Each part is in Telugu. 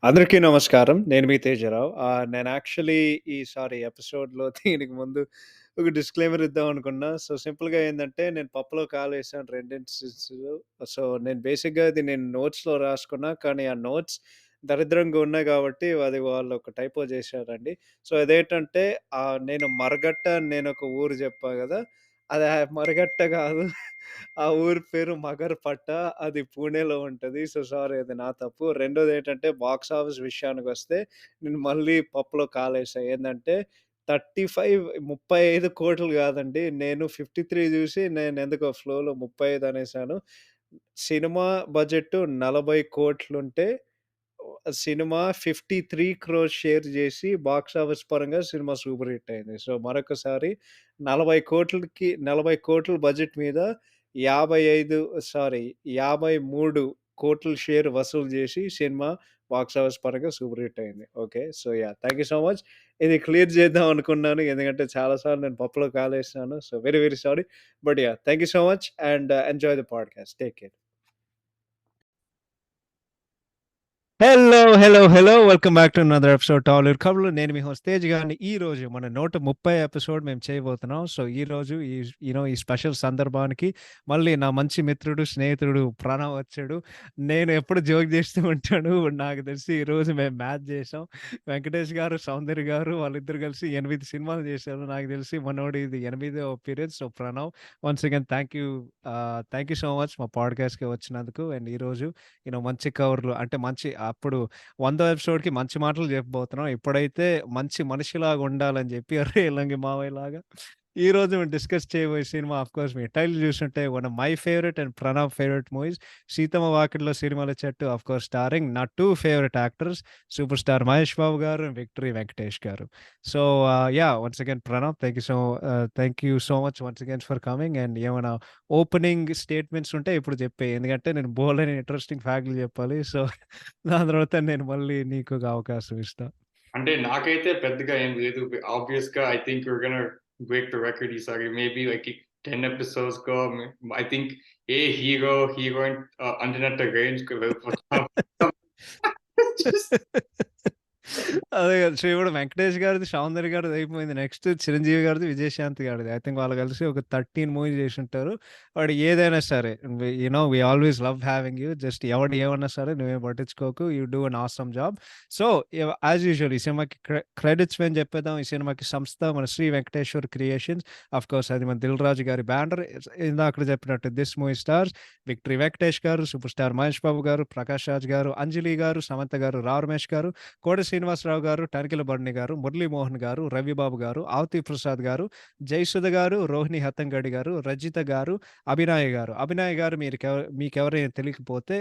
అందరికీ నమస్కారం. నేను మీ తేజరావు. నేను యాక్చువల్లీ ఈసారి ఎపిసోడ్‌లో దీనికి ముందు ఒక డిస్క్లైమర్ ఇద్దాం అనుకున్నా. సో, సింపుల్‌గా ఏందంటే నేను పప్పులో కాలేసాను 2 ఇన్‌స్టెన్స్‌లు. సో, నేను నోట్స్‌లో రాసుకున్నా. కానీ ఆ నోట్స్ దరిద్రంగా ఉన్నాయి గాబట్టి అది వాళ్ళు ఒక టైపో జేశారండి. సో, అదేంటంటే నేను మరగట్ట అని నేనొక ఊరు జెప్పా గదా! అది మరగట్ట గాదు. ఆ ఊరి పేరు మగర్‌పట్ట. అది పూణేలో ఉంటది. సో, సారీ అది నా తప్పు. రెండోదేంటంటే బాక్స్ ఆఫీస్ విషయానికొస్తే నేను మళ్ళీ పప్పులో కాలేసా. ఏందంటే 35,00,00,000 గాదండి. నేను 53 జూసి నేనెందుకో ఫ్లోలో 35 అనేసాను. సినిమా బడ్జెట్ 40,00,00,000 ఉంటే సినిమా 53 క్రోర్స్ షేర్ జేసి బాక్స్ ఆఫీస్ పరంగా సినిమా సూపర్ హిట్ అయింది. సో, మరొకసారి 40,00,00,000 బడ్జెట్ మీద 55 సారీ 53,00,00,000 షేర్ వసూలు జేసి సినిమా బాక్స్ ఆఫీస్ పరంగా సూపర్ హిట్ అయింది. Okay. So, thank you so much. ఇది క్లియర్ చేద్దాం అనుకున్నాను. ఎందుకంటే చాలా సార్లు నేను పప్పులో కాలేసాను. So, very very sorry. But thank you so much and enjoy the podcast. Take care. Hello! Hello! Hello! Welcome back to another episode Tollywood కబుర్లు. నేను మీ హోస్ట్ తేజ్ గారిని. ఈరోజు మన 130 ఎపిసోడ్ మేము చేయబోతున్నాం. సో, ఈరోజు ఈ స్పెషల్ సందర్భానికి మళ్ళీ నా మంచి మిత్రుడు, స్నేహితుడు ప్రణవ్ వచ్చాడు. నేను ఎప్పుడు జోక్ చేస్తూ ఉంటాను. నాకు తెలిసి ఈరోజు మేము మ్యాచ్ చేసాం. వెంకటేష్ గారు, సౌందర్య గారు వాళ్ళిద్దరూ కలిసి 8 సినిమాలు చేశారు. నాకు తెలిసి మనోడు ఇది 8వ period. So, Pranav once again thank you so much మా పాడ్‌కాస్ట్‌కి వచ్చినందుకు. అండ్ ఈరోజు మంచి కవర్లు అంటే అప్పుడు 100వ ఎపిసోడ్‌కి మంచి మాటలు చెప్పబోతున్నాం. ఇప్పుడైతే మంచి మనిషిలాగా ఉండాలని చెప్పి అరే లంగి మావయ్యలాగా. ఈరోజు మేము డిస్కస్ చేయబోయే సినిమా ఆఫ్‌కోర్స్ మీరు టైటిల్ చూసుంటే one of my favourite and Pranav favourite movies 'Seethamma Vakitlo Sirimalle Chettu' of course starring నా 2 favourite actors super star 'Mahesh Babu' garu and 'victory Venkatesh' garu. So, once again Pranav thank you so much once again for coming and ఏమైనా ఓపెనింగ్ స్టేట్మెంట్స్ ఉంటే ఇప్పుడు చెప్పేయి. ఎందుకంటే నేను బోలెడన్ని ఇంట్రెస్టింగ్ ఫ్యాక్ట్‌లు చెప్పాలి. సో, దాని తర్వాత నేను మళ్ళీ నీకు ఒక అవకాశం ఇస్తా. అంటే నాకైతే పెద్దగా ఏం లేదు. ఆబ్వియస్‌గా I think you're gonna break the record ఈసారి. మేబీ లైక్ 10 ఎపిసోడ్స్‌కో I think a hero, heroine అందినంత రేంజ్‌కి వెళ్ళిపోతాం. అదే కదా! సో, ఇప్పుడు వెంకటేష్ గారిది, సౌందర్య గారిది అయిపోయింది. నెక్స్ట్ చిరంజీవి గారిది, విజయశాంతి గారిది. ఐ థింక్ వాళ్ళు కలిసి ఒక 13 మూవీస్ చేసుంటారు. వాడు ఏదైనా సరే we always love having you. Just ఎవడు ఏమన్నా సరే నువ్వేం పట్టించుకోకు. You do an awesome job. So, as usual ఈ సినిమాకి క్రెడిట్స్ మేము చెప్పేద్దాం. ఈ సినిమాకి సంస్థ మన శ్రీ వెంకటేశ్వర్ క్రియేషన్స్. ఆఫ్‌కోర్స్ అది మన 'దిల్ రాజు' గారి బ్యానర్. ఇందాకడ చెప్పినట్టు this movie stars victory Venkatesh గారు, సూపర్ స్టార్ మహేష్ బాబు గారు, ప్రకాష్ రాజ్ గారు, అంజలి గారు, సమంత గారు, రావు రమేష్ గారు, కోడి శ్రీనివాసరావు గారు, టనికెల భరణి గారు, మురళీమోహన్ గారు, రవిబాబు గారు, ఆవతి ప్రసాద్ గారు, జయసుధ గారు, రోహిణి హత్తంగడి గారు, రజిత గారు, అభినయ్ గారు. అభినయ్ గారు మీకెవరైనా తెలియకపోతే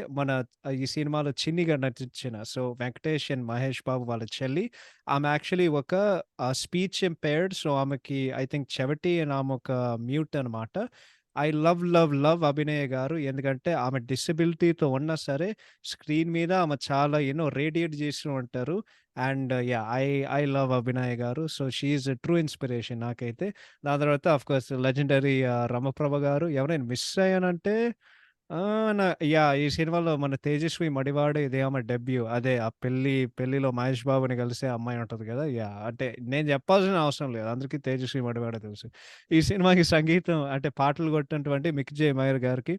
ఈ సినిమాలో చిన్నిగా నటించిన వెంకటేష్ అండ్ మహేష్ బాబు వాళ్ళ చెల్లి. ఆమె యాక్చువల్లీ ఒక స్పీచ్ ఇంపైర్డ్. సో, ఆమెకి ఐ థింక్ చెవిటి అండ్ ఆమె ఒక మ్యూట్ అనమాట. ఐ లవ్, లవ్, లవ్ అభినయ గారు. ఎందుకంటే ఆమె డిసెబిలిటీతో ఉన్నా సరే స్క్రీన్ మీద ఆమె చాలా రేడియేట్ చేస్తూ ఉంటారు. అండ్ ఐ లవ్ అభినయ గారు. So, she is a true inspiration నాకైతే. దాని తర్వాత ఆఫ్‌కోర్స్ లెజెండరీ రమప్రభ గారు. ఎవరైనా మిస్ అయ్యానంటే ఈ సినిమాలో మన 'తేజస్వి మడివాడు' ఇదే ఆమె డెబ్యూ. అదే ఆ పెళ్లిలో మహేష్ బాబుని కలిసే అమ్మాయి ఉంటది కదా! అంటే నేను చెప్పాల్సిన అవసరం లేదు. అందరికీ 'తేజస్వి మడివాడే' తెలుసు. ఈ సినిమాకి సంగీతం అంటే పాటలు కొట్టినటువంటి 'మిక్ జే మయర్' గారికి.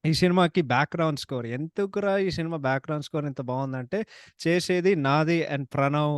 ఈ సినిమాకి బ్యాక్‌గ్రౌండ్ స్కోర్ ఎందుకురా ఈ సినిమా బ్యాక్‌గ్రౌండ్ స్కోర్ ఇంత బావుందంటే, చేసేది నాది అండ్ ప్రణవ్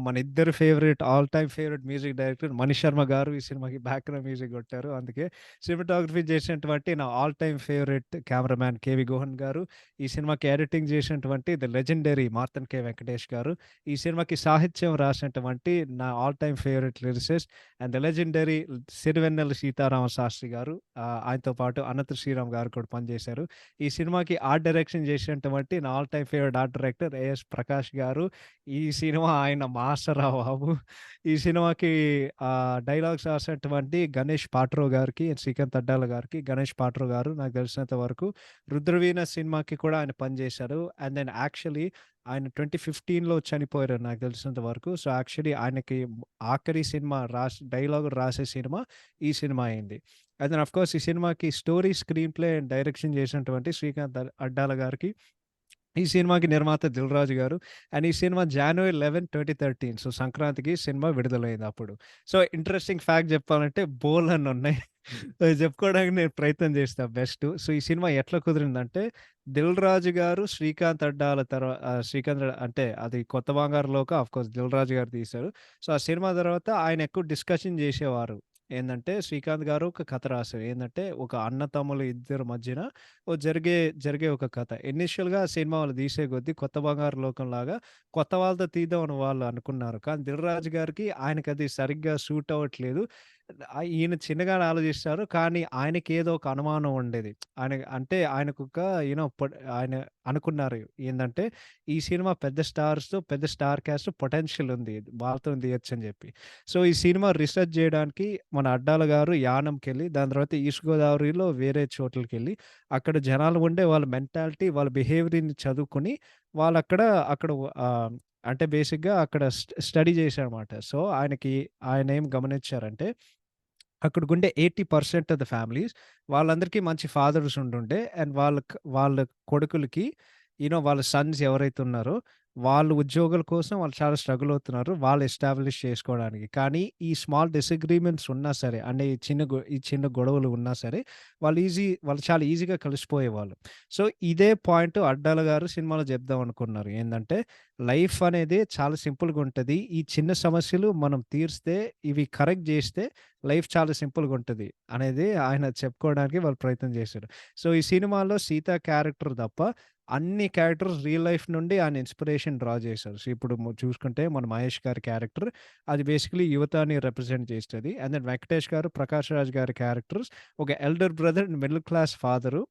మన ఇద్దరి favourite all time favourite music director Mani Sharma garu ఈ సినిమాకి బ్యాక్‌గ్రౌండ్ మ్యూజిక్ కొట్టారు. అందుకే సినిమాటోగ్రఫీ చేసినటువంటి నా all time favourite cameraman KV Guhan garu. ఈ సినిమాకి ఎడిటింగ్ చేసినటువంటి the legendary Marthand K Venkatesh garu. ఈ సినిమాకి సాహిత్యం రాసినటువంటి నా all time favourite lyricist and the legendary Sirivennela Seetharama Sastry garu. ఆయనతో పాటు అనంత శ్రీరామ్ గారు కూడా పనిచేశారు. ఈ సినిమాకి ఆర్ట్ డైరెక్షన్ చేసినటువంటి నా all time favourite art director AS Prakash garu. ఈ సినిమా ఆయన మాస్టర్‌రా బాబు! ఈ సినిమాకి డైలాగ్స్ రాసినటువంటి గణేష్ పాట్రో గారికి, శ్రీకాంత్ అడ్డాల గారికి. గణేష్ పాట్రో గారు నాకు తెలిసినంత వరకు 'రుద్రవీణ' సినిమాకి కూడా ఆయన పనిచేశారు. అండ్ దెన్ యాక్చువల్లీ ఆయన 2015లో చనిపోయారు నాకు తెలిసినంత వరకు. సో, యాక్చువల్లీ ఆయనకి ఆఖరి సినిమా డైలాగులు రాసే సినిమా ఈ సినిమా అయింది. అండ్ దెన్ ఆఫ్‌కోర్స్ ఈ సినిమాకి story, screen play and direction చేసినటువంటి శ్రీకాంత్ అడ్డాల గారికి ఈ సినిమాకి నిర్మాత 'దిల్ రాజు' గారు. అండ్ ఈ సినిమా జనవరి 11, 2013 సో, సంక్రాంతికి సినిమా విడుదలైంది అప్పుడు. సో, ఇంట్రెస్టింగ్ ఫ్యాక్ట్ చెప్పాలంటే బోలెడన్నున్నాయి. అవి చెప్పుకోవడానికి నేను ప్రయత్నం చేస్తా బెస్ట్. సో, ఈ సినిమా ఎట్లా కుదిరిందంటే 'దిల్ రాజు' గారు, శ్రీకాంత్ అడ్డాల శ్రీకాంత్ అంటే అది 'కొత్త బంగారు లోక' ఆఫ్‌కోర్స్ 'దిల్ రాజు' గారు తీశారు. సో, ఆ సినిమా తర్వాత ఆయన ఎక్కువ డిస్కషన్ చేసేవారు. ఏందంటే శ్రీకాంత్ గారు ఒక కథ రాసారు. ఏందంటే ఒక అన్నతమ్ములు ఇద్దరి మధ్యన ఓ జరిగే జరిగే ఒక కథ. ఇనీషియల్‌గా ఆ సినిమా వాళ్ళు తీసే కొద్దీ 'కొత్త బంగారు లోకంలాగా' కొత్త వాళ్ళతో తీద్దామని వాళ్ళు అనుకున్నారు. కానీ 'దిల్ రాజు' గారికి ఆయనకది సరిగ్గా సూట్ అవ్వట్లేదు. ఈయన చిన్నగానే ఆలోచిస్తారు. కానీ ఆయనకేదో ఒక అనుమానం ఉండేది. అంటే ఆయనకొక ఆయన అనుకున్నారు ఏందంటే, ఈ సినిమా పెద్ద స్టార్స్‌తో పెద్ద స్టార్ కాస్ట్ పొటెన్షియల్ ఉంది. వాళ్ళతోని తీయొచ్చని చెప్పి. సో, ఈ సినిమా రిసర్చ్ జేయడానికి మన అడ్డాల గారు యానంకెళ్ళి, దాని తర్వాత ఈస్ట్ గోదావరిలో వేరే చోట్లకెళ్ళి, అక్కడ జనాలు ఉండే వాళ్ళ మెంటాలిటీ, వాళ్ళ బిహేవియర్‌ని చదువుకొని, వాళ్ళక్కడ అక్కడ అంటే బేసిక్‌గా అక్కడ స్టడీ చేశారన్నమాట. సో, ఆయనేం గమనించారంటే, అక్కడికుండే 80% ఆఫ్ ద ఫ్యామిలీస్ వాళ్ళందరికీ మంచి ఫాదర్స్ ఉండుండే. అండ్ వాళ్ళ కొడుకులకి వాళ్ళ సన్స్ ఎవరైతే ఉన్నారో, వాళ్ళు ఉద్యోగాల కోసం వాళ్ళు చాలా స్ట్రగుల్ అవుతున్నారు. వాళ్ళు ఎస్టాబ్లిష్ చేసుకోవడానికి. కానీ ఈ స్మాల్ డిసగ్రీమెంట్స్ ఉన్నా సరే, అంటే ఈ చిన్న గొడవలు ఉన్నా సరే, వాళ్ళు చాలా ఈజీగా కలిసిపోయేవాళ్ళు. సో, ఇదే పాయింట్ అడ్డాల గారు సినిమాలో చెప్దాం అనుకున్నారు. ఏందంటే, లైఫ్ అనేది చాలా సింపుల్‌గా ఉంటది. ఈ చిన్న సమస్యలు మనం తీరిస్తే, ఇవి కరెక్ట్ జేస్తే లైఫ్ చాలా సింపుల్‌గా ఉంటది అనేది ఆయన చెప్పుకోవడానికి వాళ్ళు ప్రయత్నం చేశారు. సో, ఈ సినిమాలో సీత క్యారెక్టర్ తప్ప అన్ని క్యారెక్టర్స్ రియల్ లైఫ్ నుండి ఆయన ఇన్‌స్పిరేషన్ డ్రా చేశారు. సో, ఇప్పుడు చూసుకుంటే మన మహేష్ గారి క్యారెక్టర్ అది బేసికల్లీ యువతని రిప్రజెంట్ చేస్తది. అండ్ దెన్ వెంకటేష్ గారు, ప్రకాష్ రాజ్ గారి క్యారెక్టర్స్ ఒక elder brother and middle class father.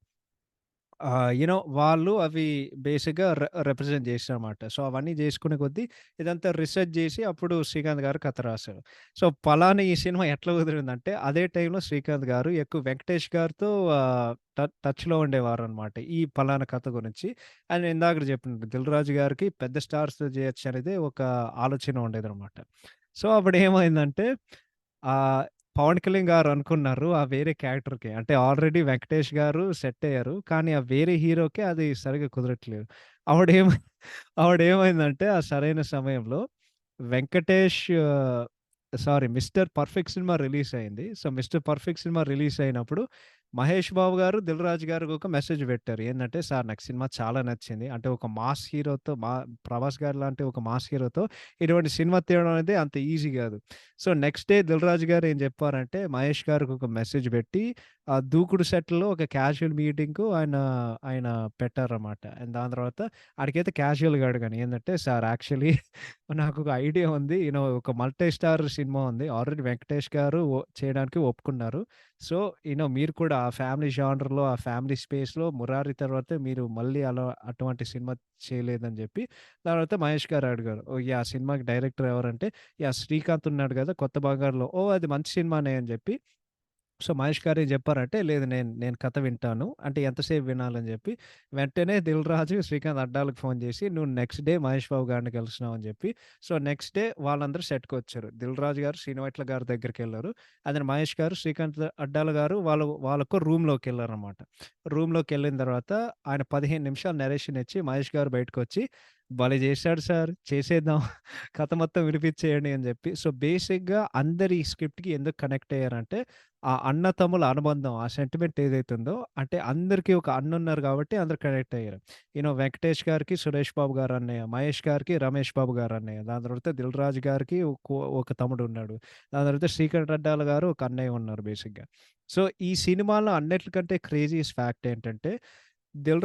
వాళ్ళు అవి బేసిక్‌గా రిప్రజెంట్ చేశారన్నమాట. సో, అవన్నీ చేసుకునే కొద్దీ ఇదంతా రిసర్చ్ చేసి అప్పుడు శ్రీకాంత్ గారు కథ రాసారు. సో, పలానా ఈ సినిమా ఎట్లా కుదిరిందంటే అదే టైంలో శ్రీకాంత్ గారు ఎక్కువ వెంకటేష్ గారితో టచ్‌లో ఉండేవారన్నమాట. ఈ పలానా కథ గురించి. అండ్ ఇందాకడ చెప్పినట్టు 'దిల్ రాజు' గారికి పెద్ద స్టార్స్‌తో చేయొచ్చు అనేది ఒక ఆలోచన ఉండేదన్నమాట. సో, అప్పుడేమైందంటే ఆహ్, పవన్ కళ్యాణ్ గారు అనుకున్నారు ఆ వేరే క్యారెక్టర్‌కి. అంటే ఆల్రెడీ వెంకటేష్ గారు సెట్ అయ్యారు. కానీ ఆ వేరే హీరోకి అది సరిగ్గా కుదరట్లేదు. ఆవిడేమ ఆవిడేమైందంటే ఆ సరైన సమయంలో Venkatesh sorry 'Mister Perfect' cinema release అయింది. So, 'Mister Perfect' cinema release అయినప్పుడు మహేష్ బాబు గారు, 'దిల్ రాజు' గారికి ఒక మెసేజ్ పెట్టారు. ఏందంటే, "సార్ నాకు సినిమా చాలా నచ్చింది. అంటే ఒక మాస్ హీరోతో 'ప్రభాస్' గారు లాంటి ఒక మాస్ హీరోతో ఇటువంటి సినిమా తీయడం అనేది అంత ఈజీ గాదు." So, next day 'Dil Raju' గారు ఏం చెప్పారంటే, మహేష్ గారికి ఒక మెసేజ్ పెట్టి 'దూకుడు' సెట్‌లో ఒక క్యాజువల్ మీటింగ్‌కు ఆయన ఆయన పెట్టారన్నమాట. అండ్ దాని తర్వాత ఆడికైతే క్యాజువల్‌గా అడిగాను. ఏందంటే, "సార్ యాక్చువల్లీ నాకొక ఐడియా ఉంది. ఒక మల్టీ స్టార్ సినిమా ఉంది. ఆల్రెడీ వెంకటేష్ గారు చేయడానికి ఒప్పుకున్నారు. సో, మీరు కూడా ఆ ఫ్యామిలీ జానర్‌లో, ఆ ఫ్యామిలీ స్పేస్‌లో 'మురారి' తర్వాతే మీరు మళ్ళీ అటువంటి సినిమా చేయలేదని" చెప్పి, తర్వాత మహేష్ గారు అడిగారు. "ఓహ్! యాహ్! సినిమాకి డైరెక్టర్ ఎవరంటే, యాహ్! శ్రీకాంత్ ఉన్నాడు కదా! 'కొత్త బంగారులో.' ఓహ్! అది మంచి సినిమానే అని చెప్పి సో, మహేష్ గారు ఏం చెప్పారంటే, లేదు నేను నేను కథ వింటాను. అంటే ఎంతసేపు వినాలని జెప్పి, వెంటనే 'దిల్ రాజు', శ్రీకాంత్ అడ్డాలకు ఫోను జేసి, "నువ్వు నెక్స్ట్ డే మహేష్ బాబు గారిని కలుస్తున్నావు" అని జెప్పి, సో, నెక్స్ట్ డే వాళ్ళందరూ సెట్‌కొచ్చారు. 'దిల్ రాజు' గారు శ్రీనివైట్ల గారి దగ్గరికెళ్లారు. అదే మహేష్ గారు, శ్రీకాంత్ అడ్డాల గారు వాళ్ళొక రూమ్‌లోకెళ్లారనమాట. రూమ్‌లోకెళ్ళిన తర్వాత ఆయన 15 నిమిషాలు నరేషన్ ఇచ్చి, మహేష్ గారు బయటకొచ్చి, "భలే జేశాడు సార్, చేసేద్దాం. కథ మొత్తం వినిపిచ్చేయండి" అని జెప్పి. సో, బేసిక్‌గా అందరు ఈ స్క్రిప్ట్‌కి ఎందుకు కనెక్ట్ అయ్యారంటే ఆ అన్నతమ్ముల అనుబంధం, ఆ సెంటిమెంట్ ఏదైతే ఉందో, అంటే అందరికి ఒక అన్నున్నారు గాబట్టి అందరూ కనెక్ట్ అయ్యారు. 'వెంకటేష్' గారికి 'సురేష్ బాబు' గారు అన్నయ్య, 'మహేష్' గారికి 'రమేష్ బాబు' గారు అన్నయ్య, దాని తర్వాత 'దిల్ రాజు' గారికి ఒక తమ్ముడున్నాడు. దాని తర్వాత 'శ్రీకర్ అడ్డాల' గారు ఒక అన్నయ్య ఉన్నారు బేసిక్‌గా. సో, ఈ సినిమాలో అన్నిట్లికంటే క్రేజీయెస్ట్ ఫ్యాక్ట్ ఏంటంటే 'దిల్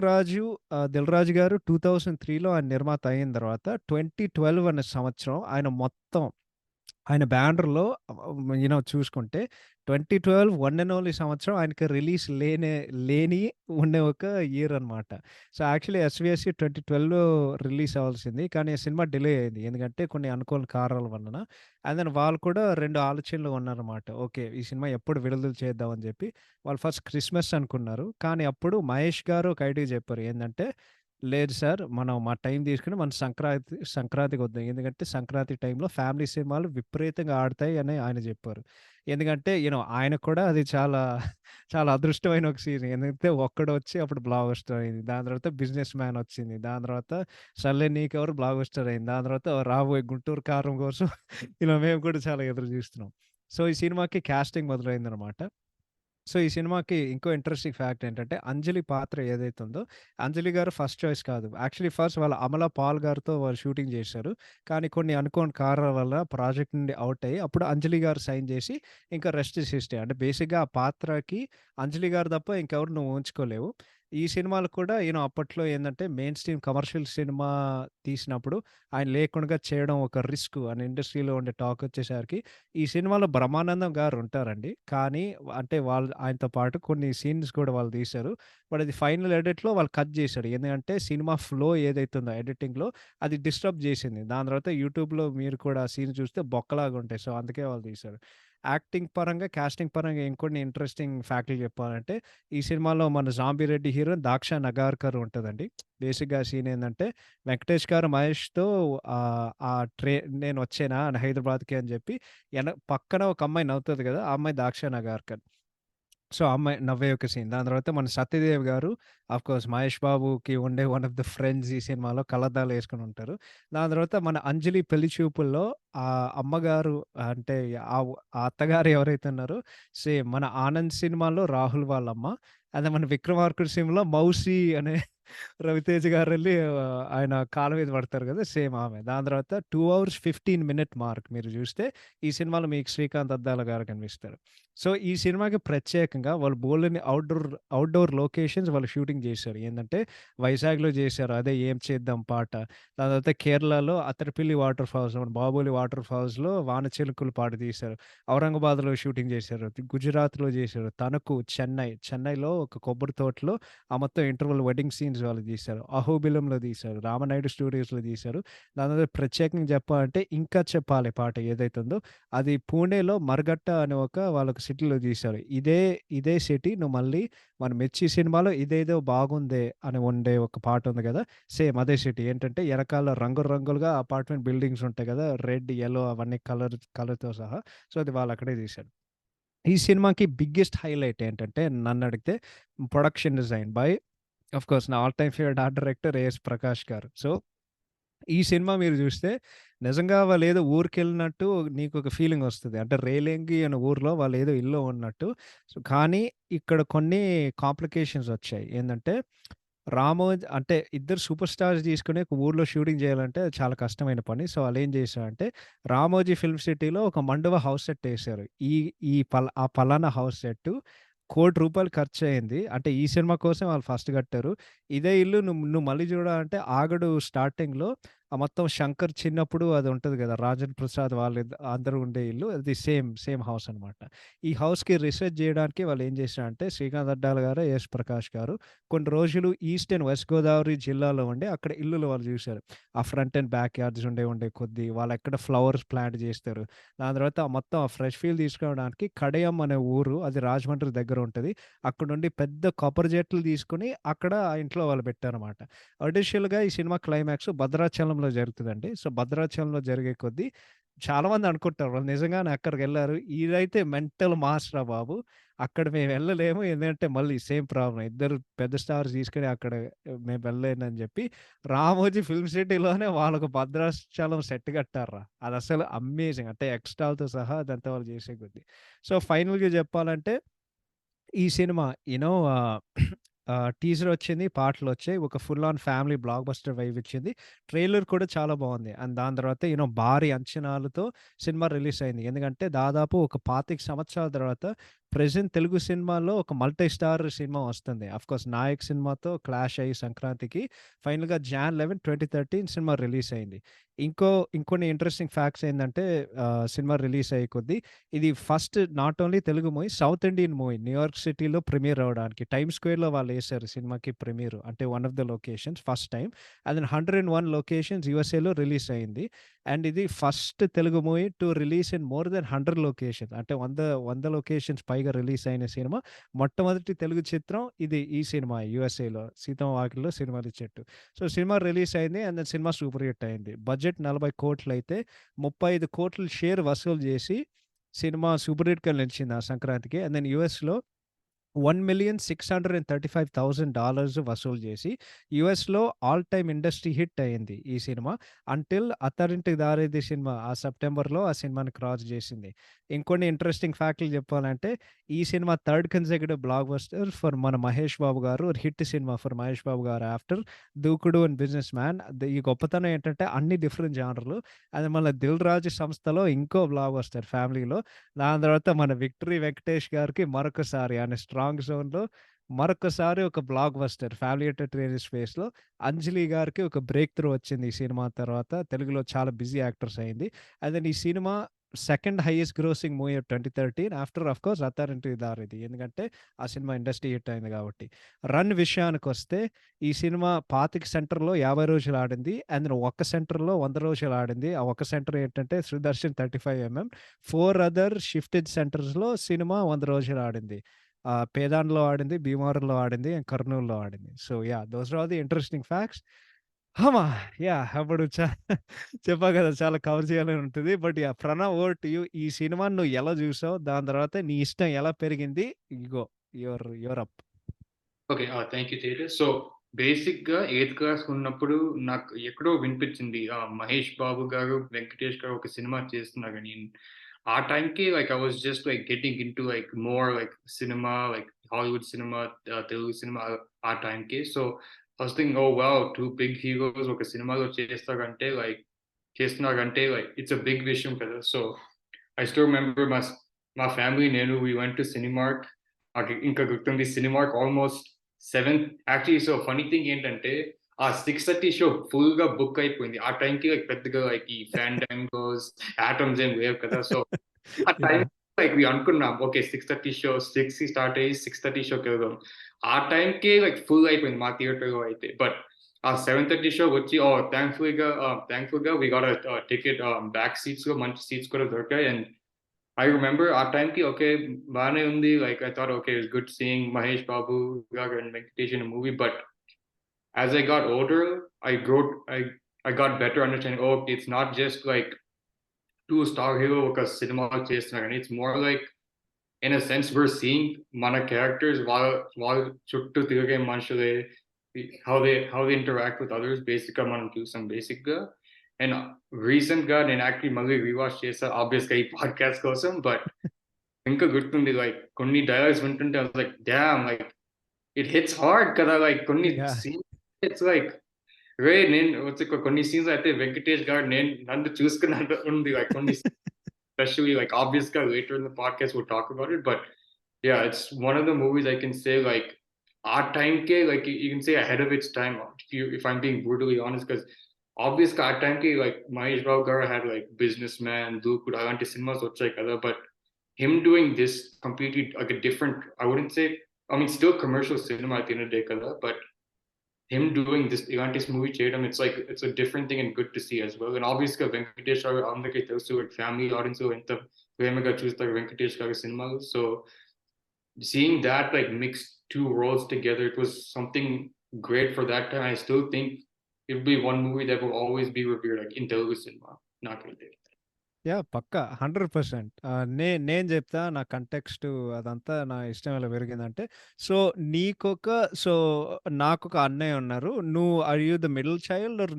రాజు' గారు 2003లో ఆయన నిర్మాత అయిన తర్వాత 2012 అనే సంవత్సరం ఆయన బ్యానర్‌లో చూసుకుంటే 2012 వన్ అండ్ ఓన్లీ సంవత్సరం ఆయనకి రిలీజ్ లేని ఉండే ఒక ఇయర్ అనమాట. సో, యాక్చువల్లీ 'ఎస్‌విఎస్‌సి' 2012లో రిలీజ్ అవ్వాల్సింది. కానీ ఆ సినిమా డిలే అయింది. ఎందుకంటే కొన్ని అనుకోని కారణాల వలన. అండ్ దెన్ వాళ్ళు కూడా 2 ఆలోచనలు ఉన్నారన్నమాట. ఓకే. ఈ సినిమా ఎప్పుడు విడుదల చేద్దాం అని చెప్పి. వాళ్ళు ఫస్ట్ క్రిస్మస్ అనుకున్నారు. కానీ అప్పుడు మహేష్ గారు ఒక ఐడియా చెప్పారు. ఏందంటే లేదు సార్. మనం మా టైం తీసుకొని మన సంక్రాంతికొద్దాం. ఎందుకంటే సంక్రాంతి టైంలో ఫ్యామిలీ సినిమాలు విపరీతంగా ఆడతాయి అని ఆయన జెప్పారు. ఎందుకంటే ఆయనకు కూడా అది చాలా చాలా అదృష్టమైన ఒక సీన్. ఎందుకంటే 'ఒక్కడు' వచ్చి అప్పుడు బ్లాక్ బస్టర్ అయింది. దాని తర్వాత 'బిజినెస్ మ్యాన్' వచ్చింది. దాని తర్వాత 'సర్లే నీకెవరు' బ్లాక్ బస్టర్ అయింది. దాని తర్వాత రాబోయే 'గుంటూరు కారం' కోసం ఇలా మేము కూడా చాలా ఎదురు జూస్తున్నాం. సో, ఈ సినిమాకి కాస్టింగ్ మొదలైందనమాట. సో, ఈ సినిమాకి ఇంకో ఇంట్రెస్టింగ్ ఫ్యాక్ట్ ఏంటంటే, అంజలి పాత్ర ఏదైతే ఉందో, అంజలి గారు ఫస్ట్ చాయిస్ కాదు. యాక్చువల్లీ ఫస్ట్ వాళ్ళ అమల పాల్ గారితో వాళ్ళు షూటింగ్ చేశారు. కానీ కొన్ని అనుకోని కారణాల వల్ల ప్రాజెక్ట్ నుండి ఔట్ అయ్యి, అప్పుడు అంజలి గారు సైన్ చేసి, ఇంకా రెస్ట్ ఈస్ హిస్టరీ. అంటే బేసిక్‌గా ఆ పాత్రకి అంజలి గారు తప్ప ఇంకెవరు నువ్వు ఊహించుకోలేవు. ఈ సినిమాలు కూడా అప్పట్లో ఏందంటే, మెయిన్ స్ట్రీమ్ కమర్షియల్ సినిమా తీసినప్పుడు ఆయన లేకుండా చేయడం ఒక రిస్క్ అని ఇండస్ట్రీలో ఉండే టాక్ వచ్చేసరికి ఈ సినిమాలో బ్రహ్మానందం గారు ఉంటారండి. కానీ అంటే వాళ్ళు ఆయనతో పాటు కొన్ని సీన్స్ కూడా వాళ్ళు తీశారు. బట్ అది ఫైనల్ ఎడిట్‌లో వాళ్ళు కట్ చేశారు. ఎందుకంటే సినిమా ఫ్లో ఏదైతే ఉందో ఎడిటింగ్‌లో అది డిస్టర్బ్ చేసింది. దాని తర్వాత యూట్యూబ్‌లో మీరు కూడా ఆ సీన్ చూస్తే బొక్కలాగా ఉంటాయి. సో, అందుకే వాళ్ళు తీశారు. యాక్టింగ్ పరంగా, కాస్టింగ్ పరంగా ఇంకొన్ని ఇంట్రెస్టింగ్ ఫ్యాక్ట్‌లు చెప్పాలంటే ఈ సినిమాలో మన 'జాంబీరెడ్డి' హీరోయిన్ 'దాక్షా నగార్కర్' ఉంటదండి. బేసిక్‌గా సీన్ ఏందంటే వెంకటేష్ గారు మహేష్‌తో ఆ నేనొచ్చేనా అని హైదరాబాద్‌కి అని చెప్పి పక్కన ఒక అమ్మాయి నవ్వుతది గదా! ఆ అమ్మాయి 'దాక్షా నగార్కర్.' సో, ఆ అమ్మాయి నవ్వే ఒక సీన్. దాని తర్వాత మన 'సత్యదేవ్' గారు ఆఫ్‌కోర్స్ 'మహేష్ బాబుకి' ఉండే వన్ ఆఫ్ ద ఫ్రెండ్స్ ఈ సినిమాలో కళ్ళద్దాలేసుకొని ఉంటారు. దాని తర్వాత మన 'అంజలి పెళ్లి చూపుల్లో' అమ్మగారు అంటే ఆ అత్తగారు ఎవరైతే ఉన్నారో సేమ్ మన 'ఆనంద్' సినిమాలో రాహుల్ వాళ్ళమ్మ. అదే మన 'విక్రమార్కుడు' సినిమాలో మౌసి అనే రవితేజ గారెళ్లి ఆయన కాళ్ళ మీద పడతారు గదా! సేమ్ ఆమె. దాని తర్వాత 2 అవర్స్ 15 మినిట్ మార్క్ మీరు జూస్తే ఈ సినిమాలో మీకు శ్రీకాంత్ అద్దాల గారు కనిపిస్తారు. సో, ఈ సినిమాకి ప్రత్యేకంగా వాళ్ళు బోలెడన్ని ఔట్‌డోర్ లొకేషన్స్ వాళ్ళు షూటింగ్ జేశారు. ఏందంటే వైజాగ్‌లో జేశారు. అదే 'ఏం చేద్దాం' పాట. దాని తర్వాత కేరళలో 'అత్తరపిల్లి వాటర్ ఫాల్స్' మన 'బాహుబలి' వాటర్ ఫాల్స్‌లో 'వాన చినుకులు' పాట తీశారు. ఔరంగాబాద్‌లో షూటింగ్ జేశారు. గుజరాత్‌లో జేశారు. తణుకు, చెన్నైలో ఒక కొబ్బరి తోటలో ఆ మొత్తం ఇంటర్వల్ వెడ్డింగ్ సీన్స్ వాళ్ళు తీశారు. 'అహోబిలంలో' తీశారు. 'రామనాయుడు స్టూడియోస్‌లో' తీశారు. దాని తర్వాత ప్రత్యేకంగా చెప్పాలంటే 'ఇంకా చెప్పాలి' పాట ఏదైతే ఉందో అది పూణేలో మర్గట్ట అనే వాళ్ళొక సిటీలో తీశారు. ఇదే సిటీ నువ్వు మళ్ళీ మన 'మిర్చి' సినిమాలో 'ఇదేదో బాగుందే' అని ఉండే ఒక పాటుంది గదా! సేమ్ అదే సిటీ. ఏంటంటే ఎనకాల రంగులు రంగులుగా అపార్ట్‌మెంట్ బిల్డింగ్స్ ఉంటాయి గదా! రెడ్, యెల్లో అవన్నీ కలర్‌తో సహా. సో, అది వాళ్ళక్కడే తీశారు. ఈ సినిమాకి బిగ్గెస్ట్ హైలైట్ ఏంటంటే నన్నడిగితే ప్రొడక్షన్ డిజైన్ బై ఆఫ్‌కోర్స్ నా all time favourite art director AS Prakash garu. So, ఈ సినిమా మీరు జూస్తే నిజంగా వాళ్ళేదో ఊరికెళ్ళినట్టు నీకొక ఫీలింగొస్తది. అంటే రేలింగి అనే ఊర్లో వాళ్ళేదో ఇల్లు ఉన్నట్టు. సో, కానీ ఇక్కడ కొన్ని కాంప్లికేషన్స్ ఒచ్చాయి. ఏందంటే అంటే ఇద్దరు సూపర్ స్టార్స్ తీసుకొని ఒక ఊర్లో షూటింగ్ జేయాలంటే అది చాలా కష్టమైన పని. సో, ఆళ్ళేం జేశారంటే 'రామోజీ ఫిల్మ్ సిటీలో' ఒక మండువా హౌస్ సెట్ ఏశారు. ఈ ఈ ఆ పలానా హౌస్ సెట్టు ₹1,00,00,000 ఖర్చయింది. అంటే ఈ సినిమా కోసం వాళ్ళు ఫస్ట్ కట్టారు. ఇదే ఇల్లు నువ్వు నువ్వు మళ్ళీ చూడాలంటే 'ఆగడు' స్టార్టింగ్‌లో ఆ మొత్తం శంకర్ చిన్నప్పుడు అది ఉంటది గదా! రాజేంద్ర ప్రసాద్ అందరూ ఉండే ఇల్లు. అది సేమ్ హౌస్ అనమాట. ఈ హౌస్‌కి రిసర్చ్ జేయడానికి వాళ్ళు ఏం చేశారంటే శ్రీకాంత్ అడ్డాల గారు, ఎస్ ప్రకాష్ గారు కొన్ని రోజులు ఈస్ట్ అండ్ వెస్ట్ గోదావరి జిల్లాలో ఉండి అక్కడ ఇల్లులు వాళ్ళు చూసారు. ఆ ఫ్రంట్ అండ్ బ్యాక్ యార్డ్స్ ఉండే కొద్దీ వాళ్ళెక్కడ ఫ్లవర్స్ ప్లాంట్ చేస్తారు. దాని తర్వాత మొత్తం ఆ ఫ్రెష్ ఫీల్ తీసుకోవడానికి కడయం అనే ఊరు అది రాజమండ్రి దగ్గర ఉంటది. అక్కడ నుండి పెద్ద కొబ్బరి చెట్లు తీసుకొని అక్కడ ఆ ఇంట్లో వాళ్ళు పెట్టారన్నమాట. అడిషనల్‌గా ఈ సినిమా క్లైమాక్స్ భద్రాచలంలో జరుగుతదండి. సో, భద్రాచలంలో జరిగే కొద్దీ చాలామంది అనుకుంటారు వాళ్ళు నిజంగానే అక్కడికెళ్లారు. ఈడైతే మెంటల్ మాస్‌రా బాబు! అక్కడ మేము వెళ్ళలేము. ఎందుకంటే మళ్ళీ సేమ్ ప్రాబ్లమ్. ఇద్దరు పెద్ద స్టార్స్ తీసుకొని అక్కడ మేము వెళ్ళలేనని చెప్పి 'రామోజీ ఫిల్మ్ సిటీలోనే వాళ్ళొక భద్రాచలం సెట్ కట్టార్రా. అదసలు అమేజింగ్. అంటే ఎక్స్ట్రాలతో సహా అదంతా వాళ్ళు చేసే కొద్దీ. సో, ఫైనల్‌గా చెప్పాలంటే ఈ సినిమా యూ నో టీజరొచ్చింది, పాటలొచ్చాయి. ఒక full on family block buster vibe ఇచ్చింది. ట్రైలర్ కూడా చాలా బావుంది. అండ్ దాని తర్వాత భారీ అంచనాలతో సినిమా రిలీజ్ అయింది. ఎందుకంటే దాదాపు ఒక 25 సంవత్సరాల తర్వాత ప్రెజెంట్ తెలుగు సినిమాలో ఒక మల్టీ స్టార్ సినిమా వస్తుంది. ఆఫ్‌కోర్స్ 'నాయక్' సినిమాతో క్లాష్ అయ్యి సంక్రాంతికి ఫైనల్‌గా జాన్ 11, 2013 సినిమా రిలీజ్ అయింది. ఇంకొన్ని ఇంట్రెస్టింగ్ ఫ్యాక్ట్స్ ఏందంటే సినిమా రిలీజ్ అయ్యే కొద్దీ ఇది first not only Telugu movie, south Indian movie. New York సిటీలో ప్రీమియర్ అవ్వడానికి. టైమ్ స్క్వేర్‌లో వాళ్ళేశారు సినిమాకి ప్రీమియర్. అంటే one of the locations first time. And then 101 locations యూఎస్ఏలో రిలీజ్ అయింది. అండ్ ఇది first Telugu movie to release in more than 100 locations. అంటే 100 లొకేషన్స్ పైగా రిలీజ్ అయిన సినిమా. మొట్టమొదటి తెలుగు చిత్రం ఇది ఈ cinema యూఎస్ఏలో 'Seethamma Vakitlo Sirimalle Chettu.' So cinema release అయింది. And then cinema super hit అయింది. బడ్జెట్ 40 కోట్లయితే 35 కోట్ల షేర్ వసూలు చేసి సినిమా సూపర్ హిట్‌గా నిలిచింది ఆ సంక్రాంతికి. అండ్ దెన్ యూఎస్‌లో $1,635,000 వసూలు చేసి యూఎస్‌లో ఆల్ టైమ్ ఇండస్ట్రీ హిట్ అయింది ఈ cinema. Until 'Attarintiki Daredi' cinema ఆ సెప్టెంబర్‌లో ఆ సినిమాని క్రాస్ చేసింది. ఇంకొన్ని ఇంట్రెస్టింగ్ ఫ్యాక్ట్‌లు చెప్పాలంటే ఈ cinema third consecutive block buster for మన మహేష్ బాబు గారు. Hit cinema for Mahesh Babu గారు ఆఫ్టర్ 'దూకుడు' అండ్ 'బిజినెస్ మ్యాన్'. ఈ గొప్పతనం ఏంటంటే అన్ని డిఫరెంట్ జానర్‌లు. అది మళ్ళా 'దిల్ రాజు' సంస్థలో ఇంకో బ్లాక్ బస్టర్ ఫ్యామిలీలో. దాని తర్వాత మన 'విక్టరీ వెంకటేష్' గారికి మరొకసారి ఆయన స్ట్రాంగ్ జోన్‌లో మరొకసారి ఒక బ్లాక్ బస్టర్ ఫ్యామిలీ ఎంటర్‌టైనర్ స్పేస్‌లో 'అంజలి' గారికి ఒక బ్రేక్ త్రూ వచ్చింది ఈ సినిమా తర్వాత. తెలుగులో చాలా బిజీ యాక్టర్స్ అయింది. అండ్ దెన్ ఈ cinema second highest grossing movie of 2013 after of course 'Attarintiki Daredi.' ఎందుకంటే ఆ సినిమా ఇండస్ట్రీ హిట్ అయింది కాబట్టి. రన్ విషయానికొస్తే ఈ సినిమా 25 సెంటర్‌లో 50 రోజులు ఆడింది. అండ్ దెన్ ఒక్క సెంటర్‌లో 100 రోజులు ఆడింది. ఆ ఒక్క సెంటర్ ఏంటంటే 'సుదర్శన్ 35 ఎంఎం'. 4 అదర్ షిఫ్టెడ్ సెంటర్స్‌లో సినిమా 100 రోజులు ఆడింది. పేదాన్‌లో ఆడింది, భీమవరంలో ఆడింది, అండ్ కర్నూల్‌లో ఆడింది. So yeah! Those are all the interesting facts. హమ్మా! యాహ్! అప్పుడు చెప్పా కదా! చాలా కవర్ చేయాలని ఉంటది. But yeah! Pranav over to you. ఈ సినిమాని నువ్వు ఎలా చూసావు? దాని తర్వాత నీ ఇష్టం ఎలా పెరిగింది? ఇగో you're up. Okay. Thank you Tejas. So, బేసిక్‌గా ఎయిత్ క్లాస్ ఉన్నప్పుడు నాకు ఎక్కడో వినిపించింది. 'మహేష్ బాబు' గారు, 'వెంకటేష్' గారు ఒక సినిమా చేస్తున్నారని. ఆ టైంకి like I was just like getting into like more like cinema, like Hollywood cinema, Telugu cinema ఆ టైంకి. So, I was thinking oh! Wow! 2 big heroes ఒక సినిమాలో చేస్తున్నారంటే లైక్ ఇట్స్ ఎ బిగ్ విషయం కదా! సో, ఐ స్టిల్ రిమెంబర్ మా ఫ్యామిలీ నేను వి వెంట్ టు సినిమార్క్. నాకు ఇంకా గుర్తుంది Cinemark almost 7 actually so funny thing ఏంటంటే ఆ 6:30 షో ఫుల్‌గా బుక్ అయిపోయింది. ఆ టైంకి లైక్ పెద్దగా లైక్ ఈ ఫ్యాండాంగోస్, ఆటమ్స్ ఏం లేవు కదా! సో ఆ టైం యాహ్! లైక్ అనుకున్నాం. ఓకే. 6:30 షో 6కి స్టార్ట్ అయ్యి 6:30 షోకెళ్దాం. ఆ టైంకే లైక్ ఫుల్ అయిపోయింది మా థియేటర్‌లో అయితే. బట్ ఆ 7:30 షో వచ్చి థాంక్‌ఫుల్‌గా వి గాట్ టికెట్ బ్యాక్ సీట్స్‌లో మంచి సీట్స్ కూడా దొరికాయి. అండ్ ఐ రిమెంబర్ ఆ టైంకి ఓకే. బానే ఉంది. Like I thought okay. It's good seeing Mahesh Babu garu and Venkatesh in a movie. But as I got older I growed I I got better understanding. Oh! It's not just like 2 star hero ఒక సినిమా చేస్తున్నారని. It's more like in a sense we're seeing మన characters వాళ్ళ చుట్టూ తిరిగే మనుషులే how they interact with others బేసిక్‌గా మనం చూసాం బేసిక్‌గా. అండ్ రీసెంట్‌గా నేను యాక్చువల్లీ మళ్ళీ రీవాచ్ చేశా ఆబ్వియస్‌గా ఈ పాడ్‌కాస్ట్ కోసం. బట్ ఇంకా గుర్తుంది లైక్ కొన్ని డైలాగ్స్ వింటుంటే I was like damn like it hits hard కదా! లైక్ కొన్ని యాహ్! సీన్స్ ఇట్స్ లైక్ రేయ్! నేను వచ్చి కొన్ని సీన్స్ అయితే వెంకటేష్ గారు నన్ను చూసుకున్నట్టు ఉంది. లైక్ కొన్ని especially like obviously later in the podcast we'll talk about it. But yeah, it's one of the movies I can say like our time ke like you can say ahead of its time if I'm being brutally honest, because obviously our time ke like Mahesh Babu Garu had like Businessman, Dookudu, Alanti cinemas వచ్చాయి కదా, but him doing this completely like a different, I wouldn't say, I mean still commercial cinema at the end of the day kada, but him doing this Ilantis movie చేయడం it's like it's a different thing and good to see as well. And obviously Venkatesh గారు అందరికీ తెలుసు ఫ్యామిలీ ఆడియన్స్ ఎంత ప్రేమగా చూస్తారు వెంకటేష్ గారి సినిమాలు. So seeing that like mixed two worlds together, it was something great for that time. I still think it will be one movie that will always be revered like in Telugu cinema. నాకైతే. యాహ్! పక్కా 100%. నేను జెప్తా నా కంటెక్స్టు అదంతా నా ఇష్టం ఎలా పెరిగిందంటే, సో, నీకొక సో, నాకొక అన్నయ్య ఉన్నారు. Are you the middle child or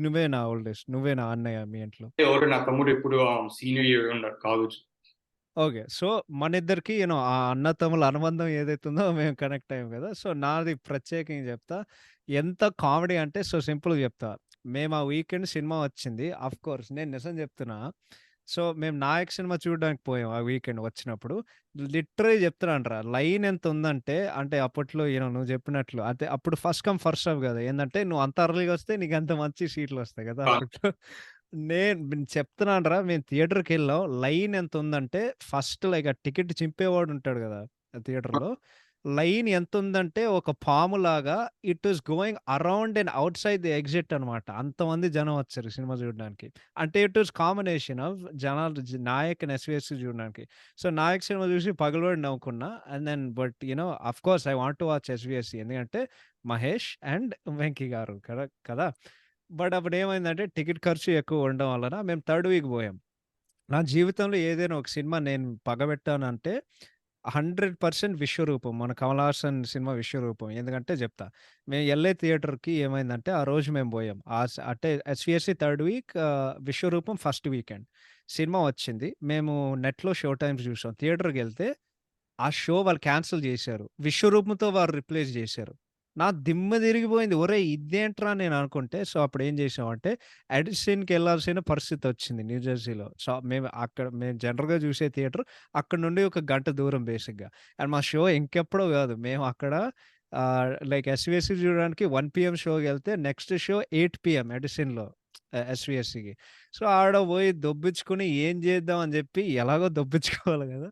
నువ్వేనా ఓల్డెస్ట్? నువ్వేనా అన్నయ్య మీ ఇంట్లో? ఎవరు నా తమ్ముడు ఇప్పుడు సీనియర్ ఇయర్ ఉన్నాడు కాలేజ్. ఓకే. సో, మనిద్దరికి ఆ అన్నతమ్ముల అనుబంధం ఏదైతే ఉందో మేము కనెక్ట్ అయ్యాం గదా! సో, నాది ప్రత్యేకంగా జెప్తా. ఎంత కామెడీ అంటే సో, సింపుల్‌గా జెప్తా. మేము ఆ వీకెండ్ సినిమా వచ్చింది. ఆఫ్‌కోర్స్ నేను నిజం జెప్తున్నా. సో, మేము 'నాయక్' సినిమా చూడడానికి పోయాం ఆ వీకెండ్ వచ్చినప్పుడు. లిటరల్లీ చెప్తున్నానురా లైన్ ఎంత ఉందంటే, అంటే అప్పట్లో నువ్వు చెప్పినట్లు అంటే అప్పుడు ఫస్ట్ కమ్ ఫస్ట్ సర్వ్ గదా! ఏందంటే నువ్వు అంత ఎర్లీ‌గా వస్తే నీకంత మంచి సీట్‌లొస్తాయి గదా! అప్పట్లో. నేను చెప్తున్నానురా మేము థియేటర్‌కెళ్ళాం. లైన్ ఎంత ఉందంటే ఫస్ట్ లైక్ ఆ టికెట్ చింపేవాడు ఉంటాడు గదా! ఆ థియేటర్‌లో. లైన్ ఎంతుందంటే ఒక పాములాగా it is going around and outside the exit అనమాట. అంతమంది జనం వచ్చారు సినిమా చూడడానికి. అంటే ఇట్ వాస్ కాంబినేషన్ ఆఫ్ జనాలు 'నాయక్' అండ్ 'ఎస్వీఎస్‌సి' చూడడానికి. సో 'నాయక్' సినిమా చూసి పగలబడి నవ్వుకున్నా. And then but of course I want to watch 'SVSC' ఎందుకంటే మహేష్ అండ్ వెంకీ గారు కదా! బట్ అప్పుడేమైందంటే టికెట్ ఖర్చు ఎక్కువ ఉండడం వలన మేము థర్డ్ వీక్ పోయాం. నా జీవితంలో ఏదైనా ఒక సినిమా నేను పగబెట్టానంటే 100% 'విశ్వరూపం'. మన 'కమల్ హాసన్' సినిమా 'విశ్వరూపం'. ఎందుకంటే చెప్తా. మేము ఎల్ఏ థియేటర్‌కి ఏమైందంటే ఆ రోజు మేము పోయాం. అంటే ఎస్వీఎస్‌సి థర్డ్ వీక్ 'విశ్వరూపం' ఫస్ట్ వీకెండ్. సినిమా వచ్చింది. మేము నెట్‌లో షో టైమ్స్ చూసాం. థియేటర్‌కెళ్తే ఆ షో వాళ్ళు క్యాన్సెల్ జేశారు. 'విశ్వరూపం'తో వారు రిప్లేస్ జేశారు. నా దిమ్మ తిరిగిపోయింది. ఒరేయ్! ఇదేంట్రా అని నేను అనుకుంటే, సో, అప్పుడేం జేశామంటే, ఎడిసన్‌కెళ్ళాల్సిన పరిస్థితొచ్చింది న్యూ జెర్సీలో. సో, మేము జనరల్‌గా చూసే థియేటర్ అక్కడి నుండి ఒక గంట దూరం బేసిక్‌గా. అండ్ మా షో ఇంకెప్పుడో గాదు. మేము అక్కడ లైక్ ఎస్వీఎస్‌సి చూడడానికి 1 పీఎం షోకెళ్తే నెక్స్ట్ షో 8 పీఎం ఎడిసన్‌లో ఎస్వీఎస్‌సికి. సో, ఆడ పోయి దొబ్బించుకొని ఏం చేద్దాం అని జెప్పి ఎలాగో దొబ్బించుకోవాలి గదా!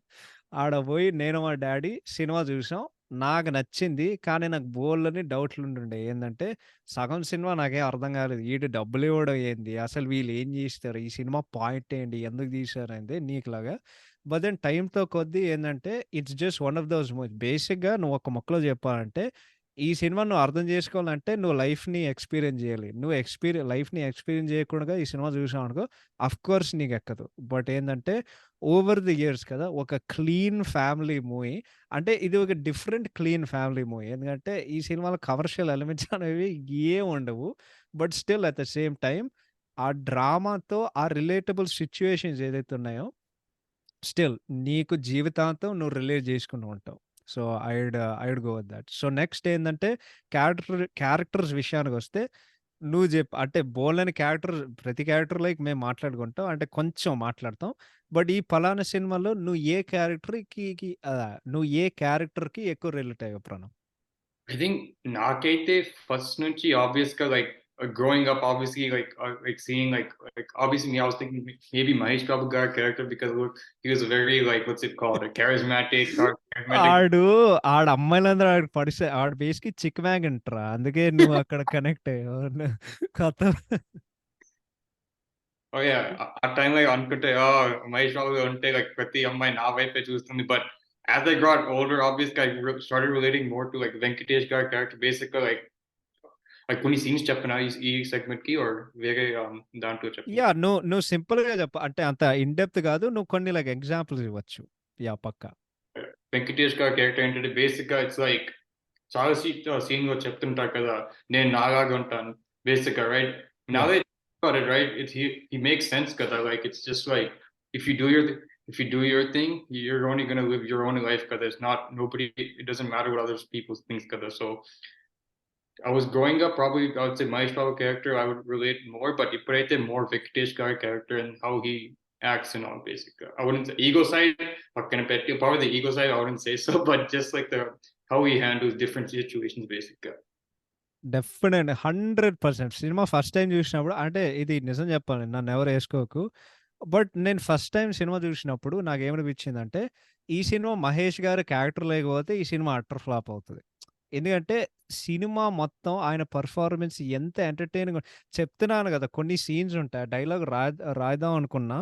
ఆడ బోయి నేను మా డ్యాడీ సినిమా జూసాం. నాకు నచ్చింది. కానీ నాకు బోలెడన్ని డౌట్లుండుండే. ఏందంటే, సగం సినిమా నాకేం అర్థం గాలేదు. ఈడు డబ్బులివ్వడం ఏంది? అసలు వీళ్ళేం జేస్తారు? ఈ సినిమా పాయింట్ ఏంటి? ఎందుకు తీశారనేది నీకులాగా. బట్ దెన్ టైమ్‌తో కొద్దీ ఏందంటే, it's just one of those movies. బేసిక్‌గా నువ్వు ఒక ముక్కలో చెప్పాలంటే, ఈ సినిమాని నువ్వు అర్థం జేసుకోవాలంటే, నువ్వు లైఫ్‌ని ఎక్స్‌పీరియన్స్ జేయాలి. నువ్వు లైఫ్‌ని ఎక్స్‌పీరియన్స్ జేయకుండా ఈ సినిమా జూసావనుకో, ఆఫ్‌కోర్స్ నీకెక్కదు. బట్ ఏందంటే ఓవర్ ది ఇయర్స్ కదా! ఒక క్లీన్ ఫ్యామిలీ మూవీ. అంటే ఇది ఒక డిఫరెంట్ క్లీన్ ఫ్యామిలీ మూవీ. ఎందుకంటే ఈ సినిమాలో కమర్షియల్ ఎలిమెంట్స్ అనేవి ఏం ఉండవు. But still at the same time ఆ డ్రామాతో ఆ రిలేటబుల్ సిట్యుయేషన్స్ ఏదైతే ఉన్నాయో స్టిల్ నీకు జీవితాంతం నువ్వు రిలేట్ చేసుకుంటూ ఉంటావు. So, I would go with that. So, next ఏందంటే క్యారెక్టర్స్ విషయానికొస్తే నువ్వు అంటే బోలెడన్ని ప్రతి క్యారెక్టర్ లైక్ మేము మాట్లాడుకుంటాం. అంటే కొంచెం మాట్లాడతాం. బట్ ఈ పలానా సినిమాలో నువ్వు ఏ క్యారెక్టర్‌కి ఎక్కువ రిలేట్ అయ్యావు ప్రణవ్? I think నాకైతే ఫస్ట్ నుంచి ఆబ్వియస్‌గా growing up obviously seeing obviously me I was thinking maybe Mahesh Babu గారి character because look he was very what's it called a charismatic. ఆడు అమ్మాయిలందరూ ఆడికి ఆడు బేసిక్‌గా చిక్ మ్యాగంట్ రా. అందుకే నువ్వు అక్కడ కనెక్ట్ అయ్యావు. ఖతం. Oh yeah, ఆ టైంలో అనుకుంటే మహేష్ బాబు ఉంటే ప్రతి అమ్మాయి నా వైపే చూస్తుంది. But as I got older, obviously started relating more to Venkatesh గారి క్యారెక్టర్ బేసిక్‌గా కొన్ని సీన్స్ చెప్పనా ఈ సెగ్మెంట్‌కి ఆర్ వేరే దాంట్లో చెప్పనా? నువ్వు సింపుల్‌గా చెప్పు. అంటే అంత ఇన్ డెప్త్ గాదు. నువ్వు కొన్ని లైక్ ఎగ్జాంపుల్స్ ఇవ్వచ్చు. పక్కా. వెంకటేష్ గారి క్యారెక్టర్ ఏంటంటే బేసిక్‌గా ఇట్స్ చాలా సీన్‌లో చెప్తుంటారు కదా! నేను నాలాగా ఉంటాను బేసిక్‌గా right? Now yeah! that I think about it, right, he makes sense కదా! It's just if you do your if you do your thing, you're only gonna live your own life kada. It's not nobody it doesn't matter what other people think kada. So I was growing up probably I would say Mahesh Babu character I would relate more, but ఇప్పుడైతే more Venkatesh గారి character and how he acts and all basic. I wouldn't say ego side పక్కన పెట్టి probably the ego side I wouldn't say so, but just the how he handles different situations basically. Definite 100% cinema first time చూసినప్పుడు అంటే ఇది నిజం చెప్పాలి. నన్నెవరు ఏసుకోకు. బట్ నేను ఫస్ట్ టైమ్ సినిమా చూసినప్పుడు నాకేమనిపించిందంటే, ఈ సినిమా మహేష్ గారి క్యారెక్టర్ లేకపోతే ఈ సినిమా అట్టర్ ఫ్లాప్ అవుతది. ఎందుకంటే సినిమా మొత్తం ఆయన పెర్ఫార్మన్స్ ఎంత ఎంటర్‌టైనింగ్ చెప్తున్నాను గదా! కొన్ని సీన్స్ ఉంటాయి. ఆ డైలాగ్ రాద్దాం అనుకున్నా,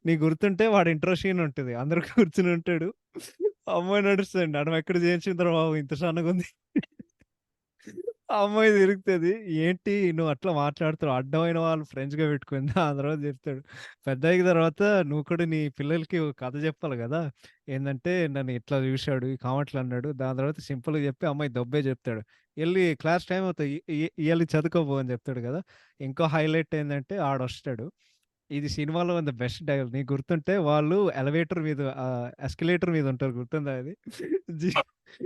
నీకు గుర్తుంటే వాడి ఇంట్రో సీన్ ఉంటది. అందరూ కూర్చొని ఉంటాడు. అమ్మాయి నడుస్తుంది. నడుమెక్కడ చేయించిందిరా బాబు ఇంత సన్నగుంది. ఆ అమ్మాయి తిరుగుతది. ఏంటి నువ్వు అట్లా మాట్లాడుతున్నావు? అడ్డమైన వాళ్ళు ఫ్రెండ్స్‌గా పెట్టుకుంది. ఆ తర్వాత చెప్తాడు. పెద్దయిన తర్వాత నువ్వు కూడా నీ పిల్లలకి ఒక కథ చెప్పాలి గదా! ఏందంటే నన్ను ఇట్లా చూసాడు, ఈ కామెంట్లు అన్నాడు. దాని తర్వాత సింపుల్‌గా చెప్పి అమ్మాయి దొబ్బే చెప్తాడు. ఎళ్లి క్లాస్ టైమ్ అవుతది. ఎళ్లి చదువుకోపో అని చెప్తాడు గదా! ఇంకో హైలైట్ ఏందంటే ఆడొస్తాడు. ఇది సినిమాలో ఉన్న బెస్ట్ డైలాగ్. నీకు గుర్తుంటే వాళ్ళు ఎలివేటర్ మీద ఎస్కలేటర్ మీద ఉంటారు. గుర్తుందా అది? జీ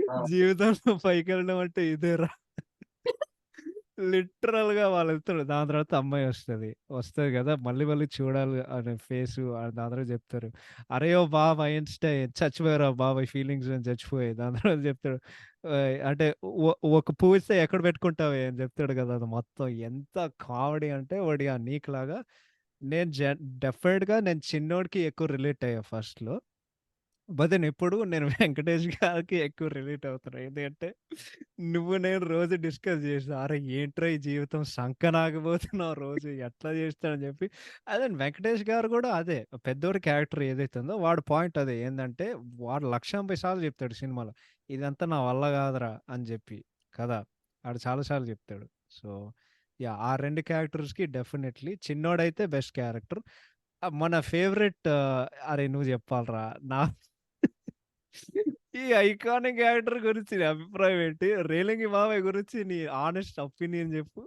Oh, జీవితంలో పైకెళ్ళడం అంటే ఇదేరా! లిటరల్‌గా వాళ్ళెళ్తారు. దాని తర్వాత అమ్మాయొస్తది. వస్తది గదా! మళ్ళీ మళ్ళీ చూడాలి అనే ఫేసు దాని తర్వాత జెప్తారు. "అరే ఓ బాబ్ ఐన్‌స్టైన్ చచ్చిపోయావురా బాబు ఫీలింగ్స్ అని చచ్చిపోయాయి." దాని తర్వాత జెప్తాడు అంటే ఒక పువ్విస్తే ఎక్కడ పెట్టుకుంటావే అని జెప్తాడు గదా! అది మొత్తం ఎంత కామెడీ అంటే వాడి ఆ నీక్‌లాగా నేను డెఫినిట్‌గా నేను చిన్నోడికి ఎక్కువ రిలేట్ అయ్యా ఫస్ట్‌లో. బట్ దెన్ ఎప్పుడు నేను వెంకటేష్ గారికి ఎక్కువ రిలేట్ అవుతున్నా. ఎందుకంటే నువ్వు నేను రోజు డిస్కస్ చేసాం. అరే! ఏంట్రా ఈ జీవితం సంకనాకపోతున్నావు రోజు ఎట్లా చేస్తాడని చెప్పి. అదే వెంకటేష్ గారు కూడా అదే పెద్దోడి క్యారెక్టర్ ఏదైతే ఉందో వాడి పాయింట్ అదే. ఏందంటే వాడు 1,80,000 సార్లు చెప్తాడు సినిమాలో. ఇదంతా నా వల్ల కాదురా అని చెప్పి. కదా! ఆడు చాలా సార్లు చెప్తాడు. So, yeah! ఆ 2 క్యారెక్టర్స్‌కి డెఫినైట్‌లీ చిన్నోడైతే బెస్ట్ క్యారెక్టర్. మన ఫేవరెట్ అరే! నువ్వు చెప్పాలిరా. ఈ ఐకానిక్ యాక్టర్ గురించి నీ అభిప్రాయం ఏంటి? 'రేలంగి మావయ్య' గురించి నీ హానెస్ట్ ఒపీనియన్ చెప్పు.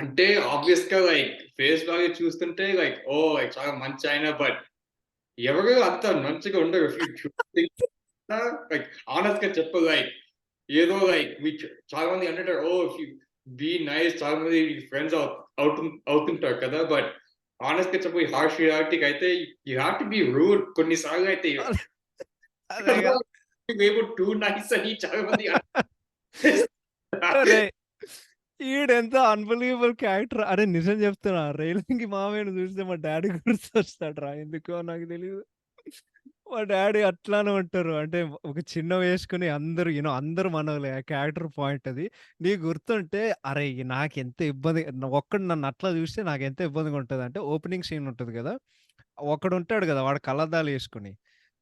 అంటే ఆబ్వియస్‌గా లైక్ ఫేస్ వాల్యూ చూస్తుంటే లైక్ ఓహ్! లైక్ చాలా మంచాయన. బట్ ఎవరు అంత మంచిగా ఉండరు. ఇఫ్ యూ చూస్తే లైక్ హానెస్ట్‌గా చెప్పు లైక్ ఏదో లైక్ చాలా మంది అంటుంటారు. ఓహ్! ఇఫ్ యూ బీ నైస్ చాలా మంది ఫ్రెండ్స్ అవుతుంటారు కదా! బట్ హానెస్ట్‌గా చెప్పు ఈ హార్ష్ రియాలిటీకి అయితే you have to be rude కొన్ని సార్లు అయితే అదే అదేగా. మేము టూ నైస్ అని చాలా మంది అరే! ఈడెంత అన్‌బిలీవబుల్ క్యారెక్టర్. అరే! నిజం చెప్తున్నా 'రేలంగి మావయ్యని' చూస్తే మా డ్యాడీ గుర్తొస్తాడురా. ఎందుకో నాకు తెలీదు. మా డ్యాడీ అట్లానే ఉంటారు. అంటే ఒక చిన్నవి వేసుకొని అందరూ అందరూ మనోళ్ళే. ఆ క్యారెక్టర్ పాయింట్ అది. నీకు గుర్తుంటే అరే! నాకెంత ఇబ్బంది ఒక్కడు నన్ను అట్లా చూస్తే నాకెంత ఇబ్బందిగా ఉంటదంటే ఓపెనింగ్ సీన్ ఉంటది కదా! ఒకడుంటాడు గదా! వాడు కళ్ళద్దాలేసుకొని.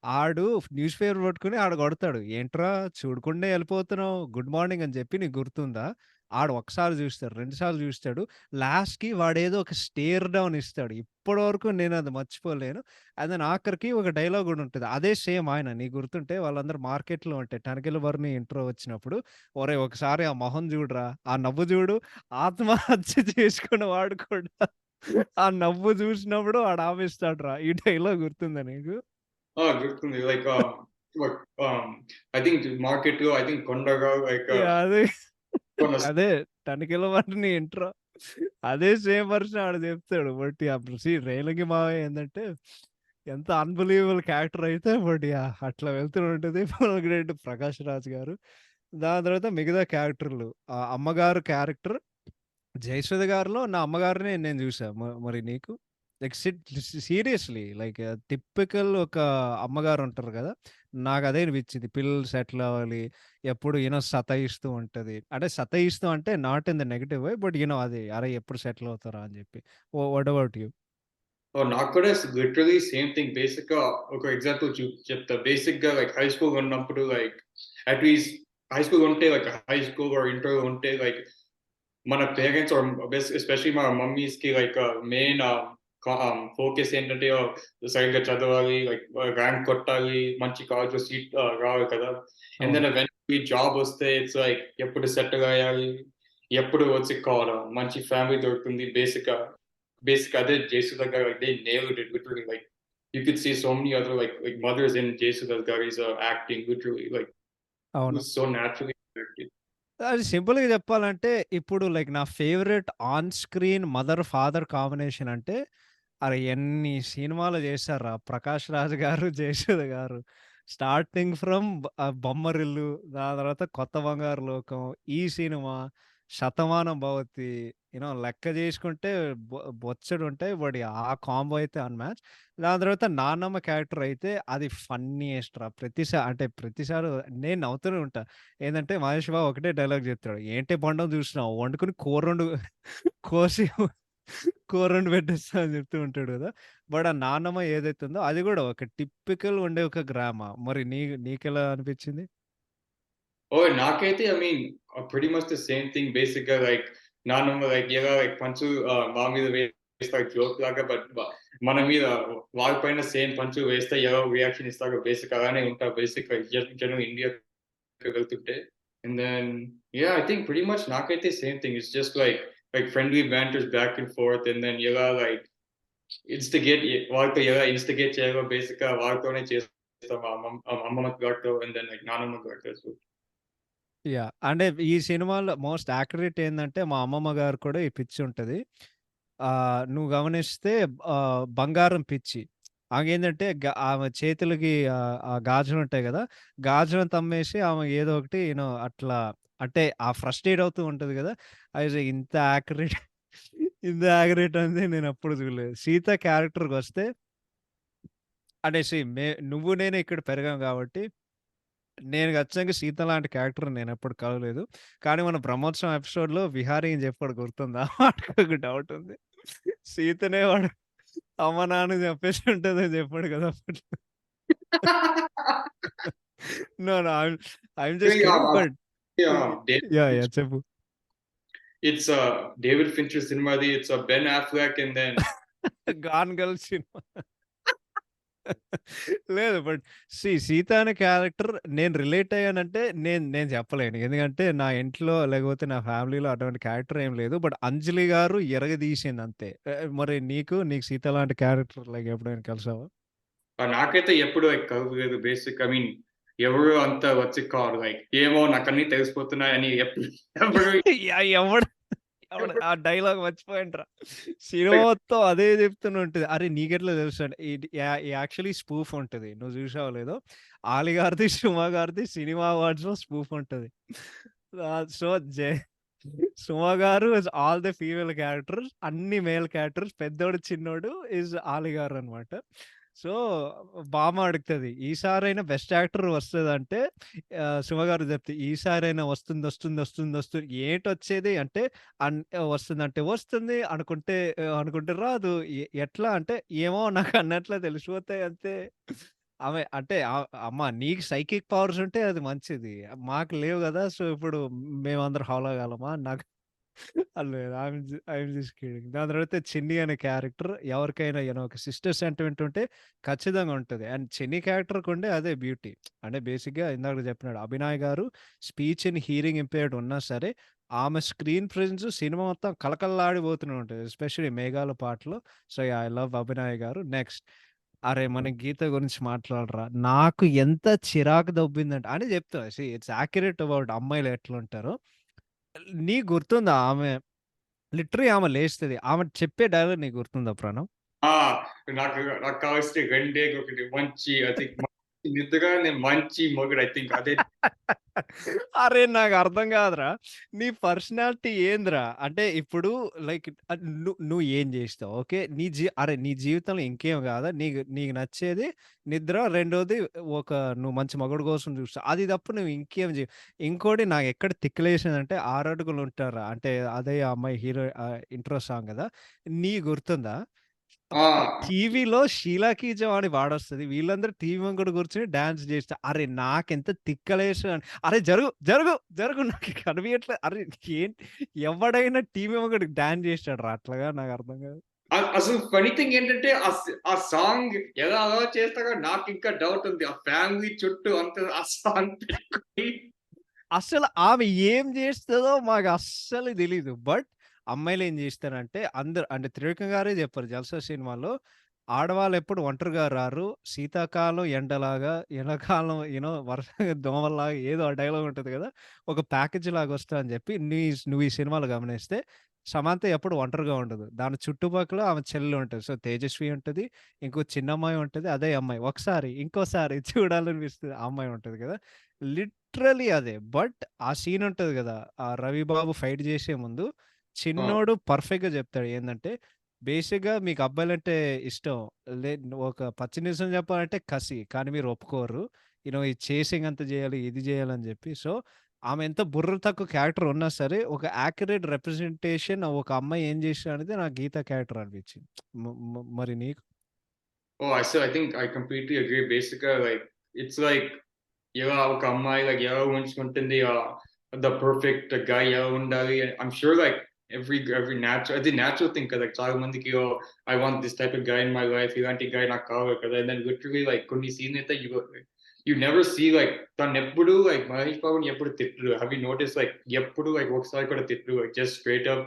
ఆడు న్యూస్ పేపర్ పట్టుకొని ఆడు కొడతాడు. "ఏంట్రా చూడకుండే ఎళ్ళిపోతున్నావు. గుడ్ మార్నింగ్" అని చెప్పి నీకు గుర్తుందా? ఆడు ఒకసారి చూస్తాడు, 2 సార్లు చూస్తాడు. లాస్ట్‌కి వాడేదో ఒక స్టేర్ డౌన్ ఇస్తాడు. ఇప్పటి వరకు నేనది మర్చిపోలేను. అండ్ దెన్ ఆఖరికి ఒక డైలాగ్ గూడా ఉంటది. అదే సేమ్ ఆయన నీకు గుర్తుంటే వాళ్ళందరూ మార్కెట్‌లో ఉంటే 'టనకెల భరణి' ఇంట్రో వచ్చినప్పుడు, "ఒరేయ్! ఒకసారి ఆ మొహం చూడరా, ఆ నవ్వు చూడు, ఆత్మహత్య చేసుకున్న వాడు కూడా ఆ నవ్వు చూసినప్పుడు వాడు ఆపేస్తాడురా." ఈ డైలాగ్ గుర్తుందా నీకు? ఆ! గుర్తుంది. లైక్ లైక్ ఐ థింక్ మార్కెట్‌లో ఐ థింక్ కొండగా లైక్ యాహ్! అదే. కొన్న అదే 'తనికెళ్ళ వారిని' ఇంట్రో. అదే సేమ్ వర్షన్ ఆడు చెప్తాడు. బట్ అప్పుడు రేలంగి మావయ్య ఏందంటే ఎంత అన్‌బిలీవబుల్ క్యారెక్టర్ అయితే బట్ అట్లా వెళ్తూ ఉంటది. గ్రేట్ 'ప్రకాష్ రాజ్' గారు. దాని తర్వాత మిగతా క్యారెక్టర్‌లు అమ్మగారు క్యారెక్టర్ 'జయసుధ' గారిలో నా అమ్మగారినే నేను చూసా. మరి నీకు? లైక్ సీరియస్‌లీ లైక్ టిపికల్ ఒక అమ్మగారు ఉంటారు గదా! నాకదే అనిపించింది. పిల్లలు సెటిల్ అవ్వాలి. ఎప్పుడు సతాయిస్తూ ఉంటది. అంటే సతాయిస్తూ అంటే not in the negative way. But అది అరే! ఎప్పుడు సెటిల్ అవుతారా అని జెప్పి. What about you? ఓహ్! నాకు కూడా లిటరల్లీ సేమ్ థింగ్. బేసిక్‌గా ఒక ఎగ్జాంపుల్ చెప్తా. బేసిక్‌గా లైక్ హై స్కూల్ ఉన్నప్పుడు లైక్ అట్‌లీస్ట్ హై స్కూల్ ఉంటే like high school are inter ఉంటే లైక్ మన పేరెంట్స్ ఆర్ ఎస్పెషల్లీ మన మమ్మీస్‌కి లైక్ మెయిన్ ఫోకస్ ఏంటంటే సరిగ్గా చదవాలి, లైక్ ర్యాంక్ కొట్టాలి, మంచి కాలేజ్‌లో సీట్ రావాలి కదా! అండ్ అవును. దెన్ ఎవెన్చువల్లీ జాబ్ వస్తే ఇట్స్ లైక్ ఎప్పుడు సెటిల్ అయ్యాలి, ఎప్పుడు వచ్చి మంచి ఫ్యామిలీ దొరుకుతుంది బేసిక్ అదే 'జేసుధ' గారు they nailed it literally like you could see so many other like mothers in Jesudas Gari's acting literally like it అవును. was so naturally acted. అది సింపుల్‌గా చెప్పాలంటే, ఇప్పుడు లైక్ నా favourite on screen mother, father combination అంటే, అరె! ఎన్ని సినిమాలు చేశార్రా 'ప్రకాష్ రాజ్' గారు, 'జయసుధ' గారు. స్టార్టింగ్ ఫ్రమ్ 'బొమ్మరిల్లు', దాని తర్వాత 'కొత్త బంగారు లోకం', ఈ సినిమా, 'శతమానం భవతి' లెక్క చేసుకుంటే బొచ్చెడుంటాయి. బట్ ఆ కాంబో అయితే అన్‌మ్యాచ్. దాని తర్వాత 'నాన్నమ్మ' క్యారెక్టర్ అయితే అది ఫన్నీయెస్ట్ రా! అంటే ప్రతిసారి నేను నవ్వుతూనే ఉంటా. ఏందంటే 'మహేష్ బాబు' ఒకటే డైలాగ్ చెప్తాడు. "ఏంటే బొండం చూసినావు వండుకొని కూర 2 కోసి కూర 2 పెట్టేస్తా" అని చెప్తూ ఉంటాడు కదా! బట్ ఆ 'నాన్నమ్మ' ఏదైతే ఉందో అది కూడా ఒక టిపికల్ ఉండే ఒక గ్రామ. మరి నీకెలా అనిపించింది? Oh, నాకైతే I mean pretty much the same thing బేసిక్‌గా లైక్ నాన్నమ్మ లైక్ ఎలా లైక్ పంచు మా మీద వేస్తారు జోక్ లాగా మన మీద వాళ్ళ పైన సేమ్ పంచు వేస్తే ఎలా రియాక్షన్ ఇస్తారో బేసిక్ అలానే ఉంటారు బేసిక్‌గా జనం ఇండియాకి వెళ్తుంటే. And then I think pretty much నాకైతే same thing. It's just like friendly banters back and forth and then ఎలా లైక్ వాళ్ళతో ఎలా ఇన్‌స్టిగేట్ చేయాలో బేసిక్‌గా వాళ్ళతోనే చేస్తాం. అమ్మమ్మ గారితో అండ్ దెన్ లైక్ నానమ్మ గారితో. సో అంటే ఈ సినిమాలో మోస్ట్ యాక్యురేట్ ఏందంటే మా అమ్మమ్మ గారు కూడా ఈ పిచ్చి ఉంటది. నువ్వు గమనిస్తే బంగారం పిచ్చి. ఆమేందంటే ఆమె చేతులకి ఆ గాజులుంటాయి గదా! గాజులను తమ్మేసి ఆమె ఏదో ఒకటి అట్లా అంటే ఆ ఫ్రస్ట్రేట్ అవుతూ ఉంటది గదా! అయితే ఇంత యాక్యురేట్ ఇంత యాక్యురేట్ అనేది నేనెప్పుడు చూడలేదు. సీత క్యారెక్టర్‌కొస్తే అంటే నువ్వు నేను ఇక్కడ పెరిగాం కాబట్టి నేను ఖచ్చితంగా సీత లాంటి క్యారెక్టర్ నేనెప్పుడు కలవలేదు. కానీ మన బ్రహ్మోత్సవం ఎపిసోడ్‌లో విహారీ అని చెప్పాడు గుర్తుందా? వాడికొక డౌట్ ఉంది. సీతనే వాడు అమ్మ, నాన్న చంపేసి ఉంటదని చెప్పాడు కదా! అప్పట్లో. No. No. I'm just Yeah, kidding but yeah, David yeah! Fincher. Yeah! చెప్పు. It's David Fincher సినిమాది. It's Ben Affleck and then 'gone girl' cinema. లేదు. బట్ సీత అనే క్యారెక్టర్ నేను రిలేట్ అయ్యానంటే నేను నేను చెప్పలేను. ఎందుకంటే నా ఇంట్లో లేకపోతే నా ఫ్యామిలీలో అటువంటి క్యారెక్టర్ ఏం లేదు. బట్ అంజలి గారు ఇరగదీసింది అంతే. మరి నీకు సీత లాంటి క్యారెక్టర్ లైక్ ఎప్పుడైనా కలిసావా? నాకైతే ఎప్పుడు లైక్ కలవలేదు. బేసిక్ ఐ మీన్ ఎవరు అంత వచ్చి కాదు. లైక్ ఏమో నాకన్నీ తెలిసిపోతున్నాయని ఎప్పుడు ఎవరు ఎవడు ఎవడు ఎవరు ఆ డైలాగ్ మర్చిపోయానురా. సినిమా like, మొత్తం అదే చెప్తూనే ఉంటది. అరే నీకెట్లా తెలుసు అంటే యాక్చువల్లీ స్పూఫ్ ఉంటది. నువ్వు చూసావో లేదో. 'ఆలి' గారిది, 'సుమ' గారిది సినిమా అవార్డ్స్‌లో స్పూఫ్ ఉంటది. సో, 'సుమ' గారు is all the female characters. అన్ని మేల్ క్యారెక్టర్స్. పెద్దోడు, చిన్నోడు ఇస్ 'ఆలి' గారనమాట. సో, బామ అడుగుతది. ఈసారైనా బెస్ట్ యాక్టర్ వస్తదంటే 'సుమ' గారు చెప్తే, ఈసారైనా వస్తుంది. ఏంటొచ్చేది అంటే వస్తుందంటే వస్తుంది. అనుకుంటే రాదు. ఎట్లా అంటే ఏమో నాకన్నట్లే తెలిసిపోతాయి అంతే. ఆమె అంటే అమ్మ నీకు సైకిక్ పవర్స్ ఉంటే అది మంచిది. మాకు లేవు గదా! సో, ఇప్పుడు మేమందరం హౌలగాలమా? నాకు లేదు. I'm just kidding. దాని తర్వాత 'చిన్ని' అనే క్యారెక్టర్ ఎవరికైనా ఒక సిస్టర్ సెంటిమెంట్ ఉంటే ఖచ్చితంగా ఉంటది. అండ్ 'చిన్ని' క్యారెక్టర్‌కి ఉండే అదే బ్యూటీ. అంటే బేసిక్‌గా ఇందాక చెప్పినాడు అభినయ్ గారు స్పీచ్ అండ్ హియరింగ్ ఇంపైర్డ్ ఉన్నా సరే, ఆమె స్క్రీన్ ప్రెజెన్స్ సినిమా మొత్తం కళకళలాడిపోతూనే ఉంటది. ఎస్పెషల్లీ 'మేఘాల' పాటలో. So, yeah! I love Abhinay గారు. నెక్స్ట్ అరే! మనం 'గీత' గురించి మాట్లాడరా. నాకు ఎంత చిరాకు దొబ్బిందంటే అని చెప్తా. ఇట్స్ యాక్యురేట్ అబౌట్ అమ్మాయిలు ఎట్లుంటారో. నీకు గుర్తుందా ఆమె లిటరల్లీ ఆమె లేస్తది. ఆమె చెప్పే డైలాగ్ నీకు గుర్తుందా ప్రణవ్? ఆ! నాకు కావాల్సిన రెండే ఒకటి మంచి ఐ థింక్ మంచి నిద్ర నేను మంచి మొగుడు ఐ థింక్ అదే అరే! నాకర్థం కాదురా. నీ పర్సనాలిటీ ఏందిరా? అంటే ఇప్పుడు లైక్ నువ్వు ఏం జేస్తావు? ఓకే. నీ జీవితంలో ఇంకేం కాదా? నీకు నీకు నచ్చేది నిద్ర. రెండోది నువ్వు మంచి మగుడు కోసం చూస్తావు. అది తప్ప నువ్వు ఇంకేం ఇంకోటి నాకెక్కడ తిక్కలేసిందంటే 'ఆరు అడుగులు ఉంటారా' అంటే అదే ఆ అమ్మాయి హీరో ఇంట్రో సాంగ్ గదా! గుర్తుందా? ఆ! టీవీలో 'షీలా కీ జవానీ' పాడొస్తది. వీళ్ళందరూ టీవీ ముంగట కూర్చొని డాన్స్ జేస్తా. అరే! నాకెంత తిక్కలేస్తదని అరే! జరుగు నాకు కనిపియట్లే. అరే! ఏంటి ఎవడైనా టీవీ ముంగట డాన్స్ జేస్తాడురా అట్లాగా నాకర్థం కాదు. అసలు ఫన్నీ థింగ్ ఏంటంటే ఆ సాంగ్ ఎలా అలౌ చేస్తారో నాకింకా డౌట్ ఉంది. ఆ ఫ్యామిలీ చుట్టూ అంతా ఆ సాంగ్ పెట్టుకొని అసలు ఆమె ఏం జేస్తదో మాకస్సలు తెలీదు. బట్ అమ్మాయిలేం జేస్తారంటే అందరూ అంటే త్రివిక్రమ్ గారే చెప్పారు 'జల్సా' సినిమాలో ఆడవాళ్ళెప్పుడు ఒంటరిగా రారు. శీతాకాలం ఎండలాగా, ఎండాకాలం వర్షంగా దోమల్లాగా ఏదో ఆ డైలాగ్ ఉంటది గదా! ఒక ప్యాకేజ్‌లాగా వస్తా అని జెప్పి నువ్వు ఈ సినిమాలో గమనిస్తే సమంత ఎప్పుడు ఒంటరిగా ఉండదు. దాని చుట్టుపక్కల ఆమె చెల్లెలు ఉంటది. సో, తేజస్వి ఉంటది. ఇంకో చిన్నమ్మాయి ఉంటది. అదే అమ్మాయి. ఇంకోసారి చూడాలనిపిస్తది. ఆ అమ్మాయి ఉంటది గదా! లిటరల్లీ అదే. బట్ ఆ సీన్ ఉంటది గదా! ఆ రవిబాబు ఫైట్ జేసే ముందు ఆ! చిన్నోడు పర్ఫెక్ట్‌గా జెప్తాడు. ఏందంటే బేసిక్‌గా మీకు అబ్బాయిలంటే ఇష్టం. ఒక పచ్చి నిజం చెప్పాలంటే కసి. కానీ మీరు ఒప్పుకోరు. ఇది చేసింగ్ అంత జేయాలి, ఇది జేయాలని జెప్పి. సో, ఆమె ఎంత బుర్ర తక్కువ క్యారెక్టర్ ఉన్నా సరే, ఒక యాక్యురేట్ రిప్రజెంటేషన్ ఒక అమ్మాయి ఏం చేస్తదనేది నాకు గీత క్యారెక్టర్ అనిపించింది. మ మ మరి నీకు? I think I completely agree. Basically, like it's like ఎలా ఒక అమ్మాయి లైక్ ఎలా ఊహించుకుంటుంది ద పర్ఫెక్ట్ గై ఎలా ఉండాలి. I'm sure like every natural అది న్యాచురల్ థింగ్ కదా! చాలా మందికి I want this type of guy in my life ఇలాంటి గై నాకు కావాలి కదా! అండ్ దెన్ లిటరల్లీ లైక్ కొన్ని సీన్ అయితే యూ నెవర్ సీ లైక్ తనెప్పుడు లైక్ మహేష్ బాబుని ఎప్పుడు తిట్టడు. హావ్ యూ నోటీస్ లైక్ ఎప్పుడు లైక్ ఒకసారి కూడా తిట్టడు. లైక్ జస్ట్ స్ట్రెయిట్ అప్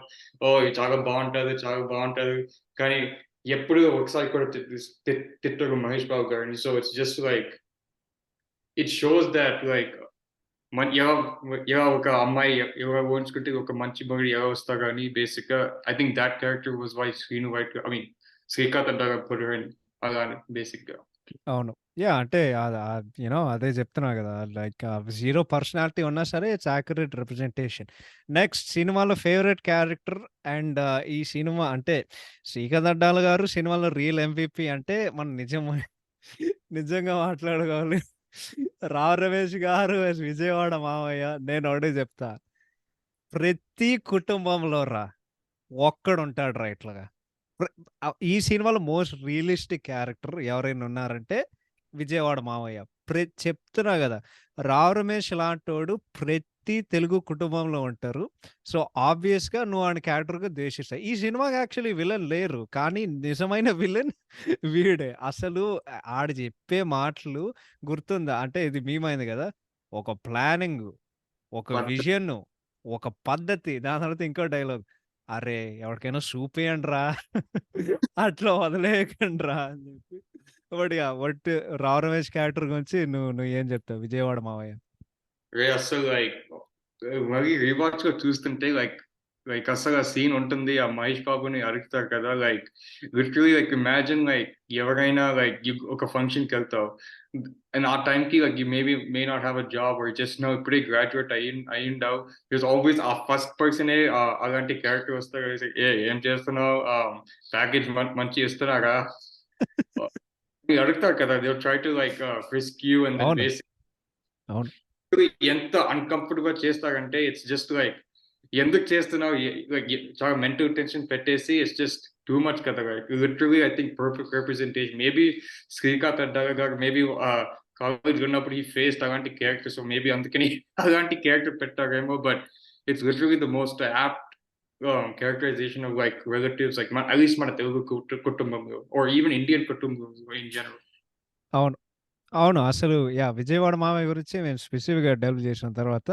ఇది చాలా బావుంటది. కానీ ఎప్పుడు ఒకసారి కూడా తిట్టరు మహేష్ బాబు గారిని. So it's just like it shows that like ఎలా ఎలా ఒక అమ్మాయి ఎలా ఊహించుకుంటే ఒక మంచి మొగుడు ఎలా వస్తారు గానీ బేసిక్‌గా I think that character was why Srinu wait I mean Srikanth అంటారు పుట్ హర్ ఇన్ అలా అని బేసిక్‌గా. అవును. యాహ్! అంటే అదే చెప్తున్నా గదా! లైక్ జీరో పర్సనాలిటీ ఉన్నా సరే ఇట్స్ యాక్యురేట్ రిప్రజెంటేషన్. నెక్స్ట్ సినిమాలో ఫేవరెట్ క్యారెక్టర్ అండ్ ఈ సినిమా అంటే శ్రీకాంత్ అడ్డాల గారు సినిమాలో రియల్ ఎంవీపీ అంటే మన నిజం నిజంగా మాట్లాడుకోవాలి. 'రావు రమేష్' గారు as విజయవాడ మావయ్య నేనొకటే చెప్తా. ప్రతి కుటుంబంలో ఒక్కడుంటాడురా ఇట్లాగా. ప్ర ఈ సినిమాలో మోస్ట్ రియలిస్టిక్ క్యారెక్టర్ ఎవరైనా ఉన్నారంటే విజయవాడ మావయ్య. చెప్తున్నా గదా! 'రావు రమేష్' లాంటోడు ప్రతి తెలుగు కుటుంబంలో ఉంటారు. సో, ఆబ్వియస్‌గా నువ్వు ఆడి క్యారెక్టర్‌గా ద్వేషిస్తావు. ఈ సినిమాకి యాక్చువల్లీ విలన్ లేరు. కానీ నిజమైన విలన్ వీడే. అసలు ఆడు చెప్పే మాటలు గుర్తుందా? అంటే ఇది మీమ్ అయింది గదా! ఒక ప్లానింగు, ఒక పద్ధతి. విజను, ఒక పద్ధతి. దాని తర్వాత ఇంకో డైలాగ్. "అరే! ఎవడికైనా సూపియండ్రా అట్లా వదిలేయకండ్రా" అని చెప్పి. But yeah! But 'Rao Ramesh' character గురించి నువ్వేం చెప్తావు 'విజయవాడ మావయ్య'? అస్సలు లైక్ మరి రీవాచ్‌లో చూస్తుంటే లైక్ అసలు ఆ సీన్ ఉంటుంది. ఆ మహేష్ బాబుని అరుస్తారు కదా! Like literally like imagine like ఎవరైనా లైక్ ఒక ఫంక్షన్‌కెళ్తావు. అండ్ ఆ టైంకి like you may not have a job or just now ఇప్పుడే గ్రాడ్యుయేట్ అయ్యుండావు. థిస్ ఆల్వేస్ ఆ ఫస్ట్ పర్సనే అలాంటి క్యారెక్టర్ వస్తారు. ఏం చేస్తున్నావు? ప్యాకేజ్ మంచిగా ఇస్తున్నారా? అడుగుతారు కదా! They will try to like frisk you and then అవును. అవును. ఎంత అన్‌కంఫర్టబుల్‌గా చేస్తారంటే ఇట్స్ జస్ట్ లైక్ ఎందుకు చేస్తున్నావు? లైక్ చాలా మెంటల్ టెన్షన్ పెట్టేసి ఇట్స్ జస్ట్ టూ మచ్ కదా! Like literally I think perfect representation. Maybe 'Srikanth Addala' garu maybe కాలేజ్‌లో ఉన్నప్పుడు హి ఫేస్డ్ అలాంటి క్యారెక్టర్స్. సో, మేబీ అందుకని అలాంటి క్యారెక్టర్ పెట్టారేమో. But it's literally the most apt characterization of like relatives like at least మన తెలుగు కుటుంబంలో ఆర్ ఈవెన్ ఇండియన్ కుటుంబంలో ఇన్ జనరల్. అవును. అవును. అసలు యాహ్! 'విజయవాడ మామయ్య' గురించి మేము స్పెసిఫిక్‌గా డెవలప్ చేసిన తర్వాత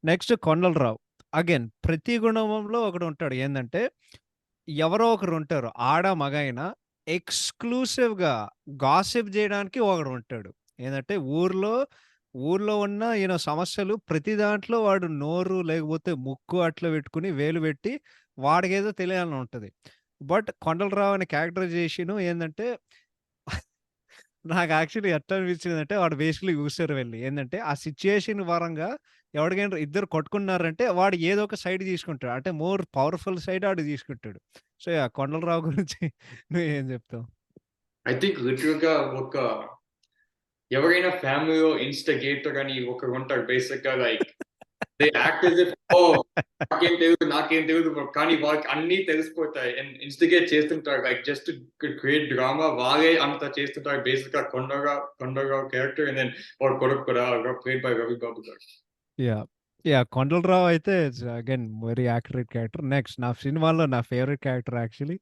నెక్స్ట్ 'కొండలరావు.' అగైన్ ప్రతి కుటుంబంలో ఒకడుంటాడు. ఏందంటే ఎవరో ఒకరుంటారు. ఆడ, మగ అయినా ఎక్స్‌క్లూసివ్‌గా గాసిప్ జేయడానికి ఒకడుంటాడు. ఏందంటే ఊర్లో ఉన్న సమస్యలు ప్రతి దాంట్లో వాడు నోరు లేకపోతే ముక్కు అట్లా పెట్టుకొని వేలు పెట్టి వాడికేదో తెలియాలని ఉంటది. బట్ 'కొండలరావు' అనే క్యారెక్టరైజేషను ఏందంటే నాకు యాక్చువల్లీ ఎట్లా అనిపించిందంటే వాడు బేసికల్లీ యూసర్ వెళ్లి. ఏందంటే ఆ సిట్యుయేషన్ పరంగా ఎవడికైనా ఇద్దరు కొట్టుకున్నారంటే వాడు ఏదో ఒక సైడ్ తీసుకుంటాడు. అంటే మోర్ పవర్‌ఫుల్ సైడ్ ఆడు తీసుకుంటాడు. So, yeah! కొండలరావు గురించి నువ్వేం చెప్తావు? ఐ థింక్ లిటరల్‌గా ఒక ఎవరైనా ఫ్యామిలీలో ఇన్‌స్టిగేటర్ అని ఒకరుంటారు బేసిక్‌గా like they act as if oh! నాకేం తెలీదు బ్రో. కానీ వాళ్ళకి అన్నీ తెలిసిపోతాయి. అండ్ ఇన్‌స్టిగేట్ చేస్తుంటారు. Like just to create drama వాళ్ళే అంతా చేస్తుంటారు. బేసిక్‌గా కొండగారు క్యారెక్టర్ అండ్ దెన్ వాడి కొడుకు కూడా ప్లేడ్ బై రవి బాబు గారు. యాహ్! యాహ్! కొండలరావు అయితే again very accurate character. Next నా సినిమాలో నా ఫేవరెట్ క్యారెక్టర్ యాక్చువల్లీ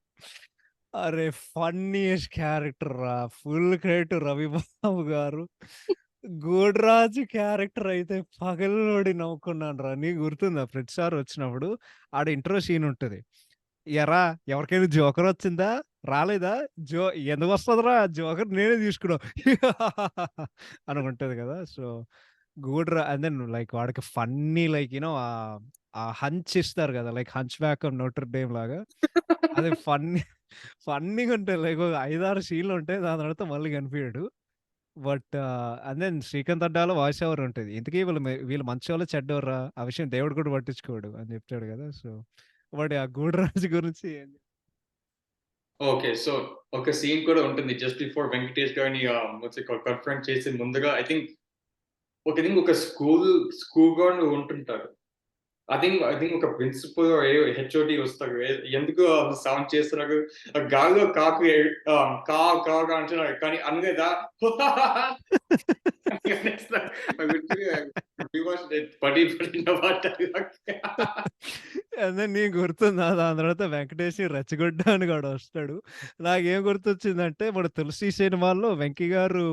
అరే! ఫన్నీయెస్ట్ క్యారెక్టర్ రా! ఫుల్ క్రెడిట్ రవిబాబు గారు. గూడరాజు క్యారెక్టర్ అయితే పగలబడి నవ్వుకున్నానురా! నీకు గుర్తుందా ప్రతిసారి వచ్చినప్పుడు ఆడ ఇంట్రో సీన్ ఉంటది. "ఏరా ఎవరికైనా జోకర్ వచ్చిందా? రాలేదా? ఎందుకొస్తదిరా జోకర్ నేనే తీసుకున్నా" అని ఉంటది కదా! సో, అండ్ దెన్ లైక్ వాడికి ఫన్నీ లైక్ ఆ హంచ్ ఇస్తారు కదా! లైక్ 'హంచ్ బ్యాక్ ఆఫ్ నోట్ర్ డేమ్' లాగా అది ఫన్నీగుంటాయి. లైక్ ఒక 5, 6 సీన్‌లుంటాయి. దాని తర్వాత మళ్ళీ కనిపియడు. But and then 'Srikanth Addala' voice over ఉంటది. ఇంతకీ వీళ్ళు మంచోళ్ళా? చెడ్డోరా? ఆ విషయం దేవుడు కూడా పట్టించుకోడు అని చెప్తాడు కదా! సో, బట్ ఆ గూడరాజు గురించి ఓకే. సో, ఒక సీన్ కూడా ఉంటుంది. జస్ట్ బిఫోర్ వెంకటేష్ గారిని వాట్స్ ఇట్ కాల్డ్ కన్ఫ్రంట్ చేసే ముందుగా ఐ థింక్ ఒక స్కూల్ గ్రౌండ్‌లో ఉంటుంటారు. ఐ థింక్ ఒక ప్రిన్సిపల్ హెచ్ఓడి వస్తారు. ఎందుకు సౌండ్ చేస్తున్నారు? గాలిలో కాకి కావ్ కావ్ అంటున్నారు. కానీ అనలేదా? అనేస్తారు. లిటరల్లీ రివాచ్డ్ ఇట్ పడి పడి నవ్వాటారు. అండ్ దెన్ నీకు గుర్తుందా? దాని తర్వాత వెంకటేష్‌ని రెచ్చగొట్ట అని ఒకడొస్తాడు. నాకేం గుర్తొచ్చిందంటే మన 'తులసి' సినిమాలో వెంకి గారు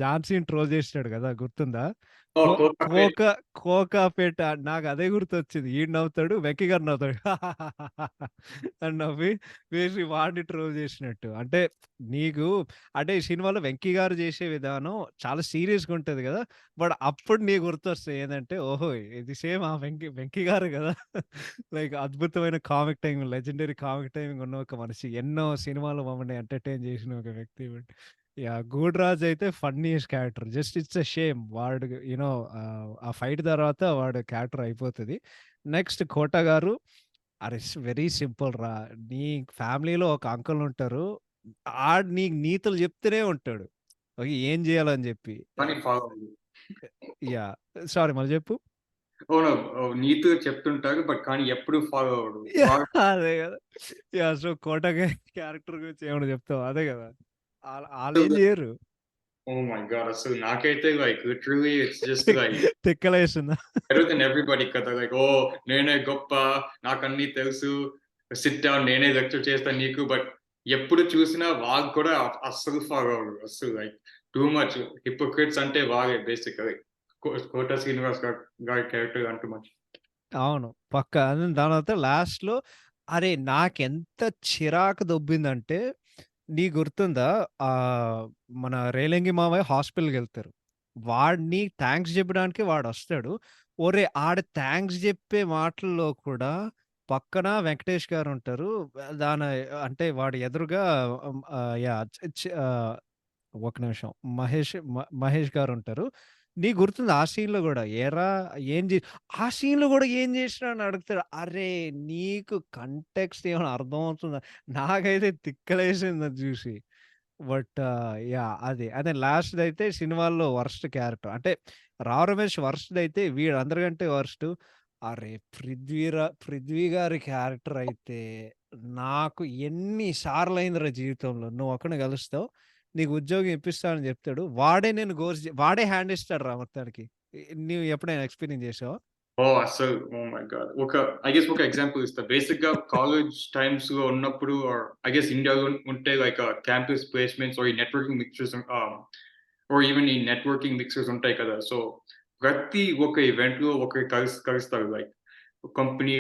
ఝాన్సీని ట్రోల్ చేసాడు కదా! గుర్తుందా? కో ఓహ్! కోకాపే. కోక కోకాపేట నాకదే గుర్తొచ్చింది. ఈడు నవ్వుతాడు, వెంకి గారు నవ్వుతాడు. అని నవ్వి వేసి వాడిని ట్రోల్ చేసినట్టు. అంటే నీకు అంటే ఈ సినిమాలో వెంకి గారు చేసే విధానం చాలా సీరియస్‌గా ఉంటది గదా! బట్ అప్పుడు నీకు గుర్తొస్తాయి ఏందంటే, ఓహో! ఇది సేమ్ ఆ వెంకి గారు గదా! లైక్ అద్భుతమైన comic timing, legendary comic timing ఉన్న ఒక మనిషి. ఎన్నో సినిమాలు మమ్మల్ని ఎంటర్‌టైన్ చేసిన ఒక వ్యక్తి. యాహ్! 'గూడ్‌రాజ్' అయితే funniest character. Just it's a shame వాడు ఆ ఫైట్ తర్వాత వాడు క్యారెక్టర్ అయిపోతది. నెక్స్ట్ 'కోట' గారు అరె! వెరీ సింపుల్ రా. నీ ఫ్యామిలీలో ఒక అంకుల్ ఉంటారు. ఆడు నీకు నీతులు చెప్తూనే ఉంటాడు. ఓకే. ఏం జేయాలని జెప్పి. కానీ ఫాలో అవ్వడు. యాహ్! సారీ మళ్ళీ జెప్పు. అవును. నీతుగా చెప్తుంటారు. కానీ ఎప్పుడు ఫాలో అవ్వడు. యాహ్! అదే గదా! యాహ్! సో, కోటగా క్యారెక్టర్ గురించి ఏమైనా జెప్తావా? అదే గదా! ఆళ్ళేం జేయరు. Oh my God! అసలు నాకైతే లిటరల్లీ ఇట్స్ జస్ట్ తిక్కలేస్తుందా? బెటర్ దెన్ ఎవ్రీబడీ కదా! ఓహ్! నేనే గొప్ప, నాకన్నీ తెలుసు. సిట్ డౌన్ నేనే లెక్చర్ చేస్తాను నీకు. బట్ ఎప్పుడు చూసినా వాళ్ళు కూడా అస్సలు ఫాలో అవ్వరు. అస్సలు టూ మచ్ హిపోక్రిట్స్ అంటే వాళ్ళే బేసికల్లీ. కోట శ్రీనివాస్ గారి క్యారెక్టర్ అంటూ మచ్. అవును. పక్కా. దాని తర్వాత లాస్ట్‌లో అరే! నాకెంత చిరాకు దొబ్బిందంటే, నీకు గుర్తుందా? మన రేలంగి మావయ్య హాస్పిటల్‌కెళ్తారు. వాడిని థాంక్స్ జెప్పడానికి వాడొస్తాడు. ఒరేయ్! ఆడు థాంక్స్ జెప్పే మాటల్లో కూడా పక్కన వెంకటేష్ గారుంటారు. అంటే వాడి ఎదురుగా యాహ్! ఒక నిమిషం. మహేష్ గారుంటారు. నీకు గుర్తుందా ఆ సీన్‌లో గూడా? ఏరా ఏం జే ఆ సీన్‌లో గూడా ఏం జేసినావు అని అడుగుతాడు. అరే! నీకు కంటెక్స్ట్ ఏమైనా అర్థమవుతుందా? నాకైతే తిక్కలేసింది అది జూసి. యాహ్! అదే లాస్ట్‌దయితే సినిమాల్లో వరస్ట్ క్యారెక్టర్. అంటే 'రావు రమేష్' వరస్ట్‌దయితే వీడు అందరికంటే వరస్టు. అరే! 'పృథ్వీ' గారి క్యారెక్టర్ అయితే నాకు ఎన్ని సార్లయిందిరా జీవితంలో. నువ్వొక్కడిని కలుస్తావు. నీకు ఉద్యోగం ఇప్పిస్తా అని జెప్తాడు. వాడే హ్యాండ్ ఇస్తాడురా మొత్తానికి. నువ్వు ఎప్పుడైనా ఎక్స్‌పీరియన్స్ జేసావా? అసలు ఓహ్ మై గాడ్! ఐ గెస్ ఒక ఎగ్జాంపుల్ ఇస్తా. బేసిక్‌గా కాలేజ్ టైమ్స్‌లో ఉన్నప్పుడు ఐ గెస్ ఇండియాలో ఉంటే క్యాంపస్ ప్లేస్‌మెంట్స్ ఈ నెట్వర్కింగ్ మిక్చర్స్ ఈవెన్ ఈ నెట్వర్కింగ్ మిక్చర్స్ ఉంటాయి కదా! సో, ప్రతి ఒక్క ఈవెంట్‌లో ఒకరు కలుస్తారు. కంపెనీ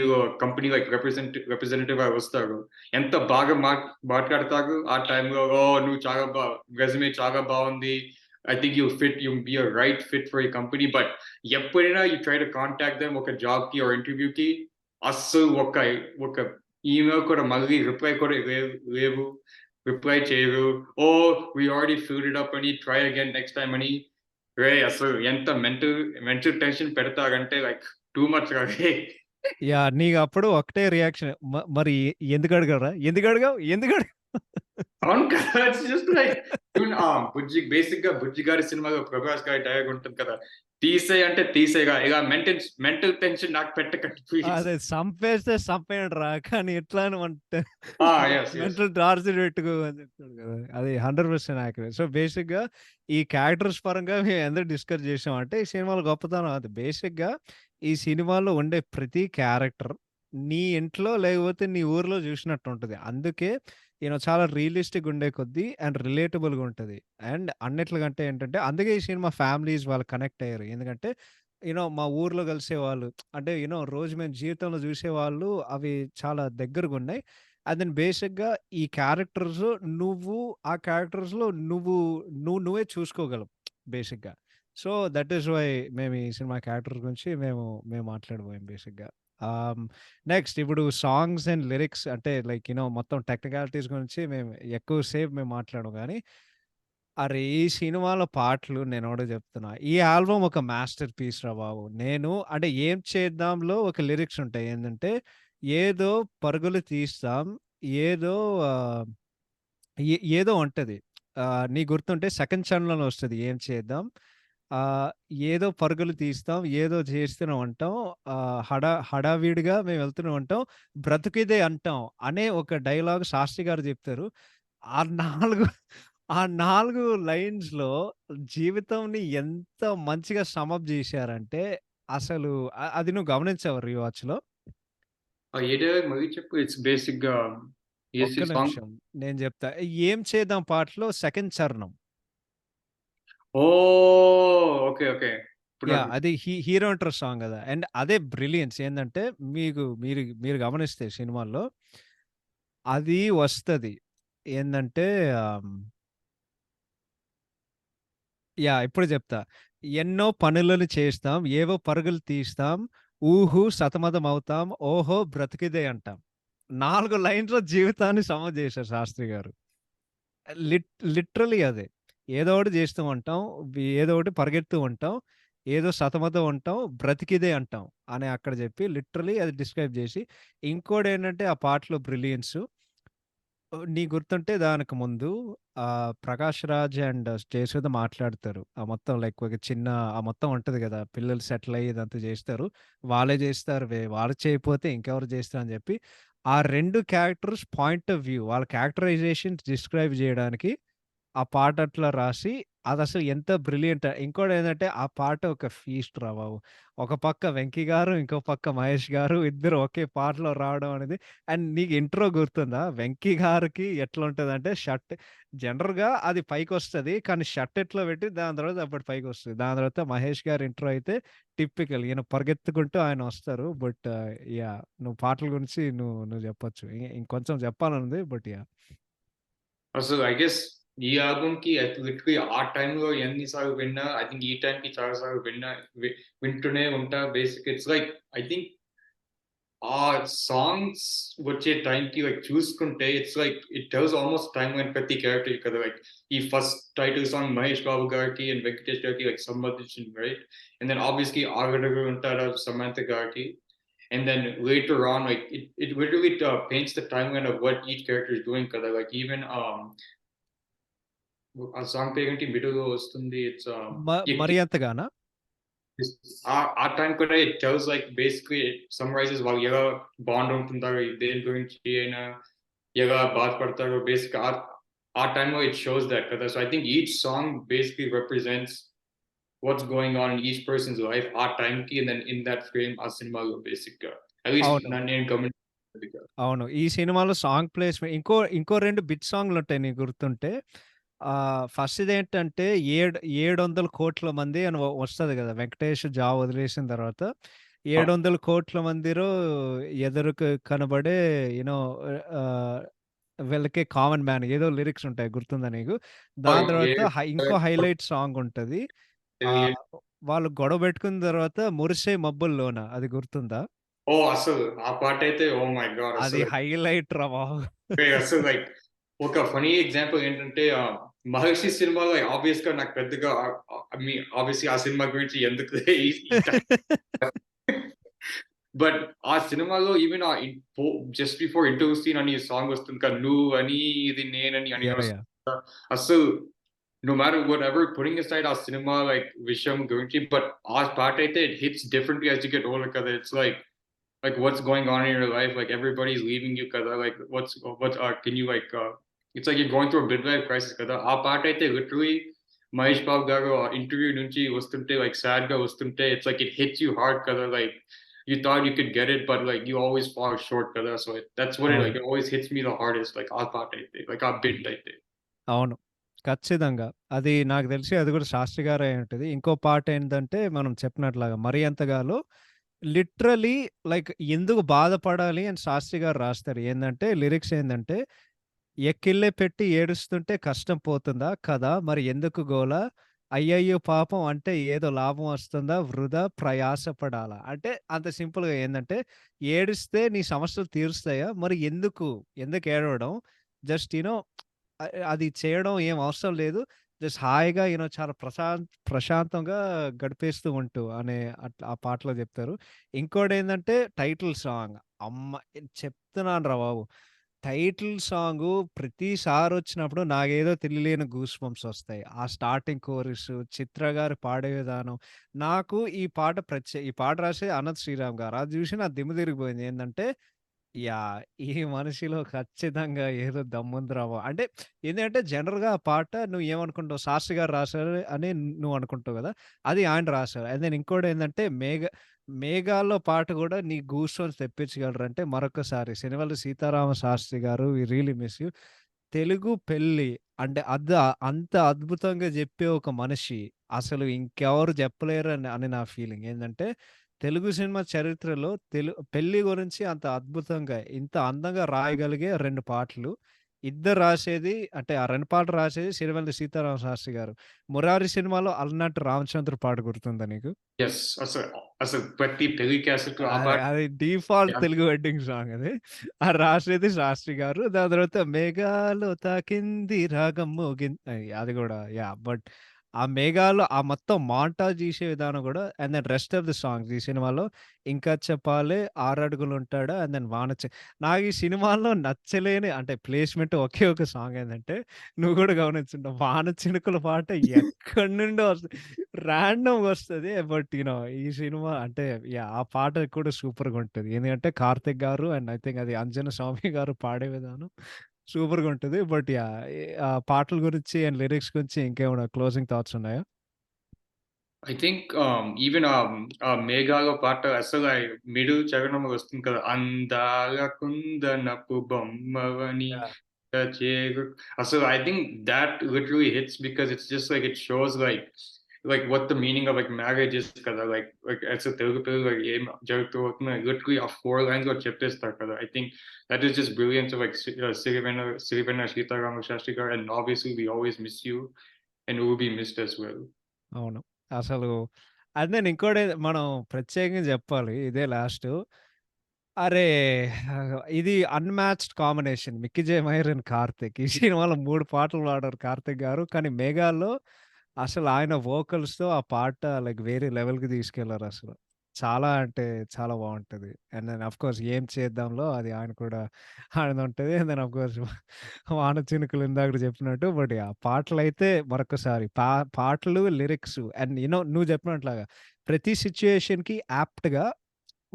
రిప్రజెంటేటివ్ వస్తారు. ఎంత బాగా మాట్లాడతారు ఆ టైంలో. "ఓహ్! నువ్వు చాలా రెజ్యూమే చాలా బావుంది. I think you'll be right fit for ఈ కంపెనీ." బట్ ఎప్పుడైనా you try to contact them ఒక జాబ్‌కి ఇంటర్వ్యూకి అస్సలు ఒక ఈమెయిల్ కూడా మళ్ళీ రిప్లై కూడా లేవు. రిప్లై చేయరు. "Oh! We already filled it up" అని ట్రై అగైన్ నెక్స్ట్ టైమ్ అని. రేయ్! అసలు ఎంత మెంటల్ టెన్షన్ పెడతారంటే టూ మచ్ రా రేయ్! యాహ్! నీకప్పుడు ఒకటే రియాక్షన్. మరి ఎందుకడగవురా? ఎందుకడగవు? ఎందుకడగవు? అవును కదా! ఇట్స్ జస్ట్ ఈవెన్ 'బుజ్జి' గారి సినిమాలో 'ప్రభాస్' గారి డైలాగ్ ఉంటుంది కదా! తీసేయ్ అంటే తీసేయరా. ఇలా మెంటల్ టెన్షన్ నాకు పెట్టకండి ప్లీజ్. అదే సంపేస్తే సంపేయండిరా. కానీ ఎట్లా అంటే యెస్. మెంటల్ టార్చర్ పెట్టుకో అని చెప్తాడు కదా! అది 100% యాక్యురేట్. సో, బేసిక్‌గా ఈ క్యారెక్టర్స్ పరంగా మేము ఎందుకు డిస్కస్ చేసామంటే, ఈ సినిమాలో గొప్పతనం అది. బేసిక్‌గా ఈ సినిమాలో ఉండే ప్రతి క్యారెక్టర్ నీ ఇంట్లో లేకపోతే నీ ఊర్లో చూసినట్టు ఉంటది. అందుకే చాలా రియలిస్టిక్‌గా ఉండే కొద్దీ అండ్ రిలేటబుల్‌గా ఉంటది. అండ్ అన్నిట్లకంటే ఏంటంటే, అందుకే ఈ సినిమా ఫ్యామిలీస్ వాళ్ళు కనెక్ట్ అయ్యారు. ఎందుకంటే మా ఊర్లో కలిసేవాళ్ళు. అంటే రోజు మేము జీవితంలో జూసేవాళ్ళు అవి చాలా దగ్గరగున్నాయి. అండ్ దెన్ బేసిక్‌గా ఈ క్యారెక్టర్స్ నువ్వు ఆ క్యారెక్టర్స్‌లో నువ్వే చూసుకోగలవు బేసిక్‌గా. సో, దట్ ఈస్ వై మేము ఈ సినిమా క్యారెక్టర్ గురించి మేము మాట్లాడబోయాం బేసిక్‌గా. ఆహ్, నెక్స్ట్ ఇప్పుడు సాంగ్స్ అండ్ లిరిక్స్ అంటే మొత్తం టెక్నికాలిటీస్ గురించి మేము ఎక్కువ సేపు మాట్లాడము గానీ అరే! ఈ సినిమాలో పాటలు నేనొకటే చెప్తున్నా. ఈ ఆల్బమ్ ఒక మాస్టర్ పీస్ రా బాబు. అంటే 'ఏం చేద్దాంలో' ఒక లిరిక్స్ ఉంటాయి. ఏందంటే, ఏదో పరుగులు తీస్తాం, ఏదో ఆహ్, ఏదో ఉంటది. నీకు గుర్తుంటే సెకండ్ ఛానెల్‌లోనే వస్తది 'ఏం చేద్దాం' ఆహ్, ఏదో పరుగులు తీస్తాం, ఏదో చేస్తూనే ఉంటాం, హడావిడిగా మేము వెళ్తూనే ఉంటాం, బ్రతుకిదే అంటాం అనే ఒక డైలాగ్ శాస్త్రి గారు చెప్తారు. ఆ 4 ఆ 4 లైన్స్‌లో జీవితంని ఎంత మంచిగా సమ్ అప్ జేశారంటే, అసలు అది నువ్వు గమనించావా రీవాచ్‌లో? ఏ డైలాగ్ మళ్ళీ చెప్పు. ఇట్స్ బేసిక్‌గా ఒక్క సాంగ్. నిమిషం నేను జెప్తా. 'ఏం చేద్దాం' పాటలో సెకండ్ చరణం. ఓకే. ఓకే. ఇప్పుడు నాకు యాహ్! అది హీరో ఇంట్రో సాంగ్ గదా! అండ్ అదే బ్రిలియన్స్ ఏందంటే, మీరు గమనిస్తే సినిమాల్లో అది వస్తది. ఏందంటే ఆహ్ ఇప్పుడు జెప్తా. ఎన్నో పనులను చేస్తాం. ఏవో పరుగులు తీస్తాం. సతమతమవుతాం. ఓహో! బ్రతికిదే అంటాం. 4 లైన్స్‌లో జీవితాన్ని సమం జేశారు శాస్త్రి గారు. లిటరల్లీ అదే. ఏదో ఒకటి జేస్తూ ఉంటాం. ఏదో ఒకటి పరిగెడుతూ ఉంటాం. ఏదో సతమతం ఉంటాం. బ్రతికిదే అంటాం అని అక్కడ జెప్పి లిటరల్లీ అది డిస్క్రైబ్ జేసి ఇంకోటేంటంటే ఆ పాటలో బ్రిలియన్సు నీకు గుర్తుంటే దానికి ముందు 'ప్రకాష్ రాజ్' అండ్ 'జయసుధ' మాట్లాడతారు. ఆ మొత్తం లైక్ ఒక చిన్న ఆ మొత్తం ఉంటది గదా! పిల్లలు సెటిల్ అయ్యి ఇదంతా జేస్తారు. వాళ్ళే జేస్తారు. వాళ్ళు చేయకపోతే ఇంకెవరు జేస్తారని జెప్పి, ఆ 2 క్యారెక్టర్స్ పాయింట్ ఆఫ్ వ్యూ వాళ్ళ క్యారెక్టరైజేషన్స్ డిస్క్రైబ్ జేయడానికి ఆ పాట అట్లా రాసి అదసలు ఎంత బ్రిలియంట్. ఇంకోటేంటంటే ఆ పాట ఒక ఫీస్ట్ రా బాబు. ఒక పక్క 'వెంకీ' గారు, ఇంకో పక్క 'మహేష్' గారు ఇద్దరు ఒకే పాటలో రావడం అనేది అండ్ నీకు ఇంట్రో గుర్తుందా? 'వెంకీ' గారికి ఎట్లుంటదంటే షర్ట్ జనరల్‌గా అది పైకొస్తది. కానీ షర్ట్ ఎట్లో పెట్టి దాని తర్వాత అప్పుడు పైకొస్తది. దాని తర్వాత 'మహేష్' గారి ఇంట్రో అయితే టిపికల్ ఈయన పరిగెత్తుకుంటూ ఆయన వస్తారు. But yeah! నువ్వు పాటల గురించి నువ్వు చెప్పొచ్చు. ఇంకొంచెం చెప్పాలనుంది. But yeah! అసలు ఐ గెస్ ఈ ఆల్బమ్‌కి లిటరల్లీ ఆ టైమ్‌లో ఎన్ని సార్లు విన్నా, ఐ థింక్ ఈ టైమ్‌కి చాలా సార్లు వింటూనే ఉంటా. Basic it's like I think ఆ సాంగ్స్ వచ్చే టైంకి లైక్ చూసుకుంటే it's like it tells almost time line ప్రతి క్యారెక్టర్ కదా! లైక్ ఈ first title song 'Mahesh Babu' గారికి అండ్ 'వెంకటేష్' గారికి లైక్ సంబంధించింది రైట్? అండ్ దెన్ ఆబ్వియస్లీ 'ఆగడుగు' ఉంటారు 'సమంత' గారికి. And then later on, like it literally paints the timeline of what each character is doing. Cause like even ఆ సాంగ్ పేరేంటి మిడిల్‌లో వస్తుంది. ఇట్స్ 'మరి అంతగానా'? ఆ టైం కూడా it tells like basically it summarises వాళ్ళు ఎలా బాండ్ ఉంటుంటారు. దేని గురించి అయినా ఎలా బాధపడతారో బేసిక్‌గా ఆ టైంలో ఇట్ షోస్ దట్ కదా! So I think each song basically represents what's going on in each person's life ఆ టైంకి and then in that frame ఆ సినిమాలో బేసిక్‌గా. అట్ లీస్ట్ అవును. నేను గమనించింది. అవును. ఈ సినిమాలో సాంగ్ ప్లేస్‌మెంట్ ఇంకో 2 బిట్ సాంగ్‌లుంటాయి నీకు గుర్తుంటే. ఫస్ట్‌దేంటంటే 700,00,00,000 మంది అని వస్తది గదా! వెంకటేష్ జాబ్ వదిలేసిన తర్వాత 700,00,00,000 మందిలో ఎదురుకు కనబడే యూ నో ఆహ్, వీళ్ళకి కామన్ మ్యాన్ ఏదో లిరిక్స్ ఉంటాయి గుర్తుందా నీకు? దాని తర్వాత ఇంకో హైలైట్ సాంగ్ ఉంటది. ఆహ్, వాళ్ళు గొడవ పెట్టుకున్న తర్వాత 'మురిసే మబ్బుల్లోన' అది గుర్తుందా? ఓహ్! అసలు ఆ పాటైతే ఓహ్ మై గాడ్! అది అసలు హైలైట్ రా బాబు! అసలు లైక్ ఒక ఫన్నీ ఎగ్జాంపుల్ ఏంటంటే 'మహర్షి' సినిమాలో ఆబ్వియస్‌గా నాకు పెద్దగా ఐ మీన్ ఆబ్వియస్‌లీ ఆ సినిమా గురించి ఎందుకు ఈ ఈ టైం బట్ ఆ సినిమాలో even just before interview scene అని సాంగ్ వస్తుంది కదా! 'నువ్వు' అని ఇది నేనని అని యాహ్! వస్తుంది యాహ్! కదా! అస్సలు no matter whatever putting aside ఆ సినిమా లైక్ విషయం గురించి బట్ ఆ పాటైతే it hits differently as you get older కదా! It's like what's going on in your life like everybody's leaving you kada like what's can you like it's like you're going through a midlife crisis kada ఆ పాట అయితే literally మహేష్ బాబు గారు ఇంటర్వ్యూ నుంచి వస్తుంటే like sad గా వస్తుంటే it's like it hits you hard kada like you thought you could get it but like you always fall short kada so that's what it అవును. like it always hits me the hardest like ఆ పాట అయితే like ఆ bit అయితే అవును. ఖచ్చితంగా. అది నాకు తెలిసి అది కూడా శాస్త్రి గారే అయ్యుంటది. ఇంకో పాటేంటంటే మనం చెప్పినట్లాగా 'మరి అంతగా'లో లిటరల్లీ లైక్ ఎందుకు బాధపడాలి అని శాస్త్రి గారు రాస్తారు. ఏందంటే లిరిక్స్ ఏందంటే, ఎక్కిళ్ళే పెట్టి ఏడుస్తుంటే కష్టం పోతుందా? కదా! మరి ఎందుకు గోల? అయ్యయ్యో పాపం అంటే ఏదో లాభం వస్తుందా? వృధా ప్రయాస పడాలా? అంటే అంత సింపుల్‌గా ఏందంటే, ఏడిస్తే నీ సమస్యలు తీరుస్తాయా? మరి ఎందుకు ఏడవడం? జస్ట్ అది చేయడం ఏం అవసరం లేదు. జస్ట్ హాయిగా చాలా ప్రశాంతంగా గడిపేస్తూ ఉంటూ అనే అట్లా ఆ పాటలో జెప్తారు. ఇంకోటేందంటే టైటిల్ సాంగ్. అమ్మ! చెప్తున్నానురా బాబు. టైటిల్ సాంగు ప్రతిసారొచ్చినప్పుడు నాకేదో తెలియలేని గూస్ బంప్స్ ఒస్తాయి. ఆ స్టార్టింగ్ కోరస్, చిత్ర గారు పాడే విధానం. నాకు ఈ పాట రాసేది అనంత్ శ్రీరామ్ గారు. అది జూసి నా దిమ్మ తిరిగిపోయింది. ఏందంటే యాహ్! ఈ మనిషిలో ఖచ్చితంగా ఏదో దమ్ముందిరా అంటే ఏందంటే జనరల్‌గా ఆ పాట నువ్వు ఏమనుకుంటావు? శాస్త్రి గారు రాసారు అని నువ్వు అనుకుంటావు గదా! అది ఆయన రాసారు. అండ్ దెన్ ఇంకోటేందంటే 'మేఘాల్లో' పాట గూడా నీకు గూస్ బంప్స్ తెప్పించగలరంటే మరొకసారి సినిమాలో Seetharama Sastry garu 'we really miss you' Telugu పెళ్లి అంటే అంత అద్భుతంగా జెప్పే ఒక మనిషి అసలు ఇంకెవరు జెప్పలేరు అని నా ఫీలింగ్. ఏందంటే తెలుగు సినిమా చరిత్రలో పెళ్లి గురించి అంత అద్భుతంగా, ఇంత అందంగా రాయగలిగే 2 పాటలు. ఇద్దరు రాసేది అంటే ఆ 2 పాటలు రాసేది సిరివెన్నెల సీతారామ శాస్త్రి గారు. 'మురారి' సినిమాలో 'అలనాటి రామచంద్ర' పాట గుర్తుందా నీకు? ఎస్ అసలు ప్రతి పెళ్లి క్యాసెట్‌లో ఆ పాట అది డిఫాల్ట్ తెలుగు వెడ్డింగ్ సాంగ్ అది. అది రాసేది శాస్త్రి గారు. దాని తర్వాత 'మేఘాలో తాకింది రాగం మోగిన్' అది గూడా యాహ్! బట్ ఆ 'మేఘాలో' ఆ మొత్తం మాంటాజ్ తీసే విధానం గూడా and then rest of the songs ఈ సినిమాలో 'ఇంకా చెప్పాలే', 'ఆరు అడుగులుంటాడా' అండ్ దెన్ 'వానొచ్చే' నాకు ఈ సినిమాలో నచ్చలేని అంటే ప్లేస్‌మెంట్ ఒకే ఒక సాంగ్ ఏందంటే నువ్వు గూడా గమనించుంటావు 'వాన చినుకుల' పాట ఎక్కడి నుండో వస్తది. రాండమ్‌గా వస్తది. బట్ ఈ సినిమా అంటే యాహ్! ఆ పాట కూడా సూపర్‌గుంటది. ఎందుకంటే కార్తిక్ గారు అండ్ ఐ థింక్ అది అంజన స్వామి గారు పాడే విధానం సూపర్‌గా ఉంటది. But yeah! ఆ పాటల గురించి అండ్ లిరిక్స్ గురించి ఇంకేమైనా క్లోజింగ్ థాట్స్ ఉన్నాయా? ఐ థింక్ ఈవెన్ మేఘాలో పాట అసలు మిడిల్ చరణంలో వస్తుంది కదా! అందాల కుందనపు బొమ్మవని యాహ్! చేరు అసలు I think thought literally hits because it's just like it shows like what the meaning of marriage is కదా! లైక్ యాస్ ఎ తెలుగు పిల్లలు ఏం జరుగుతూ లిటరల్లీ ఆ 4 లైన్స్‌లో చెప్పేస్తారు కదా! I think that is just brilliance of Sirivennela Seetharama Sastry garu and obviously we always miss you and you will be missed as well. అవును. అసలు అండ్ దెన్ ఇంకోటి మనం ప్రత్యేకంగా జెప్పాలి. ఇదే లాస్టు. అరే! ఇది unmatched combination 'Mickey J Meyer' and 'Karthik.' ఈ సినిమాలో 3 పాటలు పాడారు 'కార్తిక్' గారు. కానీ 'మేఘాలో' అసలు ఆయన వోకల్స్‌తో ఆ పాట లైక్ వేరే లెవెల్‌కి తీసుకెళ్లారసలు. చాలా అంటే చాలా బావుంటది. అండ్ దెన్ ఆఫ్‌కోర్స్ 'ఏం చేద్దాంలో' అది ఆయన కూడా ఆయనదుంటది. అండ్ దెన్ ఆఫ్‌కోర్స్ 'వాన చినుకులు' ఇందాకడ చెప్పినట్టు బట్ యాహ్! పాటలైతే మరొకసారి పాటలు, లిరిక్స్ అండ్ నువ్వు చెప్పినట్లాగా ప్రతి సిట్యుయేషన్‌కి యాప్ట్‌గా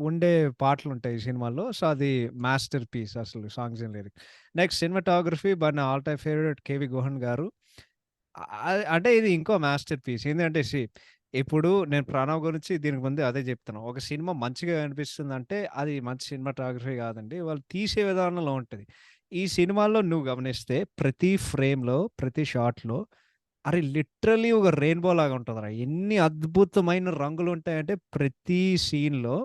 ఉండే పాటలుంటాయి ఈ సినిమాలో. సో, అది మాస్టర్ పీస్ అసలు songs and lyrics. Next cinematography by నా all time favourite 'KV Guhan' garu. అంటే ఇది ఇంకో మాస్టర్ పీస్. ఏందంటే ఇప్పుడు నేను 'ప్రణవ్' గురించి దీనికి ముందు అదే జెప్తున్నా. ఒక సినిమా మంచిగా అనిపిస్తుందంటే అది మంచి సినిమాటోగ్రఫీ గాదండి. వాళ్ళు తీసే విధానంలో ఉంటది. ఈ సినిమాలో నువ్వు గమనిస్తే ప్రతి ఫ్రేమ్‌లో, ప్రతి షాట్‌లో అరే! లిటరల్లీ ఒక రెయిన్‌బో లాగా ఉంటదిరా. ఎన్ని అద్భుతమైన రంగులుంటాయంటే ప్రతి సీన్‌లో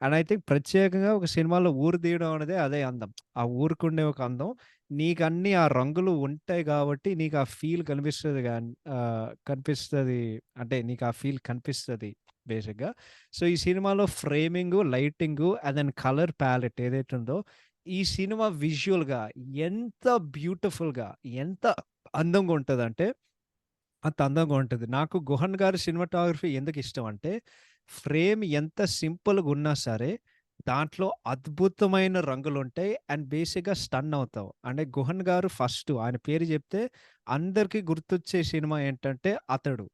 అండ్ ఐ థింక్ ప్రత్యేకంగా ఒక సినిమాలో ఊరు తీయడం అనేదే అదే అందం. ఆ ఊరికుండే ఒక అందం. నీకన్నీ ఆ రంగులు ఉంటాయి గాబట్టి నీకు ఆ ఫీల్ కనిపిస్తది. అంటే నీకు ఆ ఫీల్ కనిపిస్తది బేసిక్‌గా. సో, ఈ సినిమాలో framing, lighting and then colour palette ఏదైతే ఉందో ఈ సినిమా విజువల్‌గా ఎంత బ్యూటిఫుల్‌గా ఎంత అందంగా ఉంటదంటే అంత అందంగా ఉంటది. నాకు 'గుహన్' గారి సినిమాటోగ్రఫీ ఎందుకిష్టమంటే, ఫ్రేమ్ ఎంత సింపుల్‌గున్నా సరే, దాంట్లో అద్భుతమైన రంగులుంటాయి. అండ్ బేసిక్‌గా స్టన్ అవుతావు. అంటే 'గుహన్' గారు ఫస్ట్ ఆయన పేరు జెప్తే అందరికి గుర్తొచ్చే సినిమా ఏంటంటే 'అతడు.'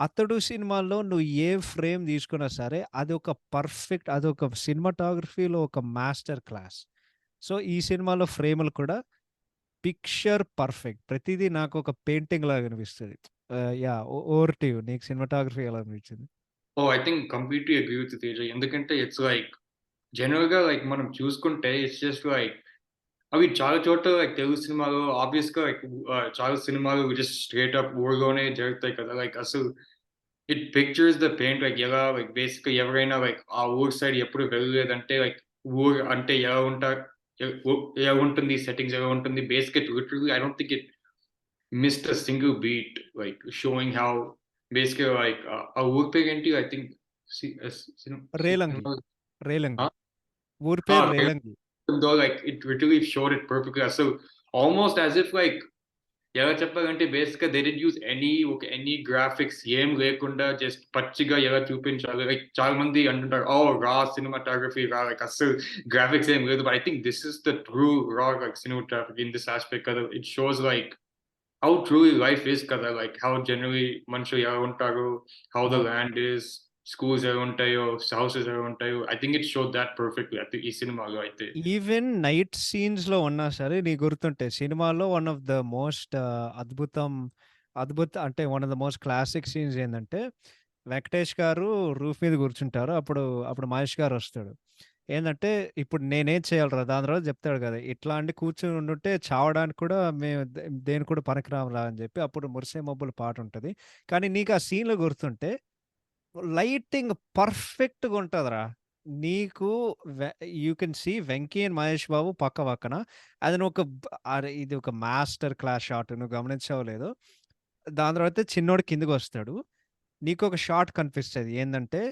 'అతడు' సినిమాలో నువ్వు ఏ ఫ్రేమ్ తీసుకున్నా సరే, అదొక సినిమాటోగ్రఫీలో ఒక మాస్టర్ క్లాస్. సో, ఈ సినిమాలో ఫ్రేములు కూడా పిక్చర్ పర్ఫెక్ట్. ప్రతీదీ నాకొక పెయింటింగ్ లాగా అనిపిస్తది. యాహ్! Over to you. నీకు సినిమాటోగ్రఫీ ఎలా అనిపించింది? Oh! I think completely agree with Teja. ఎందుకంటే ఇట్స్ జనరల్‌గా మనం చూసుకుంటే ఇట్స్ జస్ట్ అవి చాలా చోట్ల తెలుగు సినిమాలు ఆబ్వియస్‌గా చాలా సినిమాలు జస్ట్ స్ట్రెయిట్ అప్ ఊర్లోనే జరుగుతాయి కదా! అసలు ఇట్ పిక్చర్స్ ద పెయింట్ ఎలా బేసిక్‌గా ఎవరైనా ఆ ఊరు సైడ్ ఎప్పుడు వెళ్ళలేదంటే ఊరు అంటే ఎలా ఉంటారు? ఎ ఉ ఎలా ఉంటుంది? సెట్టింగ్స్ ఎలా ఉంటుంది? బేసిక్‌గా literally I don't think it missed a single beat showing how బేసిక్‌గా ఆ ఊరి పేరేంటి? ఐ థింక్ సి ఎస్ సినిమా 'రేలంగి'. సినిమా ఆ! 'రేలంగి.' ఊరి ఆ! పేరు 'Relangi.' though it literally showed it perfectly. So almost as if ఎలా చెప్పాలంటే బేసిక్‌గా they didn't use any graphics ఏం లేకుండా జస్ట్ పచ్చిగా ఎలా చూపించాలి. చాలా మంది అంటుంటారు. ఓహ్! రా సినిమాటోగ్రఫీ అస్సలు గ్రాఫిక్స్ ఏం లేదు. But I think this is the true రా సినిమాటోగ్రఫీ ఇన్ దిస్ యాస్పెక్ట్ కదా! It shows how truly life is కదా! హౌ జనరల్లీ మనుషులు ఎలా ఉంటారు, హౌ ద అవును. ల్యాండ్ ఈస్, స్కూల్స్ ఎలా ఉంటాయో, హౌసెస్ ఎలా ఉంటాయో. I think it showed thought perfectly ఈ సినిమాలో అయితే. ఈవెన్ నైట్ సీన్స్‌లో ఉన్నా సరే నీకు గుర్తుంటే సినిమాలో వన్ ఆఫ్ ద మోస్ట్ అంటే one of the most classic scenes ఏందంటే, వెంకటేష్ గారు రూఫ్ మీద కూర్చుంటారు. అప్పుడు మహేష్ గారొస్తాడు. ఏందంటే, "ఇప్పుడు నేనేం చేయాలిరా?" దాని తర్వాత చెప్తాడు కదా! "ఇట్లా అండి కూర్చొని ఉండుంటే చావడానికి కూడా మేము దేనికి కూడా పనికిరామురా" అని చెప్పి అప్పుడు 'మురిసే మబ్బులు' పాటుంటది. కానీ నీకు ఆ సీన్‌లో గుర్తుంటే లైటింగ్ పర్ఫెక్ట్‌గా ఉంటదిరా. నీకు వె you can see 'Venky' and 'Mahesh Babu' పక్క పక్కన. అది నువ్వు అరే! ఇది ఒక మాస్టర్ క్లాస్ షాట్ నువ్వు గమనించావో లేదో. దాని తర్వాత చిన్నోడు కిందకొస్తాడు. నీకొక షాట్ కనిపిస్తది. ఏందంటే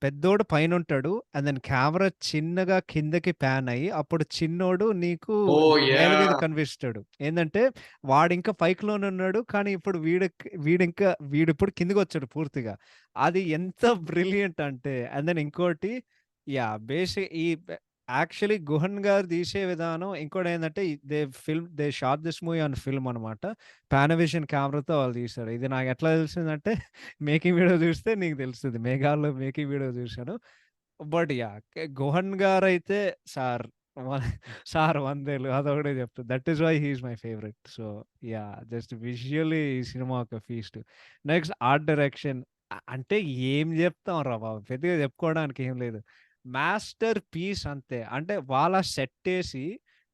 పెద్దోడు పైనుంటాడు. అండ్ దెన్ కెమెరా చిన్నగా కిందకి పాన్ అయ్యి, అప్పుడు చిన్నోడు నీకు Oh నేల మీద yeah. కనిపిస్తాడు. ఏందంటే వాడింకా పైకిలోనే ఉన్నాడు. కానీ ఇప్పుడు వీడిప్పుడు కిందకొచ్చాడు పూర్తిగా. అది ఎంత బ్రిలియంట్ అంటే అండ్ దెన్ ఇంకోటి యాహ్! ఈ యాక్చువల్లీ 'గుహన్' గారు తీసే విధానం ఇంకోటేందంటే they shot this movie on film అనమాట. పానావిజన్ కెమెరాతో వాళ్ళు తీశారు. ఇది నాకెట్లా తెలిసిందంటే మేకింగ్ వీడియో చూస్తే నీకు తెలుస్తది. 'మేఘాలో' మేకింగ్ వీడియో చూశాను. But yeah! 'గుహన్' గారైతే సార్ వ సార్ వందేళ్ళు అదొకటే చెప్తా. That is why he is my favourite. So yeah! Just visually ఈ సినిమా ఒక ఫీస్ట్. నెక్స్ట్ ఆర్ట్ డైరెక్షన్ అంటే ఏం చెప్తాంరా బాబు! పెద్దగా చెప్పుకోవడానికి ఏం లేదు. మాస్టర్ పీస్ అంతే. అంటే వాళ్ళ సెట్టేసి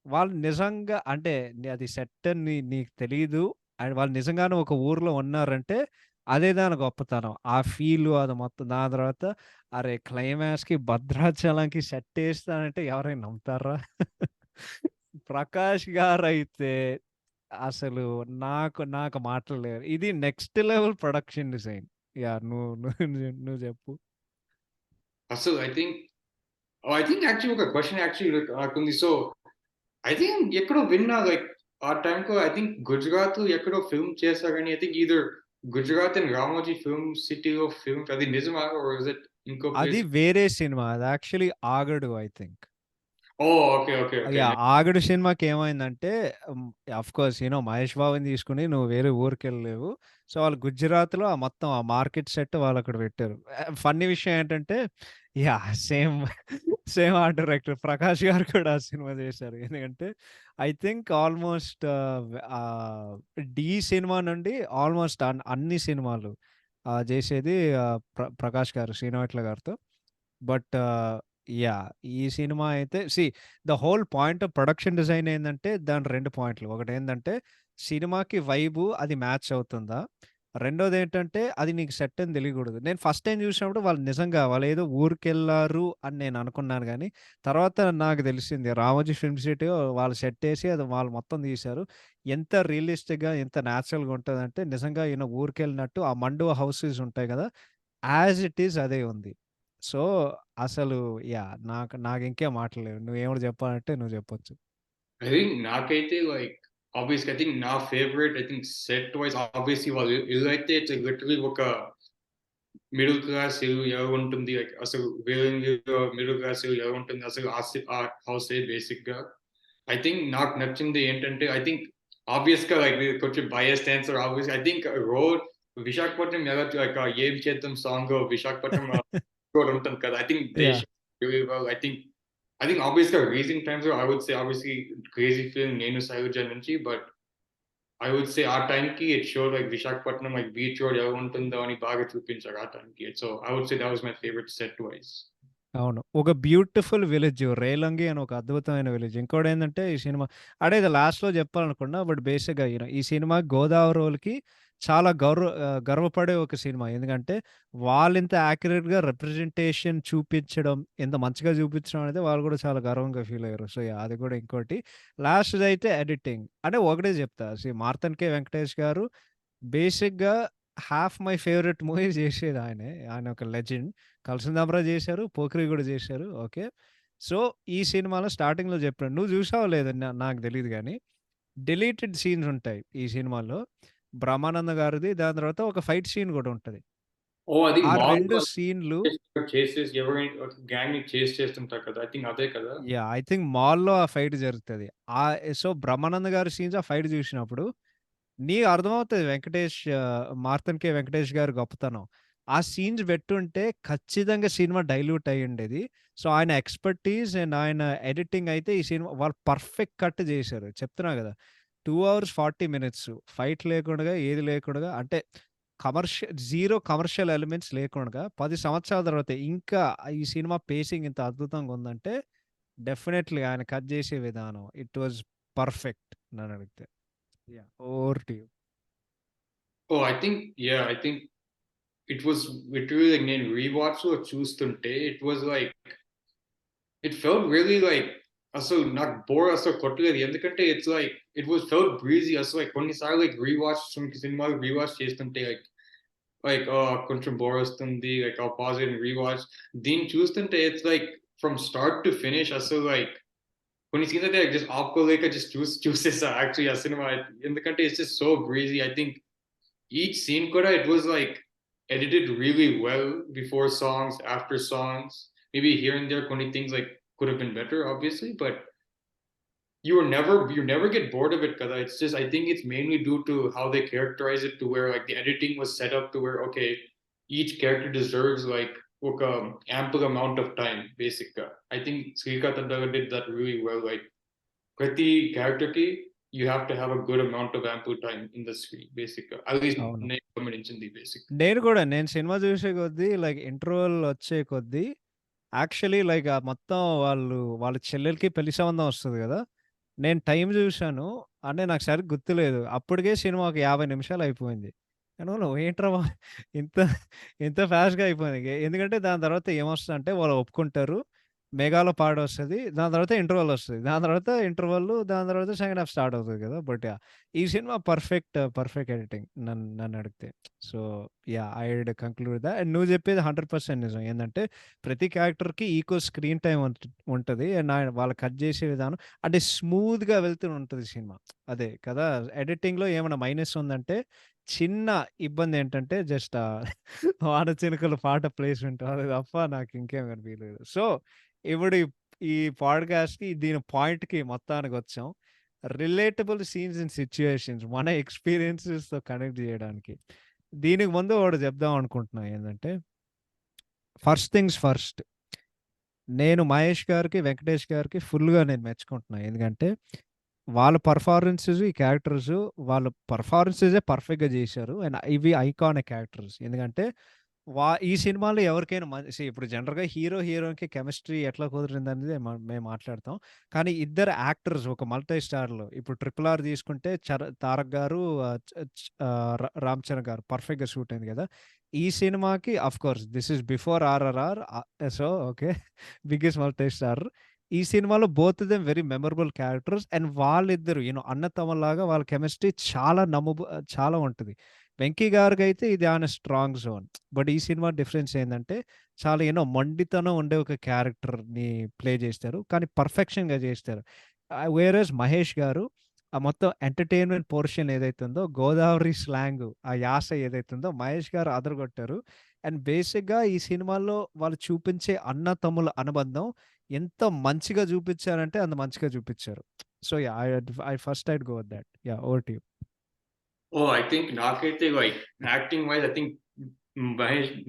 వాళ్ళు నిజంగా అంటే అది సెట్ అని నీకు తెలీదు. అండ్ వాళ్ళు నిజంగానే ఒక ఊర్లో ఉన్నారంటే అదే దాని గొప్పతనం. ఆ ఫీలు అది మొత్తం. దాని తర్వాత అరే! క్లైమాక్స్‌కి భద్రాచలంకి సెట్టేస్తానంటే ఎవరైనా నమ్ముతార్రా? ప్రకాష్ గారైతే అసలు నాకు మాటలు లేవు. ఇది next level production design. Yeah! నువ్వు జెప్పు. So I think actually ఒక క్వెషన్ యాక్చువల్లీ నాకుంది. సో ఐ థింక్ ఎక్కడో విన్నా లైక్ ఆ టైంలో ఐ థింక్ గుజరాత్ ఎక్కడో ఫిల్మ్ చేశారని I think either Gujarat and Ramoji film సిటీలో ఫిల్మ్ అది నిజమా ఆర్ ఇస్ ఇట్ ఇంకో అది ప్లేస్? వేరే సినిమా. అది actually 'Aagadu' I think. Oh! Okay. Okay. Okay. Yeah! 'Aagadu' సినిమాకేమైందంటే ఆఫ్‌కోర్స్ మహేష్ బాబుని తీసుకొని నువ్వు వేరే ఊరికెళ్ళలేవు. సో, వాళ్ళు గుజరాత్‌లో మొత్తం ఆ మార్కెట్ సెట్ వాళ్ళక్కడ పెట్టారు. ఫన్నీ విషయం ఏంటంటే yeah! Same art director 'Prakash' గారు కూడా ఆ సినిమా చేశారు. ఎందుకంటే I think almost 'Dhee' cinema నుండి ఆల్‌మోస్ట్ అన్ని సినిమాలు చేసేది 'ప్రకాష్' గారు, శ్రీనివాట్ల గారితో. But yeah! ఈ సినిమా అయితే the whole point of production design ఏందంటే దాని 2 పాయింట్లు. ఒకటేందంటే సినిమాకి వైబు అది మ్యాచ్ అవుతుందా? రెండోదేంటంటే అది నీకు సెట్ అని తెలియకూడదు. నేను ఫస్ట్ టైమ్ చూసినప్పుడు వాళ్ళేదో ఊరికెళ్లారు అని నేను అనుకున్నాను గానీ, తర్వాత నాకు తెలిసింది 'రామోజీ ఫిల్మ్ సిటీ' వాళ్ళు సెట్టేసి అది వాళ్ళు మొత్తం తీశారు. ఎంత రియలిస్టిక్‌గా, ఎంత నేచురల్‌గా ఉంటదంటే నిజంగా ఊరికెళ్ళినట్టు ఆ మండువా హౌసెస్ ఉంటాయి గదా! యాజ్ ఇట్ ఈజ్ అదే ఉంది. సో, అసలు యాహ్! నాకింకేం మాటలు లేవు. నువ్వేమైనా చెప్పాలంటే నువ్వు చెప్పొచ్చు. ఐ థింక్ నాకైతే లైక్ ఆబ్వియస్‌గా ఐ థింక్ నా favourite I think set wise obviously వాళ్ళ ఇల్లైతే ఇట్స్ లిటరల్లీ ఒక మిడిల్ క్లాస్ ఇల్లు ఎలా ఉంటుంది? లైక్ అసలు విలేజ్‌లో మిడిల్ క్లాస్ ఇల్లు ఎలా ఉంటుంది? అసలు ఆ హౌసే బేసిక్‌గా. ఐ థింక్ నాకు నచ్చింది ఏంటంటే ఐ థింక్ ఆబ్వియస్‌గా లైక్ ఇది కొంచెం బయాస్డ్ ఆన్సర్ ఆబ్వియస్‌గా ఐ థింక్ విశాఖపట్నం ఎలా లైక్ 'ఏం చేద్దాం' సాంగ్‌లో విశాఖపట్నం కూడా ఉంటుంది కదా! I think they yeah! Show really well. ఐ థింక్ ఆబ్వియస్‌గా రీసెంట్ టైమ్స్‌లో I would say obviously 'crazy film' 'Nenu Sailaja' నుంచి బట్ ఐ వుడ్ సే ఆ టైంకి it showed like Visakhapatnam like beach road ఎలా ఉంటుందో అని బాగా చూపించారు ఆ టైంకి. So I would say that was my favourite set vice. అవును. ఒక బ్యూటిఫుల్ విలేజ్ 'రేలంగి' అని ఒక అద్భుతమైన విలేజ్. ఇంకోటేందంటే ఈ సినిమా ఇది లాస్ట్‌లో చెప్పాలనుకున్నా. బట్ బేసిక్‌గా ఈ సినిమా గోదావరోళ్ళకి చాలా గర్వపడే ఒక సినిమా. ఎందుకంటే వాళ్ళింత యాక్యురేట్‌గా రిప్రజెంటేషన్ చూపించడం, ఇంత మంచిగా చూపించడం అనేది వాళ్ళు కూడా చాలా గర్వంగా ఫీల్ అయ్యారు. So, yeah! అది కూడా ఇంకోటి. లాస్ట్‌దైతే ఎడిటింగ్. అంటే ఒకటే చెప్తా. 'మార్తన్ కే వెంకటేష్' గారు బేసిక్‌గా హాఫ్ మై ఫేవరెట్ మూవీస్ చేసేదాయనే. ఆయన ఒక లెజెండ్. 'కలిసుందాంరా' చేశారు. 'పోకిరి' గూడా చేశారు. ఓకే. సో, ఈ సినిమాలో స్టార్టింగ్‌లో చెప్పాడు. నువ్వు చూసావో లేదో నాకు తెలీదు గానీ, డిలీటెడ్ సీన్స్ ఉంటాయి ఈ సినిమాలో. బ్రహ్మానంద గారిది. దాని తర్వాత ఒక ఫైట్ సీన్ గూడా ఉంటది. ఓహ్! అది ఆ 2 మాల్‌లో సీన్‌లు చేసేసి ఎవరైనా ఒక గ్యాంగ్‌ని చేస్ చేస్తుంటారు కదా! ఐ థింక్ అదే కదా! యాహ్! ఐ థింక్ మాల్‌లో ఆ ఫైట్ జరుగుతది. సో, బ్రహ్మానంద గారి సీన్స్ ఆ ఫైట్ చూసినప్పుడు నీకు అర్థమవుతది 'మార్తన్ కే వెంకటేష్' గారి గొప్పతనం. ఆ సీన్స్ పెట్టుంటే ఖచ్చితంగా సినిమా డైల్యూట్ అయ్యుండేది. సో, ఆయన ఎక్స్‌పర్‌టీజ్ అండ్ ఆయన ఎడిటింగ్ అయితే ఈ సినిమా వాళ్ళు పర్ఫెక్ట్ కట్ చేశారు. చెప్తున్నా గదా! 2 అవర్స్ 40 మినిట్స్ ఫైట్ లేకుండగా, ఏది లేకుండగా అంటే జీరో కమర్షియల్ ఎలిమెంట్స్ లేకుండగా 10 సంవత్సరాల తర్వాత ఇంకా ఈ సినిమా పేసింగ్ ఇంత అద్భుతంగా ఉందంటే డెఫినైట్‌లీ ఆయన కట్ చేసే విధానం ఇట్ వాస్ పర్ఫెక్ట్ నన్నడిగితే. Yeah! Over to you. Oh! I think it was literally like నేను రీవాచ్‌లో చూస్తుంటే ఇట్ ఫెల్ట్ రియల్లీ లైక్ అసలు నాకు బోర్ అసలు కొట్టలేదు. ఎందుకంటే it's like it was felt breezy అసలు లైక్ కొన్ని సార్లు లైక్ రీవాచ్ కొన్ని సినిమాలు రీవాచ్ చేస్తుంటే లైక్ like కొంచెం bore వస్తుంది, like I'll pause it and rewatch. దీన్ని చూస్తుంటే it's like from start to finish అసలు like కొన్ని సీన్స్ అయితే జస్ట్ ఆపుకోలేక జస్ట్ చూసేసా యాక్చువల్లీ ఆ సినిమా. ఎందుకంటే it's just so breezy. I think each scene కూడా it was like edited really well before songs, after songs. Maybe here and there కొన్ని things like could have been better obviously, but you never get bored of it kada. It's just I think it's mainly due to how they characterize it, to where like the editing was set up to where okay, each character deserves like ఒక ample amount of time basically. I think Srikanth Andaga did that really well. Like ప్రతి character కి you have to have a good amount of ample time in the screen basically. At least అవును. నేను గమనించింది basic. నేను సినిమా చూసే కొద్దీ లైక్ ఇంటర్వల్ వచ్చే కొద్దీ యాక్చువల్లీ లైక్ మొత్తం వాళ్ళ చెల్లెలకి పెళ్లి సంబంధం వస్తది గదా! నేను టైం జూశాను. అంటే నాకు సరిగ్గా గుర్తులేదు. అప్పటికే సినిమా ఒక 50 నిమిషాలు అయిపోయింది. ఏంట్రా ఇంత ఇంత ఫాస్ట్‌గా అయిపోయింది. ఎందుకంటే దాని తర్వాత ఏమొస్తదంటే వాళ్ళు ఒప్పుకుంటారు. 'మేఘాలో' పాటొస్తది. దాని తర్వాత ఇంటర్వల్ ఒస్తది. దాని తర్వాత ఇంటర్వల్, దాని తర్వాత సెకండ్ హాఫ్ స్టార్ట్ అవుతది గదా! బట్ ఈ సినిమా పర్ఫెక్ట్ ఎడిటింగ్ నన్నడిగితే. So, I would conclude that. And నువ్వు జెప్పేది 100% నిజం. ఏందంటే ప్రతి క్యారెక్టర్‌కి ఈక్వల్ స్క్రీన్ టైమ్ ఉంటది. అండ్ వాళ్ళు కట్ జేసే విధానం అంటే స్మూత్‌గా వెళ్తూ ఉంటది సినిమా. అదే కదా! ఎడిటింగ్‌లో ఏమైనా మైనస్ ఉందంటే చిన్న ఇబ్బందేంటంటే జస్ట్ వాన చినుకుల పాట ప్లేస్‌మెంట్ అది తప్ప నాకు ఇంకేం కనిపియలేదు. సో, ఇప్పుడు ఈ పాడ్‌కాస్ట్‌కి దీని పాయింట్‌కి మొత్తానికొచ్చాం. రిలేటబుల్ సీన్స్ అండ్ సిట్యుయేషన్స్ మన ఎక్స్‌పీరియన్సెస్‌తో కనెక్ట్ జేయడానికి. దీనికి ముందు ఒకటి చెప్దాం అనుకుంటున్నా ఏందంటే, ఫస్ట్ థింగ్స్ ఫస్ట్. నేను 'మహేష్' గారికి, 'వెంకటేష్' గారికి ఫుల్‌గా నేను మెచ్చుకుంటున్నా. ఎందుకంటే వాళ్ళ పెర్ఫార్మన్సెస్, ఈ క్యారెక్టర్స్ వాళ్ళ పెర్ఫార్మన్సెసే పర్ఫెక్ట్‌గా జేశారు. అండ్ ఇవి ఐకానిక్ క్యారెక్టర్స్. ఎందుకంటే ఈ సినిమాలో ఎవరికైనా ఇప్పుడు జనరల్‌గా హీరోయిన్‌కి కెమిస్ట్రీ ఎట్లా కుదిరిందనేది మేము మాట్లాడతాం. కానీ ఇద్దరు యాక్టర్స్ ఒక మల్టీ స్టార్‌లో ఇప్పుడు 'ట్రిపుల్ ఆర్' తీసుకుంటే 'తారక్' గారు, ఆహ్, చ చ్ 'రామ్ చరణ్' గారు పర్ఫెక్ట్‌గా సూట్ అయింది గదా! ఈ సినిమాకి of course this is before 'RRR' so, okay. Biggest multi star. ఈ సినిమాలో both them very memorable characters. And వాళ్ళిద్దరు అన్నతమ్ముల్లాగా వాళ్ళ కెమిస్ట్రీ చాలా ఉంటది. 'వెంకీ' గారికైతే ఇది ఆయన స్ట్రాంగ్ జోన్. బట్ ఈ సినిమా డిఫరెన్స్ ఏందంటే చాలా మొండితనం ఉండే ఒక క్యారెక్టర్‌ని ప్లే జేస్తారు. కానీ పర్ఫెక్షన్‌గా జేస్తారు. వేరేస్ 'మహేష్' గారు ఆ మొత్తం ఎంటర్‌టైన్‌మెంట్ పోర్షన్ ఏదైతే ఉందో గోదావరి స్లాంగ్ ఆ యాస ఏదైతే ఉందో 'మహేష్' గారు అదరగొట్టారు. అండ్ బేసిక్‌గా ఈ సినిమాలో వాళ్ళు చూపించే అన్నతమ్ముల అనుబంధం ఎంత మంచిగా చూపిచ్చారంటే అంత మంచిగా చూపిచ్చారు. సో, I'd go with that. Over to you. Oh, I think నాకైతే like acting wise I think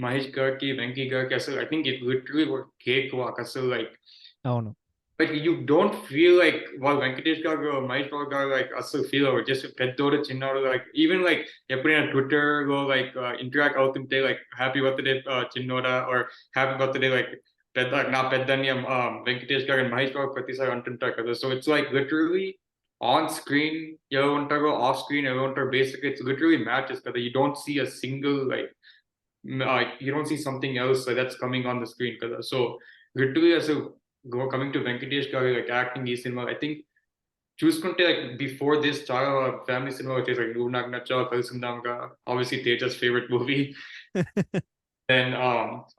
Mahesh గారికి, వెంకీ గారికి అసలు I think it literally was cake walk అసలు like అవును. you don't feel like వాళ్ళు వెంకటేష్ గారు, మహేష్ బాబు గారు like అస్సలు ఫీల్ అవ్వరు. జస్ట్ పెద్దోడు, చిన్నోడు like even like ఎప్పుడైనా ట్విట్టర్‌లో like ఇంటరాక్ట్ అవుతుంటే like హ్యాపీ బర్త్‌డే చిన్నోడా ఆర్ హ్యాపీ బర్త్‌డే like నా పెద్దన్నయ్య వెంకటేష్ గారు అండ్ మహేష్ బాబు ప్రతిసారి అంటుంటారు కదా! So it's like literally on screen ఎవరు ఉంటారో, ఆఫ్ స్క్రీన్ ఎవరు ఉంటారో బేసిక్‌గా ఇట్స్ లిటరల్లీ మ్యాచెస్ కదా! You don't see a single like you don't see something else that's coming on the screen kada. So literally as a coming to Venkatesh garu like acting ఈ సినిమా I think చూసుకుంటే like before this చాలా ఫ్యామిలీ సినిమా వచ్చేసి like నువ్వు నాకు నచ్చావు, కలిసుందాంగా, obviously Teja's favorite movie. Then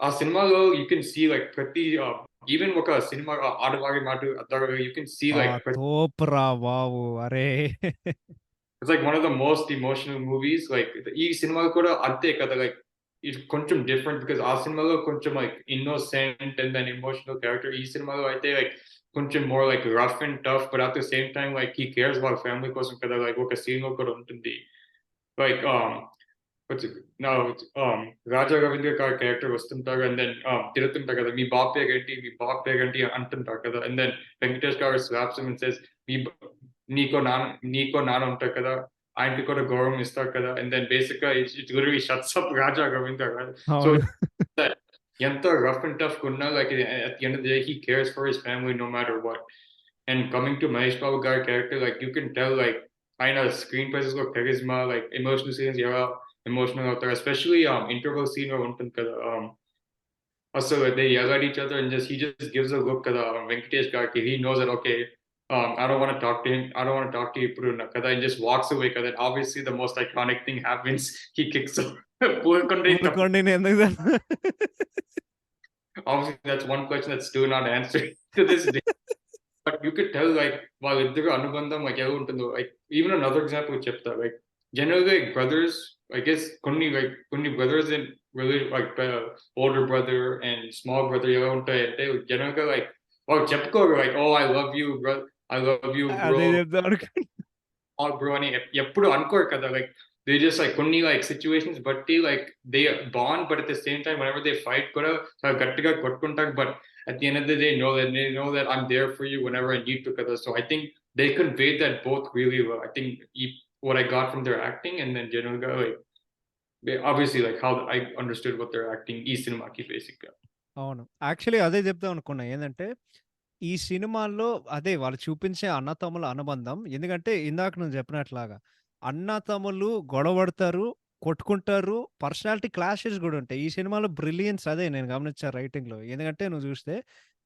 ఆ సినిమాలో you can see like ప్రతి even ఒక సినిమా ఆడవారి మాట అర్థాలు you can see like తోపురా బాబు! అరే! it's like one of the most emotional movies. Like ఈ సినిమా కూడా అంతే కదా like it's కొంచెం different because ఆ సినిమాలో కొంచెం like innocent and then emotional character. ఈ సినిమాలో అయితే like కొంచెం more like rough and tough, but at the same time like he cares about family కోసం కదా. Like ఒక scene లో కూడా ఉంటుంది. Like what's it? No, Raja Ravindra గారి క్యారెక్టర్ వస్తుంటారు and then తిడుతుంటారు కదా. మీ బాబు పేరేంటి? మీ బాబు పేరేంటి? అంటుంటారు కదా. And then వెంకటేష్ గారు slaps him and says మీ నీకో నాన్న ఉంటారు కదా! ఆయనకి కూడా గౌరవం ఇస్తారు కదా! And then basically it literally shuts up Raja Ravindra గారు. So అవును. that ఎంత రఫ్ అండ్ టఫ్ ఉన్నా like at the end of the day he cares for his family no matter what. And coming to Mahesh Babu గారి character like you can tell like ఆయన స్క్రీన్ ప్రెజెన్స్ లో charisma like emotional scenes ఎలా ఎమోషనల్ అవుతారు. Especially interval scene లో ఉంటుంది కదా! అసలు they yell at each other and he just gives a look కదా వెంకటేష్ గారికి. He knows that okay I don't want to talk to him. I don't want to talk to you, Puruna, kada, and just walks away. Kada, obviously, the most iconic thing happens. He kicks off. పూలకొండని ఎందుకు Obviously, that's one question that's still not answered to this day. But you could tell, like, వాళ్ళిద్దరు అనుబంధం like ఎలా ఉంటుందో. Like, even another example చెప్తా. Like, generally, like, brothers, I guess, కొన్ని brothers and really, like, older brother and small brother ఎలా ఉంటాయంటే, generally, like, వాళ్ళు చెప్పుకోరు, like, oh, I love you, bro. I love you, bro. అదే చెప్దాం అనుకున్నా. Bro అని ఎప్పుడు అనుకోరు కదా. Like, they just, like, కొన్ని, like, situations బట్టి, like, they bond, but at the same time, whenever they fight కూడా చాలా గట్టిగా కొట్టుకుంటారు. But at the end of the day, they know that I'm there for you whenever I need to kada. So I think they conveyed that both really well. I think what I got from their acting, and then generally, like, they obviously, like, how I understood what they're acting ఈ సినిమాకి బేసిక్‌గా. అవును. యాక్చువల్లీ అదే చెప్దాం అనుకున్నా. ఏందంటే, ఈ సినిమాల్లో అదే వాళ్ళు చూపించే అన్నతమ్ముల అనుబంధం. ఎందుకంటే, ఇందాక నువ్వు చెప్పినట్లాగా అన్నతమ్ములు గొడవపడతారు, కొట్టుకుంటారు, పర్సనాలిటీ క్లాషెస్ గూడా ఉంటాయి. ఈ సినిమాలో బ్రిలియన్స్ అదే నేను గమనించా రైటింగ్‌లో. ఎందుకంటే, నువ్వు చూస్తే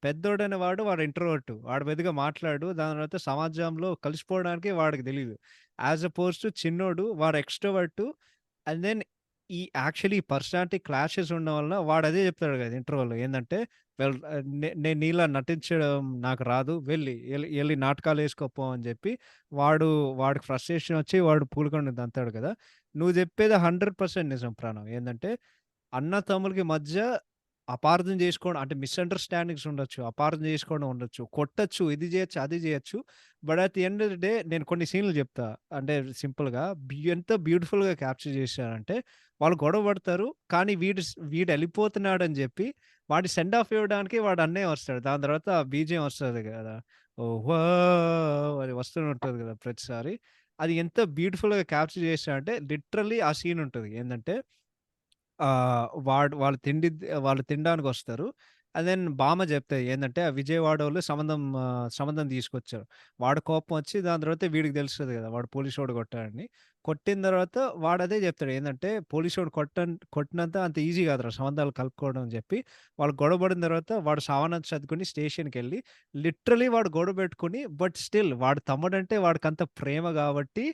పెద్దోడనేవాడు వాడు ఇంట్రోవర్ట్. వాడు పెద్దగా మాట్లాడడు. దాని తర్వాత సమాజంలో కలిసిపోవడానికి వాడికి తెలీదు. యాస్ అపోజ్ టు చిన్నోడు వాడు extrovert. And then actually personality clashes ఉండడం వలన వాడదే చెప్తాడు కదా ఇంటర్వ్యూలో. ఏందంటే, నేను నీలా నటించడం నాకు రాదు. ఎళ్లి నాటకాలేసుకోపో అని చెప్పి వాడికి ఫ్రస్ట్రేషన్ వచ్చి వాడు పూలకొండని తంతాడు కదా! నువ్వు చెప్పేది 100% నిజం ప్రాణం. ఏందంటే, అన్న తమ్ములకి మధ్య అపార్థం చేసుకోవడం అంటే మిస్‌అండర్‌స్టాండింగ్స్ ఉండొచ్చు. అపార్థం చేసుకోవడం ఉండొచ్చు. కొట్టొచ్చు, ఇది చేయొచ్చు, అది చేయొచ్చు. But at the end of the day నేను కొన్ని సీన్‌లు చెప్తా. అంటే సింపుల్‌గా ఎంత బ్యూటిఫుల్‌గా క్యాప్చర్ చేశారంటే, వాళ్ళు గొడవ పడతారు. కానీ వీడెళ్ళిపోతున్నాడని చెప్పి వాడిని సెండ్ ఆఫ్ ఇవ్వడానికి వాడు అన్నయ్య వస్తాడు. దాని తర్వాత ఆ బీజీఎం వస్తది కదా! ఓహ్! అది వస్తూనే ఉంటది కదా ప్రతిసారి. అది ఎంత బ్యూటిఫుల్‌గా క్యాప్చర్ చేశారంటే లిటరల్లీ ఆ సీన్ ఉంటది. ఏందంటే, వాళ్ళు తినడానికొస్తారు. అండ్ దెన్ బామ్మ చెప్తది ఏందంటే, ఆ విజయవాడోళ్ళు సంబంధం తీసుకొచ్చారు. వాడు కోపం వచ్చి దాని తర్వాత వీడికి తెలుస్తది కదా! వాడు పోలీసోడు కొట్టాడని. కొట్టిన తర్వాత వాడదే చెప్తాడు. ఏందంటే, పోలీసోడు కొట్టినంత అంత ఈజీ కాదురా సంబంధాలు కలుపుకోవడం అని చెప్పి, వాళ్ళు గొడవ పడిన తర్వాత వాడు సామానంతా సర్దుకొని స్టేషన్‌కెళ్ళి లిటరల్లీ వాడు గొడవ పెట్టుకొని బట్ స్టిల్ వాడు తమ్ముడంటే వాడికంత ప్రేమ కాబట్టి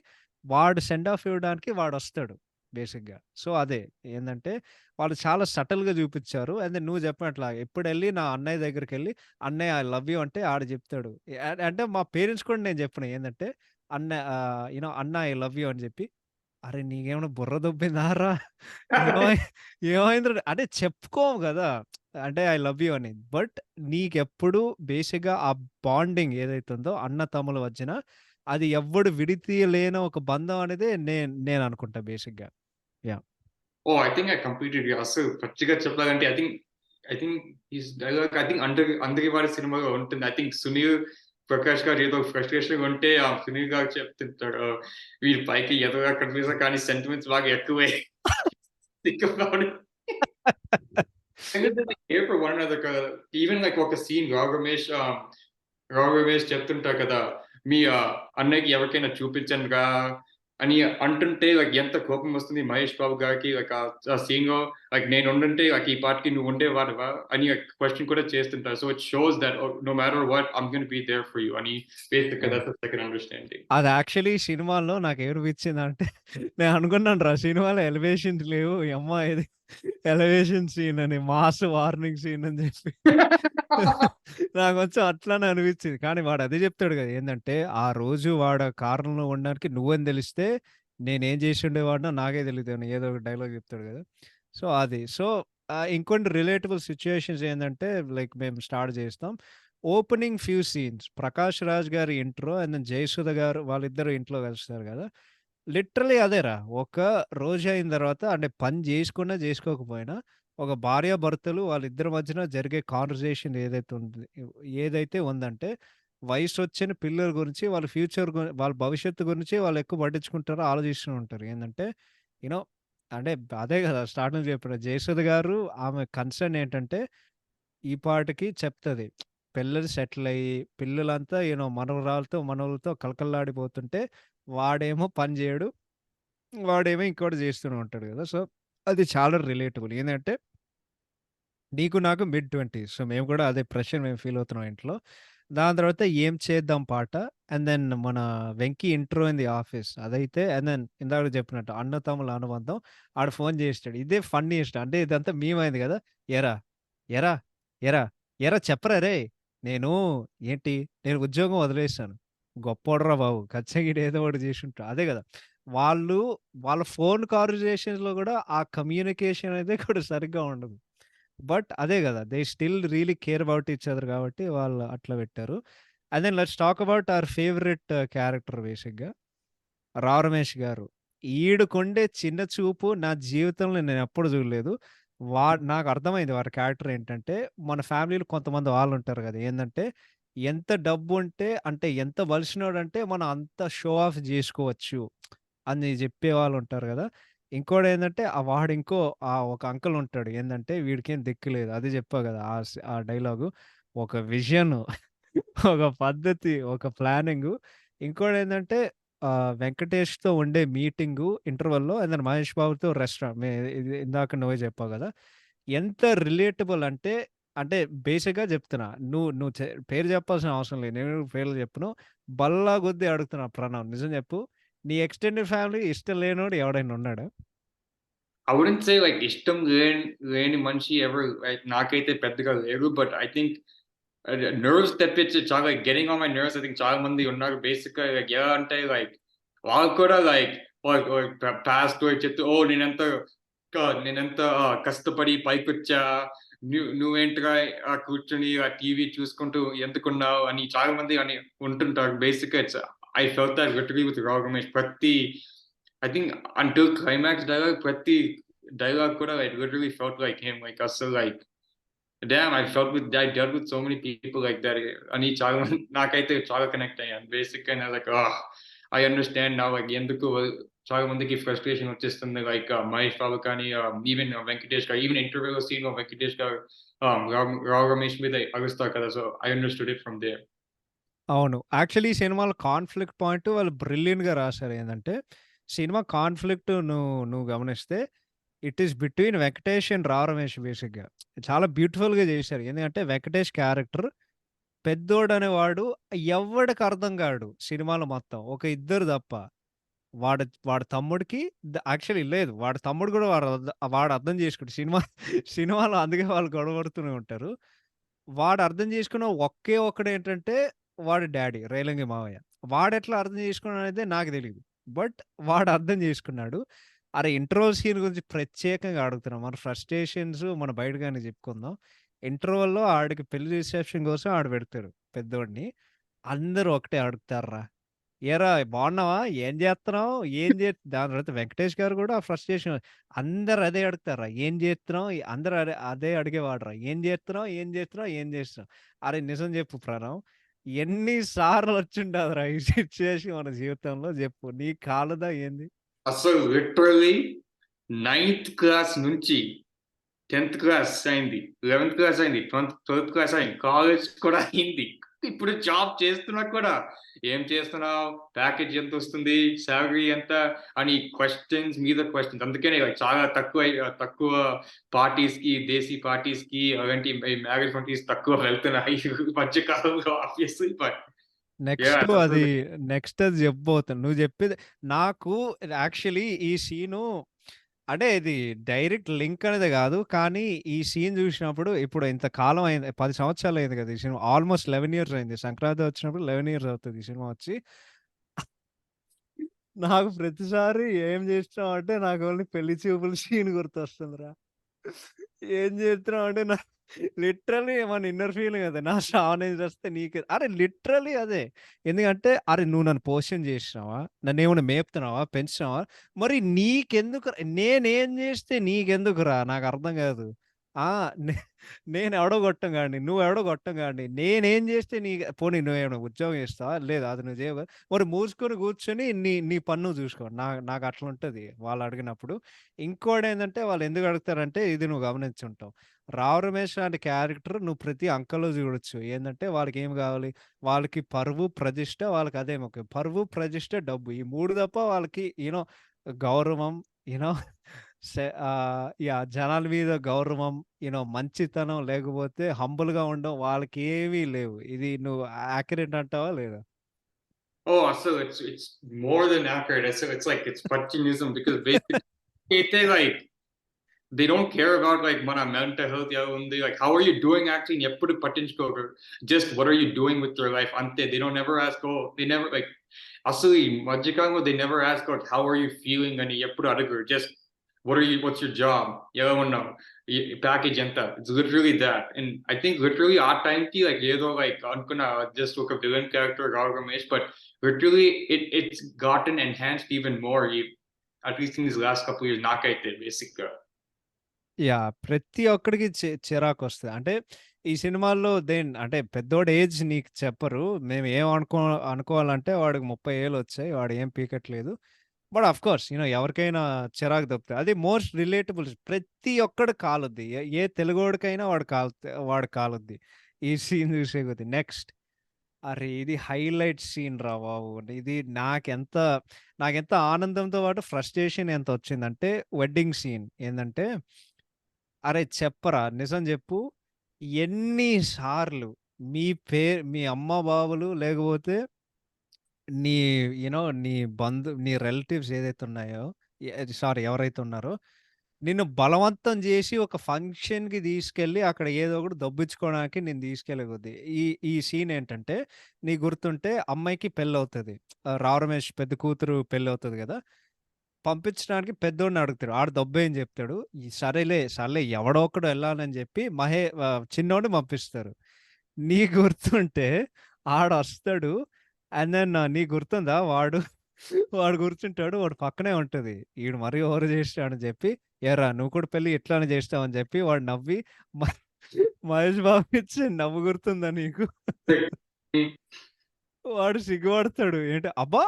వాడు సెండ్ ఆఫ్ ఇవ్వడానికి వాడొస్తాడు బేసిక్‌గా. సో, అదే ఏందంటే, వాళ్ళు చాలా సటిల్‌గా చూపిచ్చారు. అండ్ దెన్ నువ్వు చెప్పినట్లాగా ఎప్పుడెళ్ళి నా అన్నయ్య దగ్గరికెళ్ళి, "అన్నయ్య ఐ లవ్ యూ" అంటే ఆడు చెప్తాడు. అంటే మా పేరెంట్స్ కూడా నేను చెప్పిన ఏందంటే, "అన్న ఐ లవ్ యూ" అని చెప్పి, "అరె! నీకేమైనా బుర్ర దొబ్బిందారా? ఏమై ఏమైందిరా?" అంటే చెప్పుకోము గదా! అంటే ఐ లవ్ యూ అని. బట్ నీకెప్పుడు బేసిక్‌గా ఆ బాండింగ్ ఏదైతే ఉందో అన్న తమ్ముల మధ్యన, అది ఎవ్వడు విడతీయలేని ఒక బంధం అనేది నేననుకుంటా బేసిక్‌గా. Yeah! Oh, I think I completely agree. అసలు పచ్చిగా చెప్పాలంటే I think his dialogue I think అందరి వాడి సినిమాలో ఉంటుంది. ఐ థింక్ సునీల్ ప్రకాష్ గారు ఏదో ఫ్రస్ట్రేషన్‌గా ఉంటే ఆ సునీల్ గారు చెప్తుంటాడు. వీడు పైకి ఎదవగా కనిపిస్తాడు కానీ సెంటిమెంట్స్ బాగా ఎక్కువే. Think about it. They care for one another కదా. ఈవెన్ లైక్ ఒక సీన్ రావు రమేష్ చెప్తుంటారు కదా! మీ అన్నయ్యకి ఎవరికైనా చూపించనుగా అని అంటుంటే లైక్ ఎంత కోపం వస్తుంది మహేష్ బాబు గారికి లైక్ ఆ సీన్‌లో లైక్ నేనుండుంటే లైక్ ఈ పాటికి నువ్వు ఉండేవాడివా అని క్వెషన్ కూడా చేస్తుంటారు. So it shows that no matter what I'm gonna be there for you అని బేసిక్‌గా yeah! That's the second understanding. అది యాక్చువల్లీ సినిమాలో నాకేమనిపించిందంటే నేను అనుకున్నానురా సినిమాలో ఎలివేషన్స్ లేవు. యమ్మా ఇది ఎలివేషన్ సీన్ అని మాస్ వార్నింగ్ సీన్ అని చెప్పి. నాకు కొంచెం అట్లనే అనిపించింది. కానీ వాడు అదే చెప్తాడు కదా! ఏందంటే, "ఆ రోజు వాడు కారులో ఉండడానికి నువ్వని తెలిస్తే నేనేం చేసి ఉండేవాడినో నాకే తెలీదు" అని ఏదో ఒక డైలాగ్ చెప్తాడు కదా! సో, అది. సో, ఇంకొన్ని రిలేటబుల్ సిట్యుయేషన్స్ ఏందంటే లైక్ మేము స్టార్ట్ చేస్తాం. Opening few scenes 'Prakash Raj' గారి ఇంట్రో అండ్ దెన్ 'జయసుధ' గారు వాళ్ళిద్దరూ ఇంట్లో కలుస్తారు కదా! లిటరల్లీ అదేరా. ఒక రోజయిన తర్వాత అంటే పని జేసుకున్నా, జేసుకోకపోయినా ఒక భార్యాభర్తలు వాళ్ళిద్దరి మధ్యన జరిగే కాన్వర్జేషన్ ఏదైతే ఉందంటే, వయసొచ్చిన పిల్లల గురించి వాళ్ళ వాళ్ళ భవిష్యత్తు గురించి వాళ్ళెక్కువ పట్టించుకుంటారో, ఆలోచిస్తూ ఉంటారు. ఏందంటే, యూ నో అంటే అదే గదా! స్టార్టింగ్‌లో చెప్పిన జయసుధ గారు ఆమె కన్సర్న్ ఏంటంటే, ఈ పాటకి చెప్తది. పిల్లలు సెటిలయ్యి, పిల్లలంతా మనవరాలతో, మనవలతో కళకళలాడిపోతుంటే, వాడేమో పని జేయడు. వాడేమో ఇంకోటి జేస్తూనే ఉంటాడు గదా! సో, అది చాలా రిలేటబుల్. ఏందంటే, నీకు నాకు మిడ్ 20స్. సో, మేము కూడా అదే ప్రెషర్ మేము ఫీల్ అవుతున్నాం ఇంట్లో. దాని తర్వాత 'ఏం చేద్దాం' పాట. అండ్ దెన్ మన 'Venky intro in the office' అదైతే అండ్ దెన్ ఇందాక చెప్పినట్టు అన్నతమ్ముల అనుబంధం. ఆడు ఫోన్ చేసాడు. ఇదే ఫన్నీయెస్ట్ అంటే ఇదంతా మీమ్ అయింది కదా! "ఏరా, ఏరా, ఏరా, ఏరా చెప్పరా రేయ్! నేను ఏంటి నేను ఉద్యోగం వదిలేసాను. గొప్పోడురా బాబు! ఖచ్చితంగా ఈడు ఏదో ఒకటి చేసుంటాడు." అదే కదా! వాళ్ళు వాళ్ళ ఫోన్ కాన్వర్జేషన్స్‌లో కూడా ఆ కమ్యూనికేషన్ అనేది కూడా సరిగ్గా ఉండదు. బట్ అదే గదా! They still really care about each other కాబట్టి వాళ్ళు అట్లా పెట్టారు. And then let's talk about our favourite character బేసిక్‌గా 'రావ్ రమేష్' గారు. ఈడుకుండే చిన్న చూపు నా జీవితంలో నేనెప్పుడు చూడలేదు. నాకు అర్థమైంది వాడి క్యారెక్టర్ ఏంటంటే, మన ఫ్యామిలీలో కొంతమంది వాళ్ళుంటారు గదా! ఏందంటే, ఎంత డబ్బుంటే అంటే ఎంత బలిసినోడంటే మనం అంత షో ఆఫ్ జేసుకోవచ్చు అని జెప్పేవాళ్ళుంటారు గదా! ఇంకోడేందంటే వాడింకో ఒక అంకుల్ ఉంటాడు. ఏందంటే వీడికేం దిక్కు లేదు. అది జెప్పావు గదా! ఆ డైలాగు. ఒక విజన్, ఒక పద్ధతి, ఒక ప్లానింగు. ఇంకోటేందంటే 'వెంకటేష్‌తో' ఉండే మీటింగు ఇంటర్వల్‌లో అండ్ దెన్ 'మహేష్ బాబుతో' రెస్టారెంట్ ఇది ఇందాక నువ్వే చెప్పావు గదా! ఎంత రిలేటబుల్ అంటే, అంటే బేసిక్‌గా జెప్తున్నా. నువ్వు నువ్వు పేరు జెప్పాల్సిన అవసరం లేదు. నేను పేర్లు జెప్పను. బల్లా కొద్దీ అడుగుతున్నా ప్రణవ్ నిజం జెప్పు. నీ ఎక్స్‌టెండెడ్ ఫ్యామిలీ ఇష్టం లేనోడు ఎవడైనా ఉన్నాడా? I wouldn't say like ఇష్టం లేని మనిషి ఎవరు లైక్ నాకైతే పెద్దగా లేరు. బట్ ఐ థింక్ నర్వ్స్ తెప్పించి చాలా getting on my nerves I think చాలా మంది ఉన్నారు. బేసిక్‌గా లైక్ ఎలా అంటే లైక్ వాళ్ళు కూడా లైక్ పాస్ట్ చెప్తూ ఓహ్! నేనెంత కష్టపడి పైకొచ్చా. నువ్వేంట్రా కూర్చొని ఆ టీవీ చూసుకుంటూ ఎందుకున్నావు అని చాలా మంది అని ఉంటుంటారు. బేసిక్‌గా I felt that literally with Rao Ramesh. I think until climax dialogue ప్రతి డైలాగ్ కూడా I literally felt like him. Like అస్సలు like damn! I dealt with so many people like that అని చాలా మంది నాకైతే చాలా కనెక్ట్ అయ్యాను. బేసిక్‌గా నేను like I understand now like ఎందుకు చాలా మందికి ఫ్రస్ట్రేషన్ వచ్చేస్తుంది. లైక్ మహేష్ బాబు కానీ ఈవెన్ వెంకటేష్ గారు ఈవెన్ ఇంటర్వ్యూలో సీన్‌లో వెంకటేష్ గారు రావ్ రమేష్ మీద అరుస్తారు కదా! So I understood it from there. అవును. యాక్చువల్లీ ఈ సినిమాలో కాన్‌ఫ్లిక్ట్ పాయింట్ వాళ్ళు బ్రిలియంట్‌గా రాశారు. ఏందంటే, సినిమా కాన్‌ఫ్లిక్ట్ నువ్వు గమనిస్తే it is between Venkatesh and Rao Ramesh బేసిక్‌గా. చాలా బ్యూటిఫుల్‌గా చేశారు. ఎందుకంటే వెంకటేష్ క్యారెక్టర్ పెద్దోడనేవాడు ఎవ్వడికి అర్థం కాడు సినిమాలో మొత్తం. ఒక ఇద్దరు తప్ప. వాడి తమ్ముడికి యాక్చువల్లీ లేదు. వాడి తమ్ముడు కూడా వాడు అర్థం చేసుకుంటాడు. సినిమాలో అందుకే వాళ్ళు గొడవ పడుతూనే ఉంటారు. వాడు అర్థం చేసుకున్న ఒకే ఒక్కడేంటంటే వాడి డ్యాడీ 'రేలంగి మావయ్య.' వాడెట్లా అర్థం చేసుకున్నాడనేదే నాకు తెలీదు. బట్ వాడు అర్థం చేసుకున్నాడు. అరే! ఇంటర్వల్ సీన్ గురించి ప్రత్యేకంగా అడుగుతున్నా. మన ఫ్రస్ట్రేషన్స్ మన బయట గాని చెప్పుకుందాం. ఇంటర్వల్‌లో ఆడికి పెళ్లి రిసెప్షన్ కోసం ఆడు పెడతాడు పెద్దోడిని. అందరూ ఒకటే అడుగుతార్రా. "ఏరా బాగున్నావా? ఏం జేత్తన్నావు? దాని తర్వాత వెంకటేష్ గారు గూడా ఫ్రస్ట్రేషన్ అందరూ అదే అడుగుతార్రా. ఏం జేత్తున్నావు? అందరూ అదే అడిగేవాడురా. ఏం జేత్తున్నావు? ఏం జేత్తున్నావు? ఏం జేస్తున్నావు? అరె నిజం జెప్పు ప్రణవ్. ఎన్ని సార్లు వచ్చుంటాదిరా ఈ సిట్యుయేషన్ మన జీవితంలో జెప్పు. నీకు కాలేదా ఏంది? అసలు లిటరల్లీ నైన్త్ క్లాస్ నుంచి 10థ్ క్లాస్ అయింది. 11థ్ క్లాస్ అయింది. 12థ్ క్లాస్ అయింది. కాలేజ్ కూడా అయింది. ఇప్పుడు జాబ్ చేస్తున్నా కూడా, "ఏం చేస్తున్నావు? ప్యాకేజ్ ఎంతొస్తుంది? సాలరీ ఎంత?" అని క్వెషన్స్ మీద క్వెషన్స్. అందుకనే చాలా తక్కువ పార్టీస్‌కి, దేశీ పార్టీస్‌కి అలాంటి మ్యారేజ్ పార్టీస్ తక్కువ వెళ్తున్నాయి ఈ మధ్య కాలంలో ఆబ్వియస్లీ. బట్ నెక్స్ట్ అసలు అది నెక్స్ట్ అది జెప్పబోతున్నా. నువ్వు జెప్పేది నాకు యాక్చువల్లీ ఈ సీను అంటే ఇది డైరెక్ట్ లింక్ అనేది గాదు. కానీ ఈ సీన్ జూసినప్పుడు ఇప్పుడు ఇంత కాలం అయింది. 10 సంవత్సరాలయింది గదా! ఈ సినిమా. ఆల్‌మోస్ట్ 11 ఇయర్స్ అయింది. సంక్రాంతి వచ్చినప్పుడు 11 ఇయర్స్ అవుతది ఈ సినిమా వచ్చి. నాకు ప్రతిసారి ఏం జేసినావు అంటే నాకు ఓన్లీ పెళ్లి చూపుల సీన్ గుర్తొస్తుందిరా. ఏం జేస్తున్నావు అంటే లిటరల్లీ మన ఇన్నర్ ఫీలింగ్ అదే. నా చావనేసి చస్తే నీకే అరే! లిటరల్లీ అదే. ఎందుకంటే అరే! నువ్వు నన్ను పోషణ జేసినావా? నన్నేమన్నా మేపుతున్నావా? పెంచుతున్నావా? మరి నీకెందుకురా నేనేం జేస్తే నీకెందుకురా? నాకర్థం గాదు. ఆ! నే నేనెవడో గొట్టంగాడిని. నువ్వెవడో గొట్టంగాడిని. నేనేం జేస్తే పోనీ నువ్వేమైనా ఉద్యోగం జేస్తావా? లేదు అది నువ్వు జేయవా? మరి మూసుకొని గూర్చొని నీ నీ పని నువ్వు జూసుకో. నాకట్లుంటది వాళ్ళడిగినప్పుడు. ఇంకోటేందంటే వాళ్ళెందుకు అడుగుతారంటే ఇది నువ్వు గమనించుంటావు. 'రావ్ రమేష్' లాంటి క్యారెక్టర్ నువ్వు ప్రతి అంకలో జూడొచ్చు. ఏందంటే వాడికేం గావాలి? వాళ్ళకి పరువు, ప్రతిష్ట వాళ్ళకదే ముఖ్యం. పరువు, ప్రతిష్ట, డబ్బు. ఈ 3 తప్ప వాళ్ళకి గౌరవం యూ నో యాహ్! జనాల మీద గౌరవం, మంచితనం లేకపోతే హంబుల్‌గా ఉండడం వాళ్ళకేమీ లేవు. ఇది నువ్వు యాక్యురేట్ అంటావా లేదా? Oh, so it's more than accurate. So it's like it's Putinism because basically they like they don't care about like మన mental health ఎలా ఉంది, like how are you doing actually ఎప్పుడు పట్టించుకోరు. Just what are you doing with your life అంతే. They don't ever ask, oh, they never like అసలు ఈ మధ్యకాలంలో they never ask like how are you feeling అని ఎప్పుడు అడగరు. Just what's your job? ఎలా ఉన్నావు? ప్యాకేజ్ ఎంత? It's literally that. And I think literally ఆ టైంకి like ఏదో like అనుకున్న just ఒక villain character Rao Ramesh, but literally it's gotten enhanced even more at least in these last couple years నాకైతే బేసిక్‌గా. యాహ్! ప్రతి ఒక్కడికి చిరాకొస్తది. అంటే ఈ సినిమాల్లో అంటే పెద్దోడి ఏజ్ నీకు చెప్పరు. మేము ఏం అనుకోవాలంటే వాడికి 30 ఏళ్ళొచ్చాయి. వాడు ఏం పీకట్లేదు. బట్ ఆఫ్‌కోర్స్ ఎవరికైనా చిరాకు దప్పుతది. అది మోస్ట్ రిలేటబుల్. ప్రతి ఒక్కడు కాలుద్ది. ఏ తెలుగోడికైనా వాడు కాలుద్ది. ఈ సీన్ చూసే కొద్దీ. నెక్స్ట్ అరే! ఇది హైలైట్ సీన్ రా బాబు! ఇది నాకెంత ఆనందంతో పాటు ఫ్రస్ట్రేషన్ ఎంతొచ్చిందంటే వెడ్డింగ్ సీన్ ఏందంటే, అరే! చెప్పరా నిజం జెప్పు. ఎన్ని సార్లు మీ అమ్మ బావలు లేకపోతే నీ నీ రిలేటివ్స్ ఏదైతే ఉన్నాయో, సారీ ఎవరైతే ఉన్నారో, నిన్ను బలవంతం జేసి ఒక ఫంక్షన్‌కి తీసుకెళ్ళి అక్కడ ఏదో ఒకటి దొబ్బించుకోవడానికి నేను తీసుకెళ్ళే కొద్దీ. ఈ ఈ సీన్ ఏంటంటే, నీకు గుర్తుంటే అమ్మాయికి పెళ్లవుతది. 'రావు రమేష్' పెద్ద కూతురు పెళ్లవుతది గదా! పంపించడానికి పెద్దోడిని అడుగుతాడు. ఆడు దబ్బేం జెప్తాడు. సర్లే ఎవడో ఒకడు ఎళ్ళాలని జెప్పి చిన్నోడిని పంపిస్తారు. నీకు గుర్తుంటే ఆడొస్తాడు. అండ్ దెన్ నీకు గుర్తుందా వాడు కూర్చుంటాడు. వాడు పక్కనే ఉంటది. ఈడు మరీ ఓవర్ జేసాడని జెప్పి, "ఏరా నువ్వు కూడా పెళ్లి ఇట్లానే జేసినావని" జెప్పి వాడు నవ్వి మ మహేష్ బాబుకి ఇచ్చే నవ్వు గుర్తుందా నీకు? వాడు సిగ్గుపడతాడు. అబ్బా!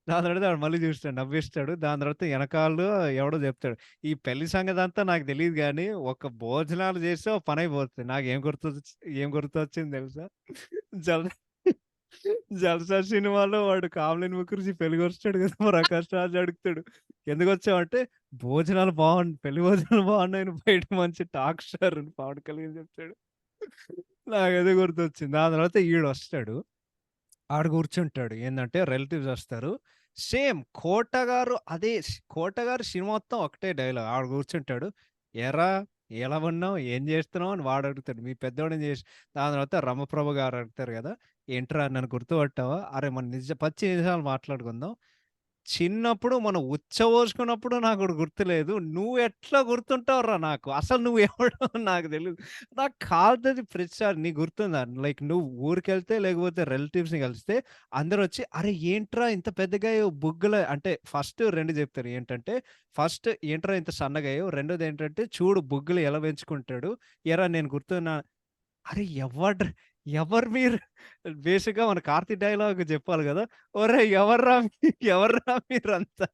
దాని తర్వాత వాడు మళ్ళీ చూస్తాడు. నవ్విస్తాడు. దాని తర్వాత ఎనకాల ఎవడో చెప్తాడు. ఈ పెళ్లి సంగతంతా నాకు తెలీదు గానీ, ఒక భోజనాలు చేస్తే ఓ పనైపోతది. ఏం గుర్తొచ్చింది తెలుసా? జల్ 'జల్సా' సినిమాలో వాడు 'కామినేని ముఖర్జీ' పెళ్ళికొస్తాడు కదా! 'ప్రకాష్ రాజ్' అడుగుతాడు. ఎందుకొచ్చావంటే, పెళ్లి భోజనాలు బాగున్నాయని బయట మంచి టాక్ స్టార్ అని పవన్ కళ్యాణ్ చెప్తాడు. నాకదే గుర్తొచ్చింది. దాని తర్వాత ఈడొస్తాడు. ఆడ కూర్చుంటాడు. ఏందంటే రిలేటివ్స్ వస్తారు. సేమ్ 'కోట' గారు సినిమా మొత్తం ఒకటే డైలాగ్. ఆడ కూర్చుంటాడు. "ఏరా ఎలా ఉన్నావు? ఏం చేస్తున్నావు?" అని వాడు అడుగుతాడు. మీ పెద్దోడేం చేసి దాని తర్వాత రమప్రభ గారు అడుగుతారు కదా! "ఏంట్రా నన్ను గుర్తుపట్టావా? అరే మన పచ్చి నిజాలు మాట్లాడుకుందాం. చిన్నప్పుడు మనం ఉచ్చబోసుకున్నప్పుడు నాకోటి గుర్తులేదు. నువ్వెట్లా గుర్తుంటావురా నాకు? అసలు నువ్వెవడో నాకు తెలీదు. నాకు కాలుతది ప్రతిసారి. నీకు గుర్తుందా? లైక్ నువ్వు ఊరికెళ్తే లేకపోతే రిలేటివ్స్‌ని కలిస్తే అందరొచ్చి, "అరే! ఏంట్రా ఇంత పెద్దగయ్యావు అంటే ఫస్ట్ 2 చెప్తారు. ఫస్ట్ ఏంట్రా ఇంత సన్నగయ్యావు? రెండోదేంటంటే చూడు బుగ్గలు ఎలా పెంచుకుంటాడు. ఏరా నేను గుర్తున్నా" అరే! ఎవరు మీరు? బేసిక్‌గా మన 'కార్తీ' డైలాగ్ జెప్పాలి గదా! ఒరేయ్! ఎవర్రా మీరంతా?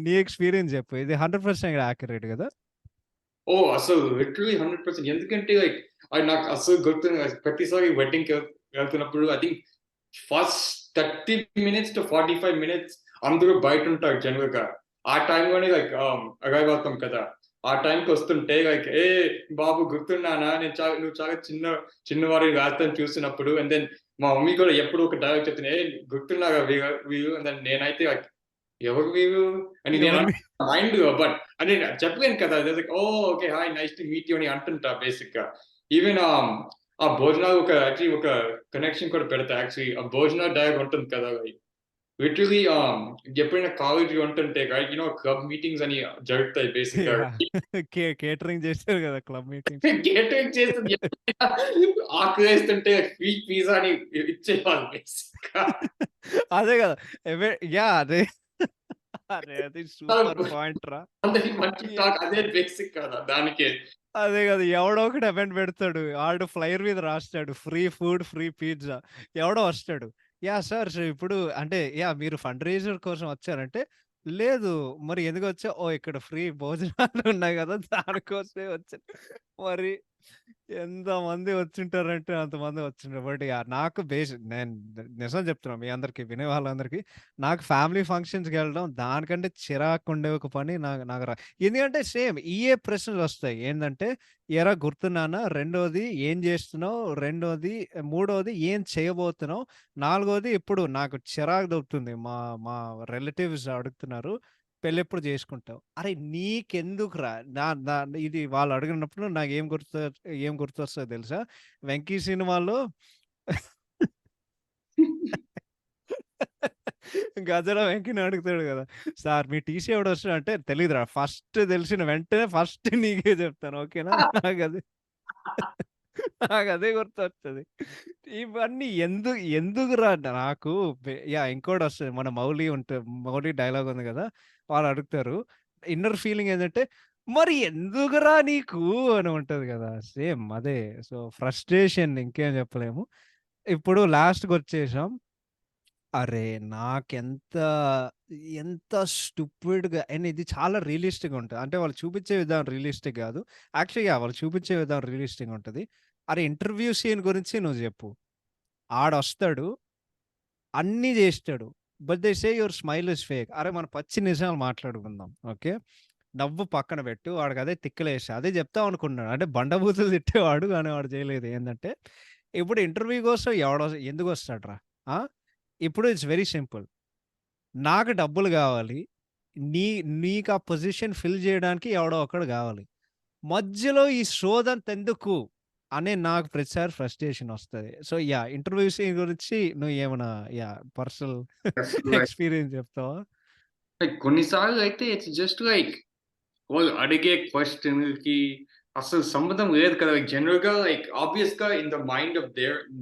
నీ ఎక్స్‌పీరియన్స్ జెప్పు. ఇది 100% యాక్యురేట్ గదా! ఓహ్! అసలు లిటరల్లీ 100% ఎందుకంటే లైక్ అది నాకు అస్సలు గుర్తుంది. ప్రతిసారి వెడ్డింగ్‌కి వెళ్తున్నప్పుడు I think first 30 minutes to 45 minutes అందరూ బయటుంటారు జనరల్‌గా. ఆ టైంలోనే లైక్ అరైవ్ అవుతాం కదా! ఆ టైంకొస్తుంటే లైక్, "ఏ బాబు గుర్తున్నానా? నువ్వు చాలా చిన్నవాడివి లాస్ట్ టైమ్ చూసినప్పుడు." అండ్ దెన్ మా మమ్మీ కూడా ఎప్పుడు ఒక డైలాగ్ చెప్తుంది. "ఏయ్! గుర్తున్నారా వీళ్ళు?" అండ్ దెన్ నేనైతే లైక్, "ఎవరు వీళ్ళు?" అని నేను ఎవరు మీ మైండ్‌లో బట్ అంటే చెప్పలేను కదా! Like oh! Okay. Hi nice to meet you అని అంటుంటా బేసిక్‌గా. ఈవెన్ ఆ భోజనాలు యాక్చువల్లీ ఒక కనెక్షన్ కూడా పెడతా యాక్చువల్లీ. ఆ భోజనాల డైలాగ్ ఉంటుంది కదా! లైక్ లిటరల్లీ ఎప్పుడైనా కాలేజ్‌లో ఉంటుంటే రైట్ క్లబ్ మీటింగ్స్ అని జరుగుతాయి బేసిక్‌గా. యాహ్! కేటరింగ్ జేస్తారు గదా! Club meetings. గేట్‌వేకి చేస్తుంది ఎప్పుడైనా ఆకలేస్తుంటే ఫ్రీ పిజ్జా అని ఇచ్చేవాళ్ళు బేసిక్‌గా. అదే గదా! యాహ్! అరే! అది సూపర్ పాయింట్ రా! అందరికి మంచి యాహ్! టాక్ అదే బేసిక్ కదా! దానికే. అదే గదా! ఎవడో ఒకడు event బెడతాడు. ఆడు ఫ్లైర్ మీద రాస్తాడు. Free food, free pizza. ఎవడో వస్తాడు. యాహ్! సార్ ఇప్పుడు అంటే యాహ్! మీరు ఫండ్ రైజర్ కోసం వచ్చారంటే, లేదు మరి ఎందుకొచ్చావు? ఓహ్! ఇక్కడ ఫ్రీ భోజనాలు ఉన్నాయి గదా! దానికోసమే వచ్చాను. మరి ఎంతమంది వచ్చుంటారంటే అంతమంది వచ్చుంటారు. బట్ నాకు నేను నిజం చెప్తున్నా మీ అందరికి వినే వాళ్ళందరికీ. నాకు ఫ్యామిలీ ఫంక్షన్స్‌కి వెళ్ళడం దానికంటే చిరాకుండే ఒక పని నాకు నాకు ఎందుకంటే సేమ్ ఇయే ప్రశ్నలొస్తాయి. ఏందంటే, "ఏరా గుర్తున్నానా? రెండోది ఏం జేస్తున్నావు? రెండోది మూడోది ఏం చేయబోతున్నావు? నాలుగోది ఇప్పుడు నాకు చిరాకు దొబ్బుతుంది. మా మా రిలేటివ్స్ అడుగుతున్నారు. పెళ్ళెప్పుడు జేసుకుంటావు? అరె నీకెందుకురా? నా నా ఇది వాళ్ళు అడిగినప్పుడు ఏం గుర్తొస్తదో తెలుసా? 'వెంకీ' సినిమాలో 'గజల వెంకిని' అడుగుతాడు గదా! "సార్ మీ టీసీ ఎవడొస్తున్నాడు?" అంటే తెలీదురా. ఫస్ట్ తెలిసిన వెంటనే ఫస్ట్ నీకే చెప్తాను. ఓకేనా? నాకదే గుర్తొస్తది. ఇవన్నీ ఎందుకురా నాకు ఇంకోటొస్తది. మన 'మౌలి' డైలాగ్ ఉంది గదా! వాళ్ళు అడుగుతారు. ఇన్నర్ ఫీలింగ్ ఏందంటే, "మరి ఎందుకురా నీకు" అని ఉంటది గదా! సేమ్ అదే. సో, ఫ్రస్ట్రేషన్ ఇంకేం చెప్పలేము. ఇప్పుడు లాస్ట్‌కొచ్చేసాం. అరే! ఎంత స్టూపిడ్‌గా అండ్ ఇది చాలా రియలిస్టిక్‌గా ఉంటది. అంటే వాళ్ళు చూపించే విధానం రియలిస్టిక్ గాదు. యాక్చువల్‌గా వాళ్ళు చూపించే విధానం రియలిస్టిక్‌గా ఉంటది. అరే! ఇంటర్వ్యూ సీన్ గురించి నువ్వు జెప్పు. ఆడొస్తాడు, అన్నీ జేస్తాడు. But they say your smile is fake. అరే! మనం పచ్చి నిజాలు మాట్లాడుకుందాం. ఓకే. నవ్వు పక్కన పెట్టు. వాడికదే తిక్కలేసి అదే చెప్దామనుకున్నాడు. అంటే బండబూతులు తిట్టేవాడు. కానీ వాడు చేయలేదు. ఏందంటే, ఇప్పుడు ఇంటర్వ్యూ కోసం ఎందుకొస్తాడురా? ఆ! ఇప్పుడు ఇట్స్ వెరీ సింపుల్. నాకు డబ్బులు గావాలి. నీ నీకా పొజిషన్ ఫిల్ జేయడానికి ఎవడో ఒకడు గావాలి. మధ్యలో ఈ సోదంతెందుకు అని నాకు ప్రతిసారి ఫ్రస్ట్రేషన్ ఒస్తది. సో, ఇంటర్వ్యూస్ గురించి నువ్వేమన్నా పర్సనల్ అసలు ఎక్స్‌పీరియన్స్ చెప్తావా? కొన్నిసార్లయితే ఇట్స్ జస్ట్ లైక్ వాళ్ళు అడిగే క్వెషన్‌కి అసలు సంబంధం లేదు కదా! జనరల్‌గా లైక్ ఆబ్వియస్‌గా in the mind of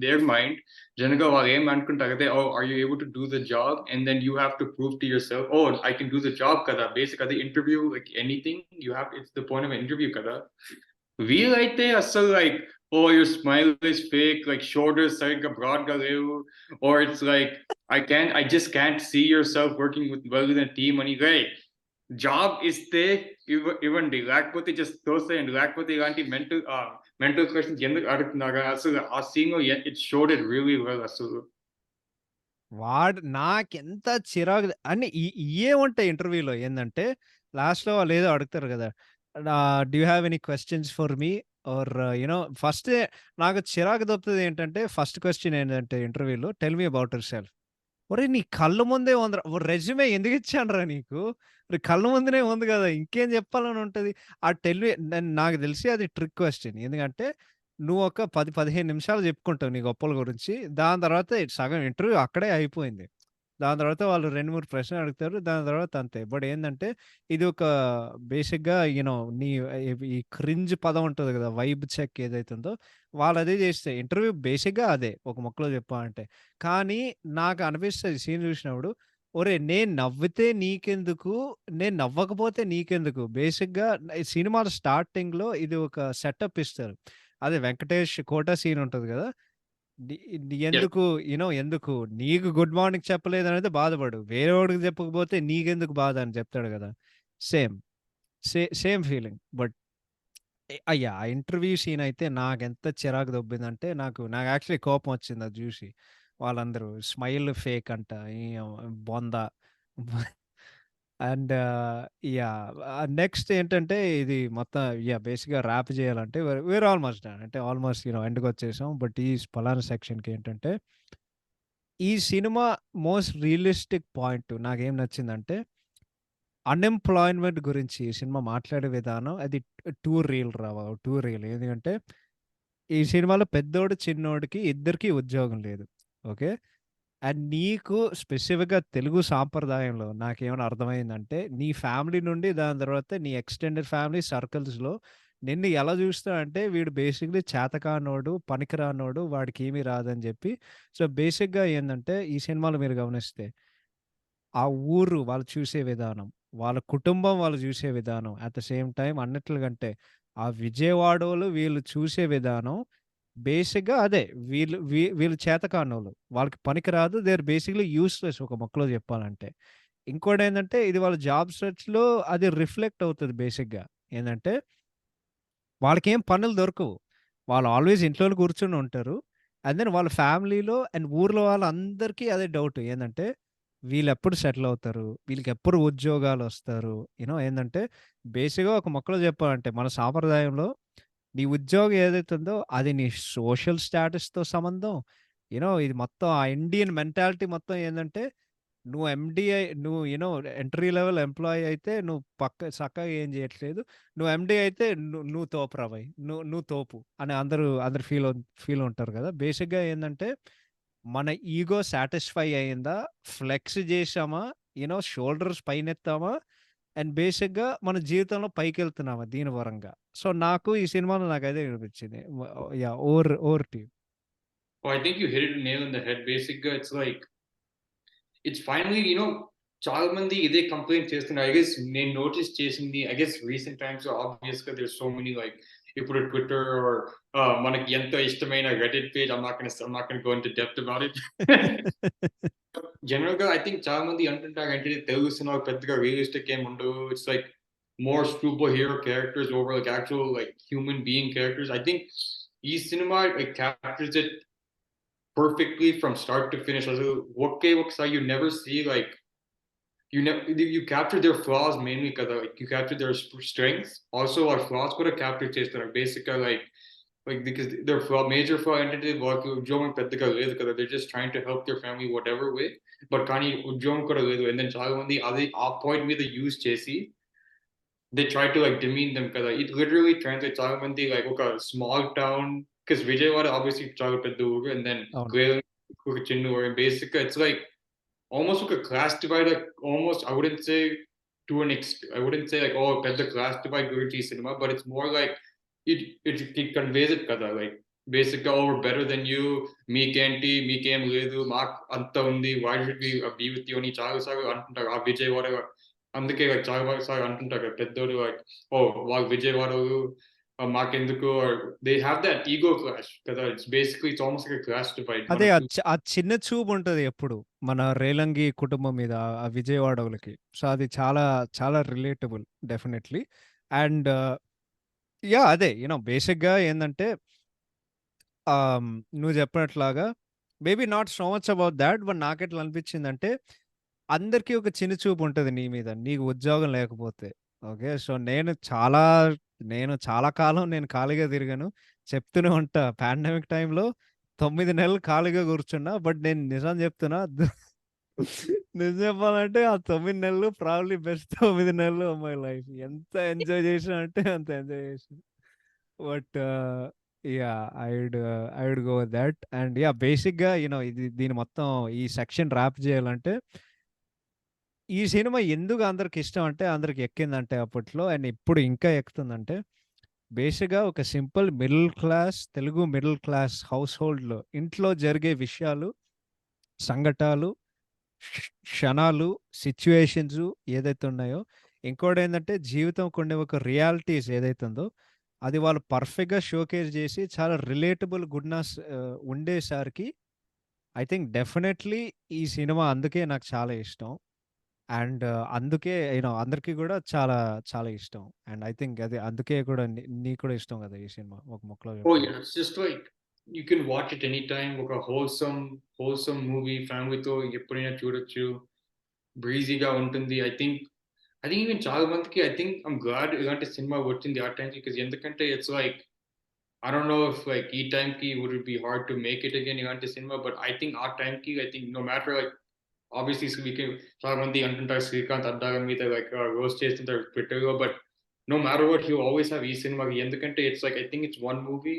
their mind జనరల్‌గా వాళ్ళు ఏమనుకుంటారంటే, "oh! Are you able to do the job?" And then you have to prove to yourself, "oh! I can do the job" కదా! బేసిక్ అది interview like anything it's the point of interview కదా! వీళ్ళైతే అస్సలు like, "oh! Your smile is fake, like shoulders సరిగ్గా బ్రాడ్‌గా లేవు." Or it's like, I just can't see yourself working well with a team" అని రేయ్! జాబ్ ఇస్తే ఇవ్వండి. లేకపోతే జస్ట్ తోసేయండి. లేకపోతే ఇలాంటి మెంటల్ క్వెషన్స్ ఎందుకు అడుగుతున్నారా? అసలు ఆ సీన్‌లో it showed it really well అసలు. నాకెంత చిరాకు అన్ని ఇయ్యే ఉంటాయి ఇంటర్వ్యూలో ఏందంటే, లాస్ట్‌లో వాళ్ళేదో అడుగుతారు గదా! "Do you have any questions for me?" Or ఫస్టే నాకు చిరాకు దొబ్బుతదేంటంటే, ఫస్ట్ క్వెషన్ ఏంటంటే ఇంటర్వ్యూలో, "టెల్ మీ అబౌట్ యువర్‌సెల్ఫ్." ఒరేయ్! నీ కళ్ళ ముందే ఉందిరా. రెజ్యూమే ఎందుకిచ్చానురా నీకు? కళ్ళ ముందునే ఉంది గదా! ఇంకేం జెప్పాలని ఉంటది? ఆ టెల్ మీ నాకు దెలిసి అది ట్రిక్ క్వెషన్. ఎందుకంటే నువ్వొక 10, 15 నిమిషాలు జెప్పుకుంటావు నీ గొప్పల గురించి. దాని తర్వాత సగం ఇంటర్వ్యూ అక్కడే అయిపోయింది. దాని తర్వాత వాళ్ళు 2, 3 ప్రశ్నలు అడుగుతారు. దాని తర్వాత అంతే. బట్ ఏందంటే ఇది ఒక బేసిక్‌గా నీ ఈ క్రింజ్ పదం ఉంటది గదా! వైబ్ చెక్ ఏదైతే ఉందో వాళ్ళదే జేస్తే ఇంటర్వ్యూ బేసిక్‌గా అదే. ఒక ముక్కలో చెప్పాలంటే. కానీ నాకు అనిపిస్తది సీన్ జూసినప్పుడు, ఒరేయ్! నేను నవ్వితే నీకెందుకు? నేను నవ్వకపోతే నీకెందుకు? బేసిక్‌గా ఈ సినిమాల స్టార్టింగ్‌లో ఇది ఒక సెటప్ ఇస్తారు. అదే 'వెంకటేష్' కోట సీన్ ఉంటది గదా! The the yes. ఎందుకు ఎందుకు? నీకు గుడ్ మార్నింగ్ చెప్పలేదనైతే బాధపడు. వేరేవాడికి చెప్పకపోతే నీకెందుకు బాధ అని చెప్తాడు గదా! సేమ్. Same feeling. బట్ ఆ ఇంటర్వ్యూ సీన్ అయితే నాకెంత చిరాకు దొబ్బిందంటే నాకు యాక్చువల్లీ కోపమొచ్చింది అది జూసి. వాళ్ళందరూ స్మైల్ ఫేక్ అంట. బొంద. అండ్ నెక్స్ట్ ఏంటంటే ఇది మొత్తం బేసిక్‌గా ర్యాప్ చేయాలంటే వేర్ ఆల్‌మోస్ట్ డన్. అంటే ఆల్‌మోస్ట్ ఎండ్‌కొచ్చేసాం. బట్ ఈ పలానా సెక్షన్‌కి ఏంటంటే ఈ సినిమా మోస్ట్ రియలిస్టిక్ పాయింట్ నాకేం నచ్చిందంటే అన్‌ఎంప్లాయ్‌మెంట్ గురించి ఈ సినిమా మాట్లాడే విధానం అది టూ రియల్ రా బాబు. Two real. ఎందుకంటే ఈ సినిమాలో పెద్దోడు, చిన్నోడికి ఇద్దరికీ ఉద్యోగం లేదు. ఓకే. అండ్ నీకు స్పెసిఫిక్‌గా తెలుగు సాంప్రదాయంలో నాకేమైనా అర్థమైందంటే, నీ ఫ్యామిలీ నుండి దాని తర్వాత నీ ఎక్స్‌టెండెడ్ ఫ్యామిలీ సర్కిల్స్‌లో నిన్ను ఎలా చూస్తారంటే వీడు బేసిక్‌లీ చేతకానోడు, పనికిరానోడు, వాడికేమీ రాదని జెప్పి సో, బేసిక్‌గా ఏందంటే ఈ సినిమాలో మీరు గమనిస్తే ఆ ఊరు వాళ్ళు చూసే విధానం, వాళ్ళ కుటుంబం వాళ్ళు చూసే విధానం, అట్ ద సేమ్ టైమ్ అన్నిట్లకంటే ఆ విజయవాడోళ్ళు వీళ్ళు చూసే విధానం బేసిక్‌గా అదే. వీళ్ళు చేతకానోళ్ళు. వాళ్ళకి పనికి రాదు. దే ఆర్ బేసిక్‌లీ యూజ్‌లెస్ ఒక ముక్కలో చెప్పాలంటే. ఇంకోటేందంటే ఇది వాళ్ళ జాబ్ సెర్చ్‌లో అది రిఫ్లెక్ట్ అవుతది బేసిక్‌గా. ఏందంటే వాళ్ళకేం పనులు దొరకవు. వాళ్ళు ఆల్వేస్ ఇంట్లోనే కూర్చొని ఉంటారు. అండ్ దెన్ వాళ్ళ ఫ్యామిలీలో అండ్ ఊర్లో వాళ్ళందరికీ అదే డౌట్ ఏందంటే, వీళ్ళెప్పుడు సెటిల్ అవుతారు? వీళ్ళకెప్పుడు ఉద్యోగాలొస్తారు? ఏందంటే బేసిక్‌గా ఒక ముక్కలో చెప్పాలంటే మన సాంప్రదాయంలో నీ ఉద్యోగం ఏదైతే ఉందో అది నీ సోషల్ స్టేటస్‌తో సంబంధం. ఇది మొత్తం ఆ ఇండియన్ మెంటాలిటీ మొత్తం ఏందంటే నువ్వు ఎండీఐ నువ్వు ఎంట్రీ లెవెల్ ఎంప్లాయీ అయితే నువ్వు సక్కగా ఏం చేయట్లేదు. నువ్వు ఎండీ అయితే నువ్వు తోపురా బయ్. నువ్వు తోపు అని అందరూ ఫీల్ ఉంటారు కదా! బేసిక్‌గా ఏందంటే మన ఈగో సాటిస్ఫై అయిందా? ఫ్లెక్స్ చేశామా? షోల్డర్స్ పైనెత్తామా? అండ్ బేసిక్‌గా మన జీవితంలో పైకెళ్తున్నామా దీని పరంగా. సో, ఈ సినిమాలో నాకదే అనిపించింది. Yeah! Over to you. Well, I think you hit it nail on the head. Basically, it's like it's finally, చాలా మంది ఇదే కంప్లైంట్ చేస్తున్నారు. ఐ గెస్ నేను నోటీస్ చేసింది ఐ గెస్ రీసెంట్ టైమ్స్ ఆబ్వియస్‌గా దేర్ సో మెనీ లైక్ ఇప్పుడు ట్విట్టర్ ఆర్ మనకి ఎంతో ఇష్టమైన Reddit page I'm not gonna go into depth about it. జనరల్‌గా ఐ థింక్ చాలా మంది అంటుంటారు ఏంటి తెలుగు సినిమాలు పెద్దగా రియలిస్టిక్ ఏమి ఉండవు. It's like more super hero characters over like actual like human being characters. I think ఈ సినిమా like captures it perfectly from start to finish. Also, ఒకే ఒకసారి you never see like you capture their flaws mainly because like you capture their strengths. Also, our flaws కూడా capture చేస్తారు. Basically, like because their major flaw ఏంటంటే వాళ్ళకి ఉద్యోగం పెద్దగా లేదు కదా. They're just trying to help their family whatever way. But కానీ ఉద్యోగం కూడా లేదు. And then చాలా మంది అది ఆ పాయింట్ మీద యూజ్ చేసి they try to like demean them because it literally translates చాలా మంది like ఒక small town because Vijayawada obviously చాలా పెద్ద ఊరు and then అవును. Glen ఒక చిన్న ఊరు. Basically, it's like almost like a class divide, like almost I wouldn't say I wouldn't say like oh పెద్ద class divide గురించి ఈ cinema, but it's more like it it conveys it కదా like basic oh we're better than you మీకేం లేదు మాకు అంత ఉంది why should we be with you అని చాలా సార్లు అంటుంటారు ఆ విజయవాడ అందుకే like చాలా సార్లు అంటుంటారు కదా పెద్దోళ్ళు like oh వాళ్ళు విజయవాడోళ్ళు మాకెందుకు they have that ego clash కదా it's almost like a class divide అదే మనకు ఆ చిన్న చూపుంటది ఎప్పుడు. మన రేలంగి కుటుంబం మీద ఆ విజయవాడోళ్ళకి. సో, అది చాలా చాలా రిలేటబుల్ డెఫినైట్‌లీ. And yeah! అదే బేసిక్‌గా ఏందంటే నువ్వు చెప్పినట్లాగా maybe not so much about thought. But నాకెట్లా అనిపించిందంటే అందరికీ ఒక చిన్న చూపు ఉంటది నీ మీద. నీకు ఉద్యోగం లేకపోతే. ఓకే. సో, నేను చాలా కాలం ఖాళీగా తిరిగాను. చెప్తూనే ఉంటా పాండమిక్ టైమ్‌లో 9 నెలలు ఖాళీగా కూర్చున్నా. బట్ నేను నిజం చెప్తున్నా నిజం చెప్పాలంటే ఆ 9 నెలలు ప్రాబబ్లీ బెస్ట్ 9 నెలలు ఆఫ్ మై లైఫ్. ఎంత ఎంజాయ్ చేశా అంటే అంత ఎంజాయ్ చేశా. But yeah! I would go with that. And yeah! బేసిక్‌గా దీని మొత్తం ఈ సెక్షన్ ర్యాప్ చేయాలంటే ఈ సినిమా ఎందుకు అందరికిష్టం అంటే, అందరికి ఎక్కిందంటే అప్పట్లో అండ్ ఇప్పుడు ఇంకా ఎక్కుతుందంటే, బేసిక్‌గా ఒక సింపుల్ తెలుగు మిడిల్ క్లాస్ హౌస్‌హోల్డ్‌లో ఇంట్లో జరిగే విషయాలు, సంఘటాలు, క్షణాలు, సిట్యుయేషన్సు ఏదైతే ఉన్నాయో, ఇంకోటేందంటే జీవితంకుండే ఒక రియాలిటీస్ ఏదైతే ఉందో, అది వాళ్ళు పర్ఫెక్ట్‌గా షోకేస్ చేసి చాలా రిలేటబుల్ గుడ్‌నెస్ ఉండేసరికి ఐ థింక్ డెఫినైట్‌లీ ఈ సినిమా అందుకే నాకు చాలా ఇష్టం. అండ్ అందుకే అందరికి గూడా చాలా, చాలా ఇష్టం. అండ్ ఐ థింక్ అదే అందుకే కూడా నీకు కూడా ఇష్టం గదా! ఈ సినిమా ఒక ముక్కలో Oh చెప్పాలి. yeah, it's just like you can watch it anytime. ఒక wholesome మూవీ ఫ్యామిలీతో ఎప్పుడైనా చూడొచ్చు. బ్రీజీగా ఉంటుంది. ఐ థింక్ ఈవెన్ చాలా మందికి ఐమ్ గ్లాడ్ ఇలాంటి సినిమా వచ్చింది ఆ టైంకి బికాజ్ ఎందుకంటే it's like I don't know if like ఈ టైంకి would it be hard to make it again ఇలాంటి సినిమా. బట్ ఐ థింక్ ఆ టైంకి I think no matter like obviously చాలా మంది అంటుంటారు శ్రీకాంత్ అడ్డాల మీద లైక్ రోస్ట్ చేస్తుంటారు ట్విట్టర్‌లో. But no matter what he will always have ఈ సినిమాకి ఎందుకంటే it's like I think it's one movie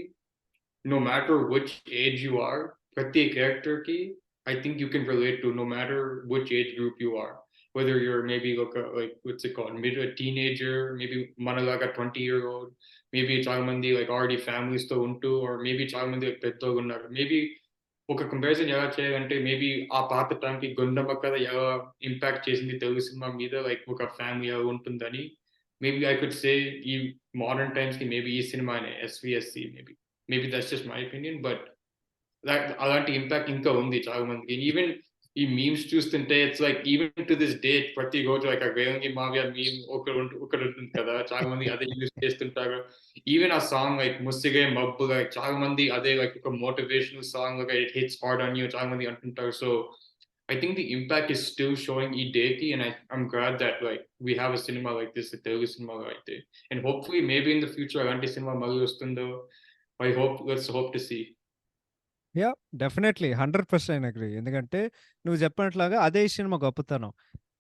no matter which age you are, ప్రతి character I think you can relate to no matter which age group you are. Whether you're maybe like what's it called, mid a teenager, maybe మనలాగా 20-year-old, maybe చాలా మంది like already families తో ఉంటూ, or maybe చాలా మంది like పెద్దగా ఉన్నారు. Maybe ఒక కంపారిజన్ ఎలా చేయాలంటే మేబీ ఆ పాత టైంకి గుండమ్మ కథ ఎలా ఇంపాక్ట్ చేసింది తెలుగు సినిమా మీద లైక్ ఒక ఫ్యామిలీ ఎలా ఉంటుందని మేబీ ఐ కుడ్ సే ఈ మోడర్న్ టైమ్స్‌కి మేబీ ఈ సినిమానే SVSC maybe that's just my opinion. But అలాంటి ఇంపాక్ట్ ఇంకా ఉంది చాలా మందికి. ఈవెన్ ఈ మీమ్స్ చూస్తుంటే it's like even to this day ప్రతిరోజు లైక్ ఆ 'రేలంగి మావయ్య' మీమ్ ఒకటుంటుంది కదా! చాలా మంది అదే యూజ్ చేస్తుంటారు. ఈవెన్ ఆ సాంగ్ లైక్ 'ముసిరే మబ్బుగా' లైక్ చాలా మంది అదే లైక్ ఒక మోటివేషనల్ సాంగ్ లాగా it hits hard on you చాలా మంది అంటుంటారు. So, I think the impact is still showing ఈ డేకి and I'm glad that like we have a cinema like this, a Telugu సినిమాలో అయితే. And hopefully maybe in the future అలాంటి సినిమా మళ్ళీ వస్తుందో let's hope to see. Yeah! Definitely 100% agree. ఎందుకంటే నువ్వు చెప్పినట్లాగా అదే ఈ సినిమా గొప్పతనం.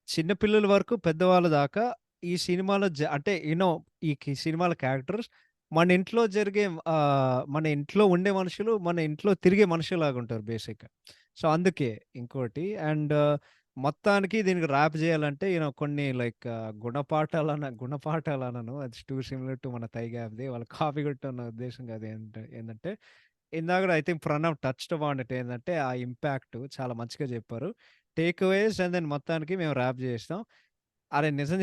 చిన్న పిల్లల వరకు పెద్దవాళ్ళ దాకా ఈ సినిమాలో అంటే ఈ సినిమాల క్యారెక్టర్స్ మన ఇంట్లో జరిగే మన ఇంట్లో ఉండే మనుషులు, మన ఇంట్లో తిరిగే మనుషుల్లాగుంటారు బేసిక్‌గా. సో, అందుకే ఇంకోటి మొత్తానికి దీనికి ర్యాప్ జేయాలంటే కొన్ని లైక్ గుణపాఠాలనను అది టూ సిమిలర్ టు మన 'తైగ యాప్‌ది' వాళ్ళు కాపీ కొట్టన్న ఉద్దేశ్యం కాదు. ఏందంటే ఇందాక కూడా I think Pranav touched upon it ఏందంటే ఆ ఇంపాక్ట్ చాలా మంచిగా చెప్పారు. టేక్ అవేస్ అండ్ దెన్ మొత్తానికి మేము ర్యాప్ చేస్తాం. అరే నిజం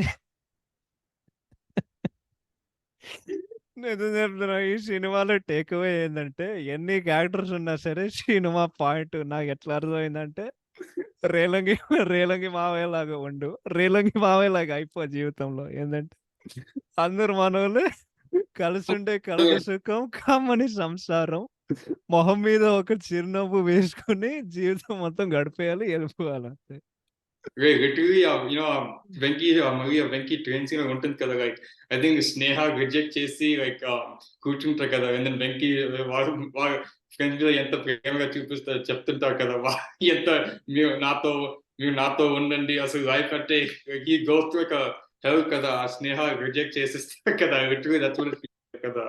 నిజం చెప్తున్నా ఈ సినిమాలో టేక్ అవే ఏందంటే ఎన్ని క్యారెక్టర్స్ ఉన్నా సరే సినిమా పాయింట్ నాకు ఎట్లా అర్థమైందంటే రేలంగి రేలంగి మావయ్యలాగా ఉండు. రేలంగి మావయ్యలాగా అయిపో జీవితంలో. ఏందంటే అందరూ మనోళ్ళే కలిసుంటే కలదు సుఖం కమ్మని సంసారం. మొహం మీద ఒక చిరునవ్వు వేసుకొని జీవితం మొత్తం గడిపేయాలి, ఎళ్ళిపోవాలి అంతే. Literally, వెంకీ మళ్ళీ ఆ వెంకీ ట్రైన్ సీన్ ఉంటుంది కదా! Like I think Sneha reject చేసి లైక్ కూర్చుంటారు కదా! అండ్ దెన్ వెంకీ వాడు వాళ్ళ ఫ్రెండ్స్ మీద ఎంత ప్రేమగా చూపిస్తారు చెప్తుంటారు కదా! ఎంత మీరు నాతో మీరు నాతో ఉండండి. అసలు లైఫ్ అంటే హి గోస్ త్రూ ఒక హెల్ కదా! ఆ స్నేహ రిజెక్ట్ చేసేస్తారు కదా! Literally that's what it feels కదా!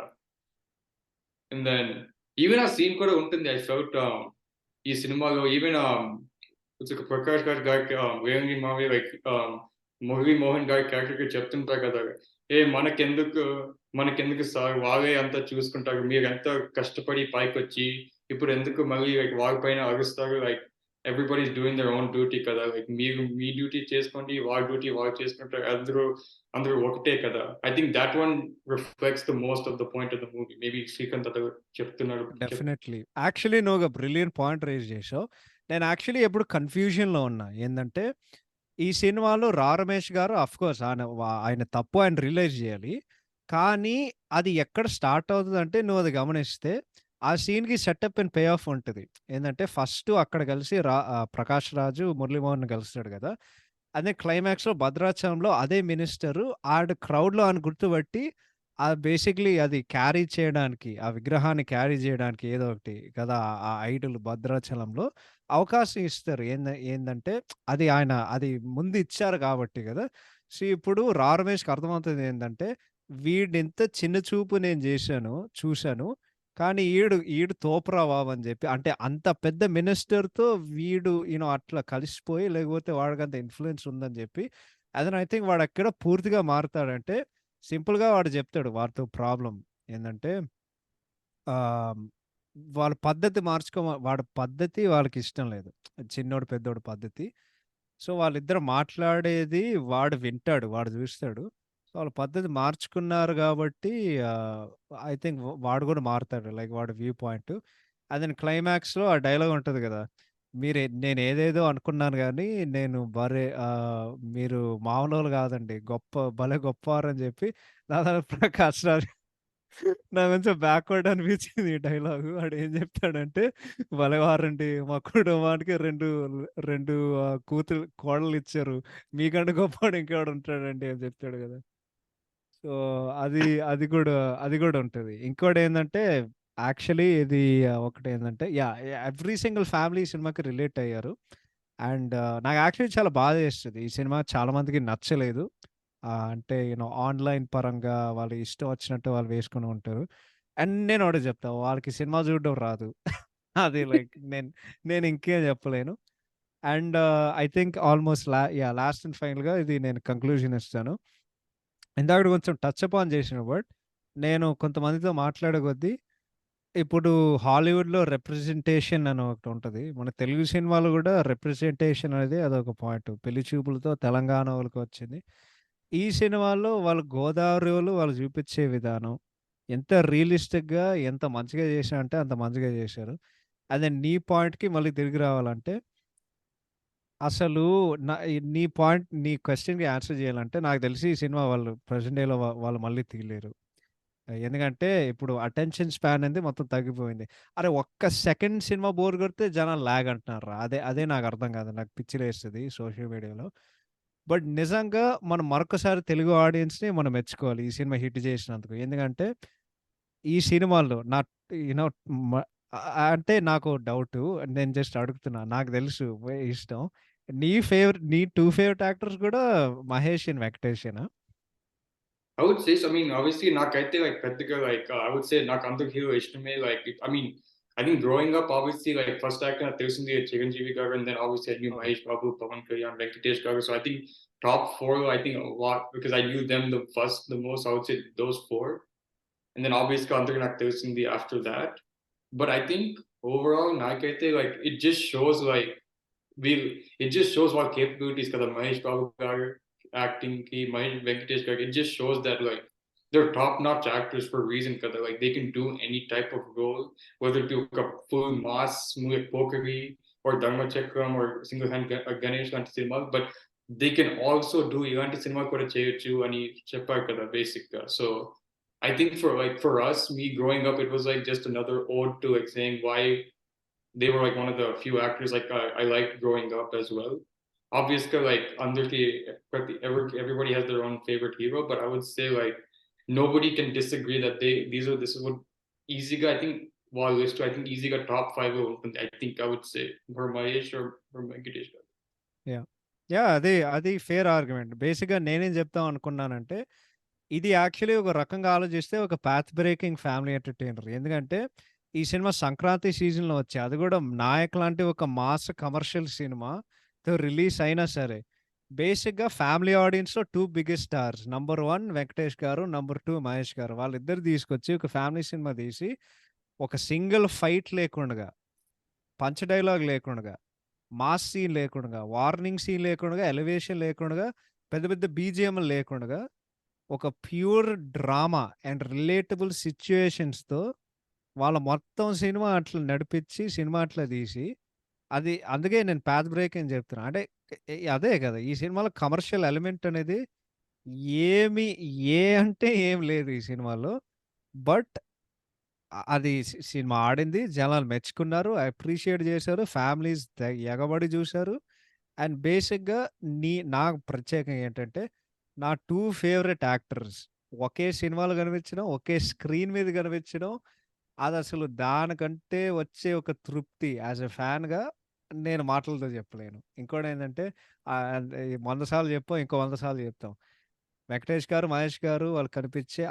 అండ్ దెన్ ఈవెన్ ఆ సీన్ కూడా ఉంటుంది. ఐ ఫెల్ట్ ఈ సినిమాలో even it's like Prakash Raj గారికి వేంగి మావి లైక్ మురళీ మోహన్ గారి క్యారెక్టర్‌కి చెప్తుంటారు కదా! ఏ మనకెందుకు సార్ వాళ్ళే అంతా చూసుకుంటారు. మీరెంత కష్టపడి పైకొచ్చి ఇప్పుడెందుకు మళ్ళీ లైక్ వాళ్ళ పైన అరుస్తారు. Like everybody is doing their own duty కదా! లైక్ మీరు మీ డ్యూటీ చేసుకోండి. వాళ్ళ డ్యూటీ వాళ్ళు చేసుకుంటారు. అందరూ ఒకటే కదా! I think thought one reflects the most of the point of the movie. Maybe Srikanth అతను చెప్తున్నారు. డెఫినైట్‌లీ. యాక్చువల్లీ నువ్వు ఒక బ్రిలియంట్ పాయింట్ రైజ్ చేశావు. నేను యాక్చువల్లీ ఎప్పుడు కన్‌ఫ్యూజన్‌లో ఉన్నా. ఏందంటే ఈ సినిమాలో 'రా రమేష్' గారు ఆఫ్‌కోర్స్ ఆయన తప్పు ఆయన రియలైజ్ చేయాలి. కానీ అది ఎక్కడ స్టార్ట్ అవుతదంటే నువ్వది గమనిస్తే ఆ సీన్‌కి సెటప్ అండ్ పే ఆఫ్ ఉంటది. ఏందంటే ఫస్టు అక్కడ కలిసి 'ప్రకాష్ రాజు' 'మురళీమోహన్' కలుస్తాడు గదా! అదే క్లైమాక్స్‌లో భద్రాచలంలో అదే మినిస్టరు క్రౌడ్‌లో అని గుర్తుపట్టి బేసిక్‌లీ అది క్యారీ చేయడానికి, ఆ విగ్రహాన్ని క్యారీ చేయడానికి ఏదో ఒకటి కదా! ఆ ఐడల్ భద్రాచలంలో అవకాశం ఇస్తారు. ఏందంటే అది ముందు ఇచ్చారు కాబట్టి గదా! సో, ఇప్పుడు 'రా రమేష్‌కి' అర్థమవుతుంది ఏందంటే, వీడింత చిన్న చూపు నేను చూసాను. కానీ ఈడు తోపురా బాబు అని జెప్పి అంటే అంత పెద్ద మినిస్టర్‌తో వీడు అట్లా కలిసిపోయి లేకపోతే వాడికంత ఇన్‌ఫ్లూయెన్స్ ఉందని జెప్పి ఐ థింక్ వాడెక్కడ పూర్తిగా మారుతాడంటే సింపుల్‌గా వాడు జెప్తాడు వాడితో ప్రాబ్లమ్ ఏందంటే ఆహ్, వాళ్ళ పద్ధతి వాడి పద్ధతి వాళ్ళకిష్టం లేదు. చిన్నోడు, పెద్దోడు పద్ధతి. సో, వాళ్ళిద్దరు మాట్లాడేది వాడు వింటాడు. వాడు జూస్తాడు. సో, వాళ్ళ పద్ధతి మార్చుకున్నారు గాబట్టి ఐ థింక్ వాడు గూడా మారుతాడు. లైక్ వాడి వ్యూ పాయింట్. క్లైమాక్స్‌లో ఆ డైలాగ్ ఉంటది గదా! నేనేదేదో అనుకున్నాను గానీ, మీరు మామూలోళ్ళు గాదండి. భలే గొప్పవారని జెప్పి దాదాపు ప్రకాష్ రాజ్ నాకు కొంచెం బ్యాక్వర్డ్ అనిపించింది ఈ డైలాగు. వాడేం జెప్తాడంటే, "భలేవారండి మా కుటుంబానికి 2 కోడళ్ళిచ్చారు. మీకంటే గొప్పోడు ఇంకెవడుంటాడండి" అని జెప్తాడు గదా! సో, అది అది గూడా ఉంటది. ఇంకోటేందంటే, యాక్చువల్లీ ఇది ఒకటేందంటే ఎవ్రీ సింగిల్ ఫ్యామిలీ ఈ సినిమాకి రిలేట్ అయ్యారు. నాకు యాక్చువల్లీ చాలా బాధేస్తది. ఈ సినిమా చాలా మందికి నచ్చలేదు. అంటే ఆన్‌లైన్ పరంగా వాళ్ళ ఇష్టం వచ్చినట్టు వాళ్ళు వేసుకొని ఉంటారు. అండ్ నేనొకటే చెప్తా. వాళ్ళకి సినిమా చూడడం రాదు. అది లైక్ నేను ఇంకేం చెప్పలేను. I think almost last and ఫైనల్‌గా ఇది నేను కంక్లూజన్ ఇస్తాను. ఇందాకడ కొంచెం టచ్ అపాన్ చేసినావు నేను కొంతమందితో మాట్లాడే కొద్దీ ఇప్పుడు హాలీవుడ్‌లో రిప్రజెంటేషన్ అని ఒకటుంటది. మన తెలుగు సినిమాలో గూడా రిప్రజెంటేషన్ అనేది అదొక పాయింట్. పెళ్లి చూపులతో తెలంగాణ వాళ్ళకొచ్చింది. ఈ సినిమాలో వాళ్ళు గోదావరోళ్ళు వాళ్ళు చూపిచ్చే విధానం, ఎంత రియలిస్టిక్‌గా ఎంత మంచిగా చేశారంటే అంత మంచిగా చేశారు. అదే నీ పాయింట్‌కి మళ్ళీ తిరిగి రావాలంటే అసలు నీ పాయింట్ నీ క్వెషన్‌కి ఆన్సర్ చేయాలంటే నాకు తెలిసి ఈ సినిమా వాళ్ళు ప్రెజెంట్ డేలో వాళ్ళు మళ్ళీ తీయలేరు. ఎందుకంటే ఇప్పుడు అటెన్షన్ స్పాన్ అనేది మొత్తం తగ్గిపోయింది. అరే! ఒక్క సెకండ్ సినిమా బోర్ కొడితే జనాలు లాగ్ అంటున్నారురా. అదే అదే నాకు అర్థం కాదు. నాకు పిచ్చిలేస్తది సోషల్ మీడియాలో. బట్ నిజంగా మనం మరొకసారి తెలుగు ఆడియన్స్‌ని మనం మెచ్చుకోవాలి. ఈ సినిమా హిట్ చేసినందుకు. ఎందుకంటే ఈ సినిమాల్లో యూ నో మ అంటే నాకు డౌటు. నేను జస్ట్ అడుగుతున్నా. నాకు తెలుసు ఇష్టం. నీ 2 ఫేవరెట్ యాక్టర్స్ కూడా మహేష్ అండ్ వెంకటేషేనా? I would say so. I mean, obviously, నాకైతే like పెద్దగా like I would say నాకు అందరు హీరో ఇష్టమే. Like I mean, I think growing up, obviously, like first actor నాకు తెలిసింది చిరంజీవి గారు, and then obviously I knew okay. Mahesh Babu, Pawan Kalyan, Venkatesh garu. So I think top four, I think a lot because I knew them the most. I would say those four, and then obviously అందరు నాకు తెలిసింది after that. But I think overall, నాకైతే like it just shows like we it just shows what capabilities kada Mahesh Babu garu acting ki Mahesh Venkatesh garu. It just shows that like they're top-notch actors for a reason kada like they can do any type of role, whether it be like a full mass movie like Pokari or Dharma Chakram or single hand Ganesh లాంటి సినిమాలు, but they can also do ఇలాంటి సినిమా కూడా చేయొచ్చు అని చెప్పారు కదా basic గా. So I think for us, me growing up, it was like just another ode to like saying why they were like one of the few actors like I liked growing up as well. Obviously, like everybody has their own favorite hero, but I would say like nobody can disagree that this is what Easyga. I think while list I think Easyga top five. I think I would say for Mahesh or for Venkatesh. Yeah! Yeah! అది ఫెయిర్ ఆర్గ్యుమెంట్. బేసిక్‌గా నేనేం చెప్దాం అనుకున్నానంటే, ఇది యాక్చువల్లీ ఒక రకంగా ఆలోచిస్తే ఒక పాత్ బ్రేకింగ్ ఫ్యామిలీ ఎంటర్‌టైనర్. ఎందుకంటే, ఈ సినిమా సంక్రాంతి సీజన్‌లో వచ్చాయి. అది కూడా 'నాయక్' లాంటి ఒక మాస్ కమర్షియల్ సినిమాతో రిలీజ్ అయినా సరే, బేసిక్‌గా ఫ్యామిలీ ఆడియన్స్‌లో 2 biggest stars. Number 1 Venkatesh garu, number 2 Mahesh గారు. వాళ్ళిద్దరు తీసుకొచ్చి ఒక ఫ్యామిలీ సినిమా తీసి, ఒక సింగిల్ ఫైట్ లేకుండగా, పంచ్ డైలాగ్ లేకుండగా, మాస్ సీన్ లేకుండగా, వార్నింగ్ సీన్ లేకుండగా, ఎలివేషన్ లేకుండగా, పెద్ద పెద్ద బీజీఎంలు లేకుండగా, ఒక ప్యూర్ డ్రామా అండ్ రిలేటబుల్ సిట్యుయేషన్స్‌తో వాళ్ళ మొత్తం సినిమా అట్లా నడిపిచ్చి, సినిమా అట్లా తీసి, అది అందుకే నేను పాత్ బ్రేక్ అని చెప్తున్నా. అంటే అదే కదా! ఈ సినిమాలో కమర్షియల్ ఎలిమెంట్ అనేది ఏమి అంటే ఏం లేదు ఈ సినిమాలో. బట్ అది సినిమా ఆడింది. జనాలు మెచ్చుకున్నారు. అప్రిషియేట్ చేశారు. ఫ్యామిలీస్ ఎగబడి చూసారు. అండ్ బేసిక్‌గా నాకు ప్రత్యేకంగా ఏంటంటే, నా 2 ఫేవరెట్ యాక్టర్స్ ఒకే సినిమాలో కనిపించడం, ఒకే స్క్రీన్ మీద కనిపించడం, అదసలు దానికంటే వచ్చే ఒక తృప్తి యాస్ ఎ ఫ్యాన్‌గా నేను మాటలతో చెప్పలేను. ఇంకోటేంటంటే 100 సార్లు చెప్పాం. ఇంకో 100 సార్లు చెప్తాం. వెంకటేష్ గారు, మహేష్ గారు వాళ్ళు కనిపించే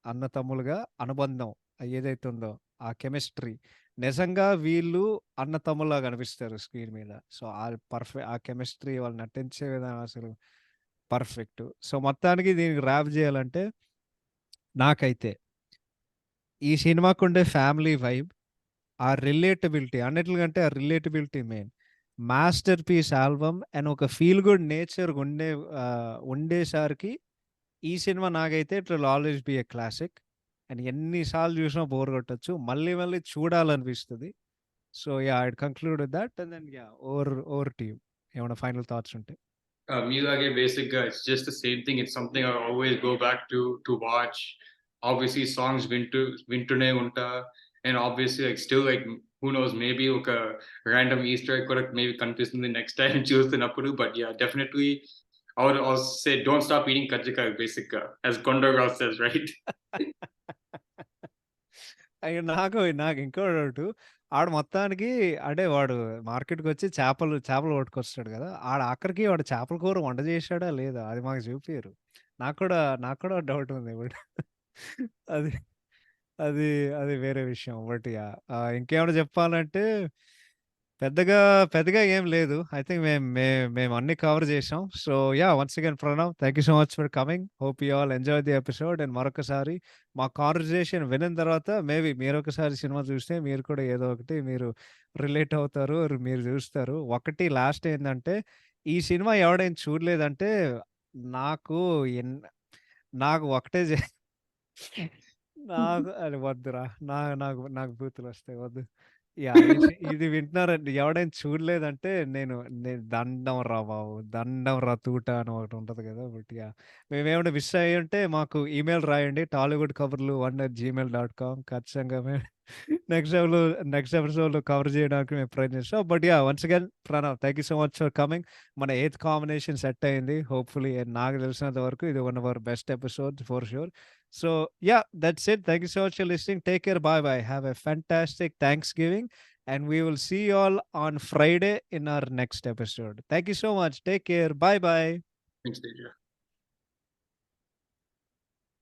అన్నతమ్ములుగా అనుబంధం ఏదైతే ఉందో ఆ కెమిస్ట్రీ నిజంగా వీళ్ళు అన్నతమ్ముల్లా కనిపిస్తారు స్క్రీన్ మీద. సో, ఆ కెమిస్ట్రీ వాళ్ళు నటించే విధానం అసలు పర్ఫెక్ట్. సో, మొత్తానికి దీనికి ర్యాప్ చేయాలంటే నాకైతే ఈ సినిమాకుండే ఫ్యామిలీ వైబ్, ఆ రిలేటబిలిటీ అన్నిట్లకంటే ఆ relatability main. Master piece album and ఒక ఫీల్ గుడ్ నేచర్ ఉండేసరికి ఈ సినిమా నాకైతే it will always be a classic. And ఎన్ని సార్లు చూసినా బోర్ కొట్టొచ్చు. మళ్ళీ మళ్ళీ చూడాలనిపిస్తది. So, yeah! I'd conclude with that and then yeah! Over to you. ఏమైనా ఫైనల్ థాట్స్ ఉంటే? Miyagi basically it's just the same thing. It's something I always go back to watch. Obviously, songs Vintune Unta, and obviously like still like who knows, maybe like a random Easter egg could maybe confuse the next time choose the Napuru. But yeah, definitely I would also say don't stop eating kajika basic as Gondorgal says, right? అయ్యో! నాకు ఇంకో డౌటు. ఆడు మొత్తానికి అంటే వాడు మార్కెట్‌కొచ్చి చేపలు పట్టుకొస్తాడు గదా! ఆఖరికి వాడు చేపల కూర వంట చేశాడా లేదా? అది మాకు చూపియరు. నాకు కూడా డౌట్ ఉంది ఇప్పుడు. అది అది అది వేరే విషయం. But yeah! ఇంకేమైనా చెప్పాలంటే పెద్దగా పెద్దగా ఏం లేదు. ఐ థింక్ మేము అన్నీ కవర్ చేసాం. So, yeah! Once again Pranav thank you so much for coming. Hope you all enjoy the episode. And మరొకసారి మా కాన్వర్జేషన్ వినిన తర్వాత మేబీ మీరొకసారి సినిమా చూస్తే మీరు కూడా ఏదో ఒకటి మీరు రిలేట్ అవుతారు. మీరు చూస్తారు. ఒకటి లాస్ట్ ఏందంటే ఈ సినిమా ఎవడైనా చూడలేదంటే నాకు ఎన్ నాకు ఒకటే నాకు అది వద్దురా. నాకు నాకు నాకు బూతులొస్తాయి వద్దు. యాహ్! ఇది వింటున్నారండి. ఎవడైనా చూడలేదంటే నేను నేను దండం రా బాబు! దండం రా తూట అని ఒకటి ఉంటది కదా! But yeah! మేమేమైనా మిస్ అయ్యుంటే మాకు ఈమెయిల్ రాయండి. tollywoodkaburlu1@gmail.com ఖచ్చితంగా మేము నెక్స్ట్ ఎపిసోడ్‌లో కవర్ చేయడానికి మేము ప్రయత్నిస్తాం. But yeah! Once again Pranav thank you so much for coming. మన ఎయిత్ కాంబినేషన్ సెట్ అయింది. హోప్‌ఫుల్లీ నాకు తెలిసినంత వరకు ఇది one of our best episodes for sure. So yeah, that's it. Thank you so much for listening. Take care. Bye bye. Have a fantastic Thanksgiving. And we will see you all on Friday in our next episode. Thank you so much. Take care. Bye bye. Thanks, Teja.